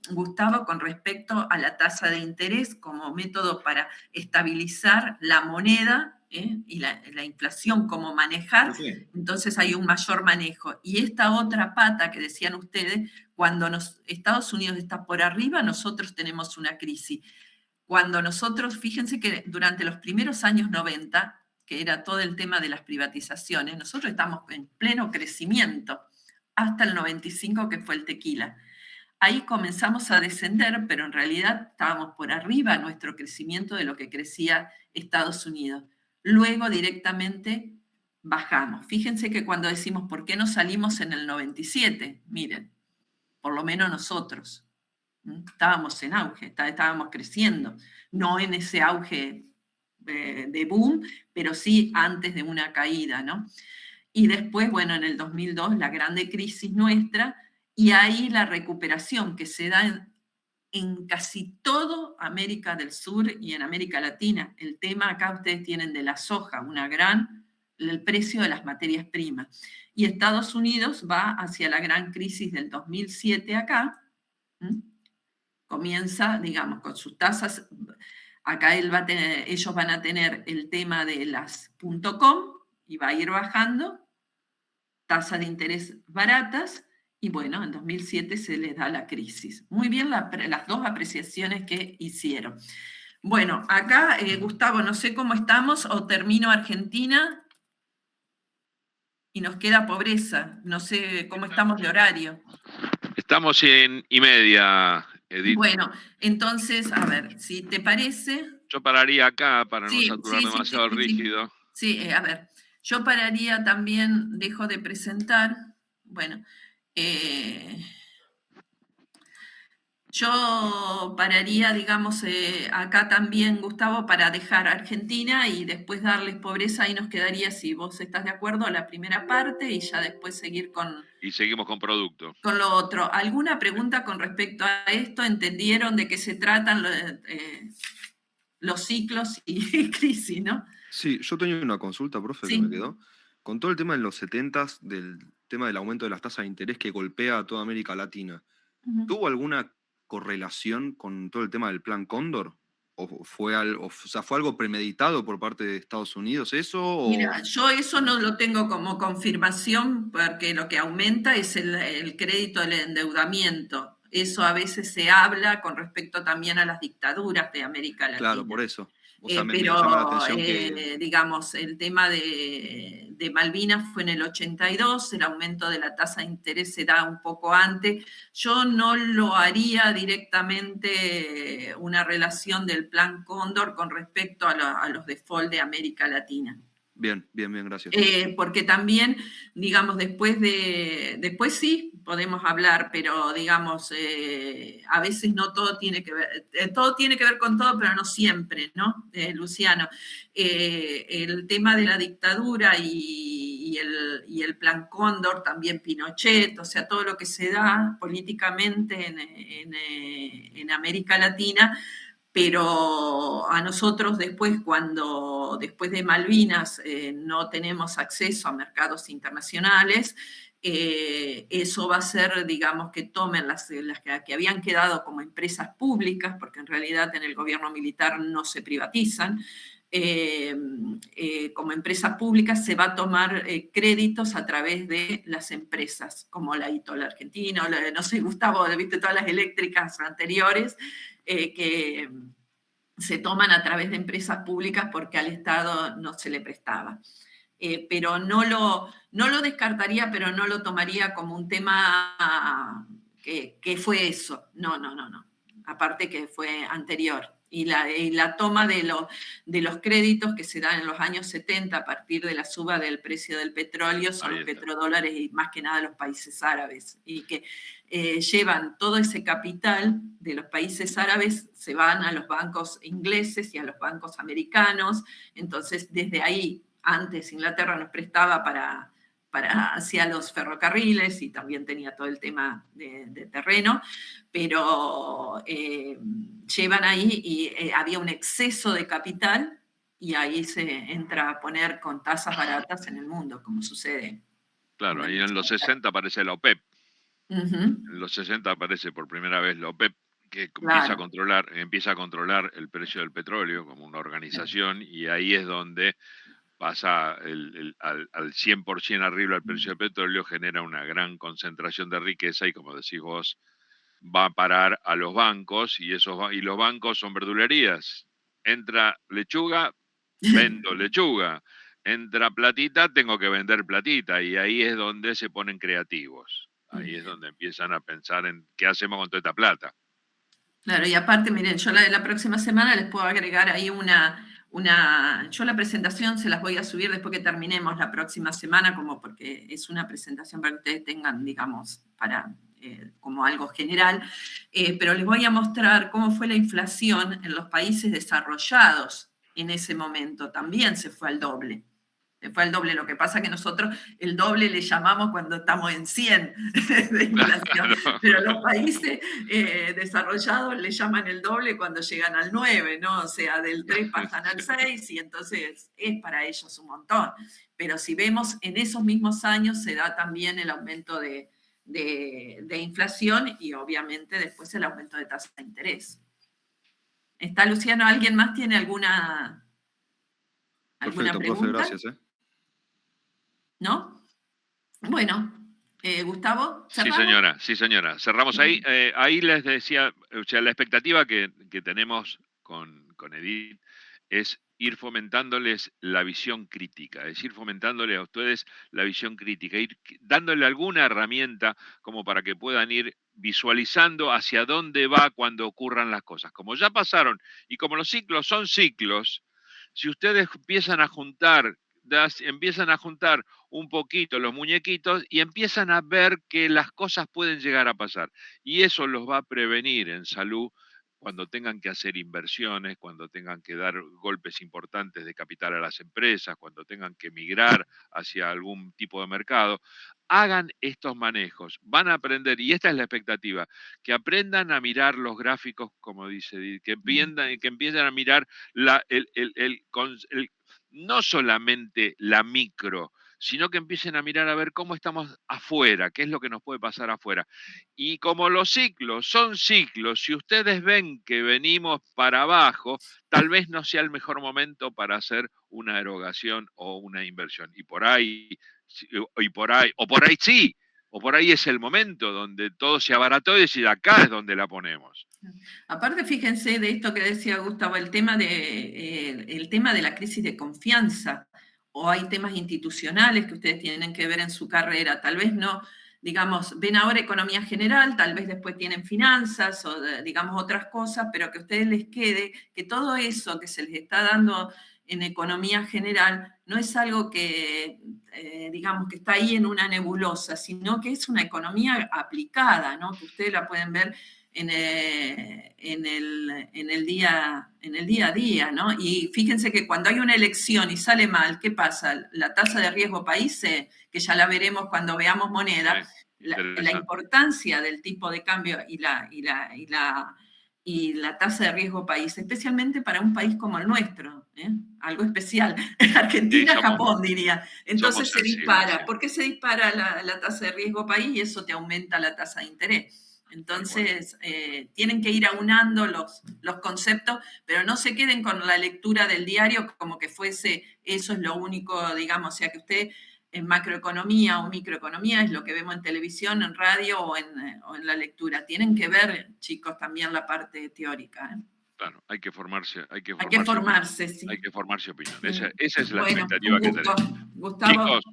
Speaker 2: Gustavo con respecto a la tasa de interés como método para estabilizar la moneda, y la inflación, cómo manejar, entonces hay un mayor manejo. Y esta otra pata que decían ustedes, cuando Estados Unidos está por arriba, nosotros tenemos una crisis. Cuando nosotros, fíjense que durante los primeros años 90, que era todo el tema de las privatizaciones, nosotros estamos en pleno crecimiento, hasta el 95 que fue el tequila. Ahí comenzamos a descender, pero en realidad estábamos por arriba nuestro crecimiento de lo que crecía Estados Unidos. Luego directamente bajamos. Fíjense que cuando decimos ¿por qué no salimos en el 97? Miren, por lo menos nosotros estábamos en auge, estábamos creciendo, no en ese auge de boom, pero sí antes de una caída, ¿no? Y después, bueno, en el 2002 la grande crisis nuestra, y ahí la recuperación que se da en casi todo América del Sur y en América Latina. El tema acá ustedes tienen de la soja, el precio de las materias primas. Y Estados Unidos va hacia la gran crisis del 2007 acá. Comienza, digamos, con sus tasas. Acá ellos van a tener el tema de las .com y va a ir bajando. Tasas de interés baratas. Y bueno, en 2007 se les da la crisis. Muy bien las dos apreciaciones que hicieron. Bueno, acá, Gustavo, no sé cómo estamos, o termino Argentina y nos queda pobreza. No sé cómo estamos de horario.
Speaker 1: Estamos en y media, Edith.
Speaker 2: Bueno, entonces, a ver, si te parece.
Speaker 1: Yo pararía acá para no
Speaker 2: Sí,
Speaker 1: saturar
Speaker 2: sí, sí,
Speaker 1: demasiado el
Speaker 2: sí, sí.
Speaker 1: rígido.
Speaker 2: Sí, a ver, yo pararía también, dejo de presentar. Bueno, yo pararía, digamos, acá también, Gustavo, para dejar Argentina y después darles pobreza. Y nos quedaría, si vos estás de acuerdo, la primera parte y ya después seguir
Speaker 1: Y seguimos con producto.
Speaker 2: con lo otro. ¿Alguna pregunta con respecto a esto? ¿Entendieron de qué se tratan los ciclos y crisis, no?
Speaker 6: Sí, yo tenía una consulta, profe, que
Speaker 2: Sí.
Speaker 6: me quedó. Con todo el tema en los 70s, del tema del aumento de las tasas de interés que golpea a toda América Latina,
Speaker 2: Ujú.
Speaker 6: ¿tuvo alguna correlación con todo el tema del Plan Cóndor? ¿O fue algo premeditado por parte de Estados Unidos eso?
Speaker 2: Mira, yo eso no lo tengo como confirmación porque lo que aumenta es el crédito del endeudamiento. Eso a veces se habla con respecto también a las dictaduras de América
Speaker 6: Claro,
Speaker 2: Latina.
Speaker 6: por eso. O sea, me
Speaker 2: Pero,
Speaker 6: llama la atención que...
Speaker 2: digamos, el tema de Malvinas fue en el 82, el aumento de la tasa de interés se da un poco antes. Yo no lo haría directamente una relación del Plan Cóndor con respecto a los default de América Latina.
Speaker 6: Bien, gracias.
Speaker 2: Porque también, digamos, después sí podemos hablar, pero digamos, a veces no todo tiene que ver con todo, pero no siempre, ¿no? Luciano, el tema de la dictadura y el Plan Cóndor, también Pinochet, o sea, todo lo que se da políticamente en América Latina. Pero a nosotros después de Malvinas no tenemos acceso a mercados internacionales, eso va a ser, digamos, que tomen las que habían quedado como empresas públicas, porque en realidad en el gobierno militar no se privatizan, como empresas públicas se va a tomar créditos a través de las empresas, como la ITOL Argentina, no sé, Gustavo, viste todas las eléctricas anteriores, que se toman a través de empresas públicas porque al Estado no se le prestaba. Pero no lo descartaría, pero no lo tomaría como un tema que fue eso. No. Aparte que fue anterior. Y la toma de los créditos que se dan en los años 70 a partir de la suba del precio del petróleo son los petrodólares y más que nada los países árabes. Y que llevan todo ese capital de los países árabes, se van a los bancos ingleses y a los bancos americanos. Entonces, desde ahí, antes Inglaterra nos prestaba hacia los ferrocarriles y también tenía todo el tema de terreno, pero llevan ahí y había un exceso de capital y ahí se entra a poner con tasas baratas en el mundo, como sucede.
Speaker 1: Claro, ahí en los 60 aparece la OPEP.
Speaker 2: Uh-huh.
Speaker 1: En los 60 aparece por primera vez la OPEP, que
Speaker 2: Claro.
Speaker 1: empieza a controlar el precio del petróleo como una organización, y ahí es donde pasa al 100% arriba el precio del petróleo, genera una gran concentración de riqueza y, como decís vos, va a parar a los bancos y los bancos son verdulerías. Entra lechuga, vendo lechuga. Entra platita, tengo que vender platita. Y ahí es donde se ponen creativos. Ahí es donde empiezan a pensar en qué hacemos con toda esta plata.
Speaker 2: Claro, y aparte, miren, yo la próxima semana les puedo agregar ahí yo la presentación se las voy a subir después que terminemos la próxima semana, como porque es una presentación para que ustedes tengan, digamos, como algo general, pero les voy a mostrar cómo fue la inflación en los países desarrollados en ese momento. También se fue al doble. Lo que pasa es que nosotros el doble le llamamos cuando estamos en 100 de inflación, pero los países desarrollados le llaman el doble cuando llegan al 9, ¿no? O sea, del 3 pasan al 6 y entonces es para ellos un montón. Pero si vemos, en esos mismos años se da también el aumento de inflación y obviamente después el aumento de tasa de interés. ¿Está Luciano? ¿Alguien más tiene alguna
Speaker 6: Perfecto,
Speaker 2: pregunta?
Speaker 6: profe, gracias.
Speaker 2: ¿No? Bueno, Gustavo, ¿cerramos?
Speaker 1: Sí, señora. Cerramos ahí. Ahí les decía, o sea, la expectativa que tenemos con con Edith, es ir fomentándoles la visión crítica, es ir fomentándole a ustedes la visión crítica, ir dándole alguna herramienta como para que puedan ir visualizando hacia dónde va cuando ocurran las cosas. Como ya pasaron y como los ciclos son ciclos, si ustedes empiezan a juntar un poquito los muñequitos y empiezan a ver que las cosas pueden llegar a pasar. Y eso los va a prevenir en salud cuando tengan que hacer inversiones, cuando tengan que dar golpes importantes de capital a las empresas, cuando tengan que migrar hacia algún tipo de mercado. Hagan estos manejos, van a aprender, y esta es la expectativa, que aprendan a mirar los gráficos, como dice Edith, que empiecen a mirar no solamente la micro, sino que empiecen a mirar a ver cómo estamos afuera, qué es lo que nos puede pasar afuera. Y como los ciclos son ciclos, si ustedes ven que venimos para abajo, tal vez no sea el mejor momento para hacer una erogación o una inversión. Y por ahí sí, o por ahí es el momento donde todo se abarató y decir, acá es donde la ponemos.
Speaker 2: Aparte, fíjense de esto que decía Gustavo, el tema de la crisis de confianza, o hay temas institucionales que ustedes tienen que ver en su carrera, tal vez no, digamos, ven ahora economía general, tal vez después tienen finanzas o, digamos, otras cosas, pero que a ustedes les quede que todo eso que se les está dando en economía general no es algo que, digamos, que está ahí en una nebulosa, sino que es una economía aplicada, ¿no? Que ustedes la pueden ver en el día a día, ¿no? Y fíjense que cuando hay una elección y sale mal, ¿qué pasa? La tasa de riesgo país, que ya la veremos cuando veamos moneda, la importancia del tipo de cambio y la tasa de riesgo país, especialmente para un país como el nuestro, ¿eh? Algo especial, Argentina, sí, Japón diría. Entonces se dispara. Sí. ¿Por qué se dispara la tasa de riesgo país? Y eso te aumenta la tasa de interés. Entonces, tienen que ir aunando los conceptos, pero no se queden con la lectura del diario como que fuese, eso es lo único, digamos, o sea, que usted en macroeconomía o microeconomía es lo que vemos en televisión, en radio o en la lectura. Tienen que ver, chicos, también la parte teórica, ¿eh?
Speaker 1: Claro, hay que formarse.
Speaker 2: Hay que formarse, sí.
Speaker 1: Hay que formarse opinión. Esa es la
Speaker 2: bueno,
Speaker 1: expectativa que tenemos.
Speaker 2: Gustavo.
Speaker 1: Chicos,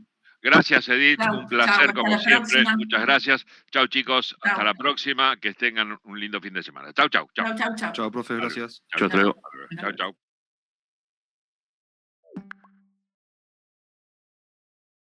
Speaker 1: gracias, Edith.
Speaker 2: Chau,
Speaker 1: un placer,
Speaker 2: chau,
Speaker 1: como siempre.
Speaker 2: Próxima.
Speaker 1: Muchas gracias. Chau, chicos.
Speaker 2: Chau.
Speaker 1: Hasta la próxima. Que tengan un lindo fin de semana. Chau, chau.
Speaker 2: Chau, chau, chau.
Speaker 6: Chao, profe, gracias.
Speaker 1: Chau, chau.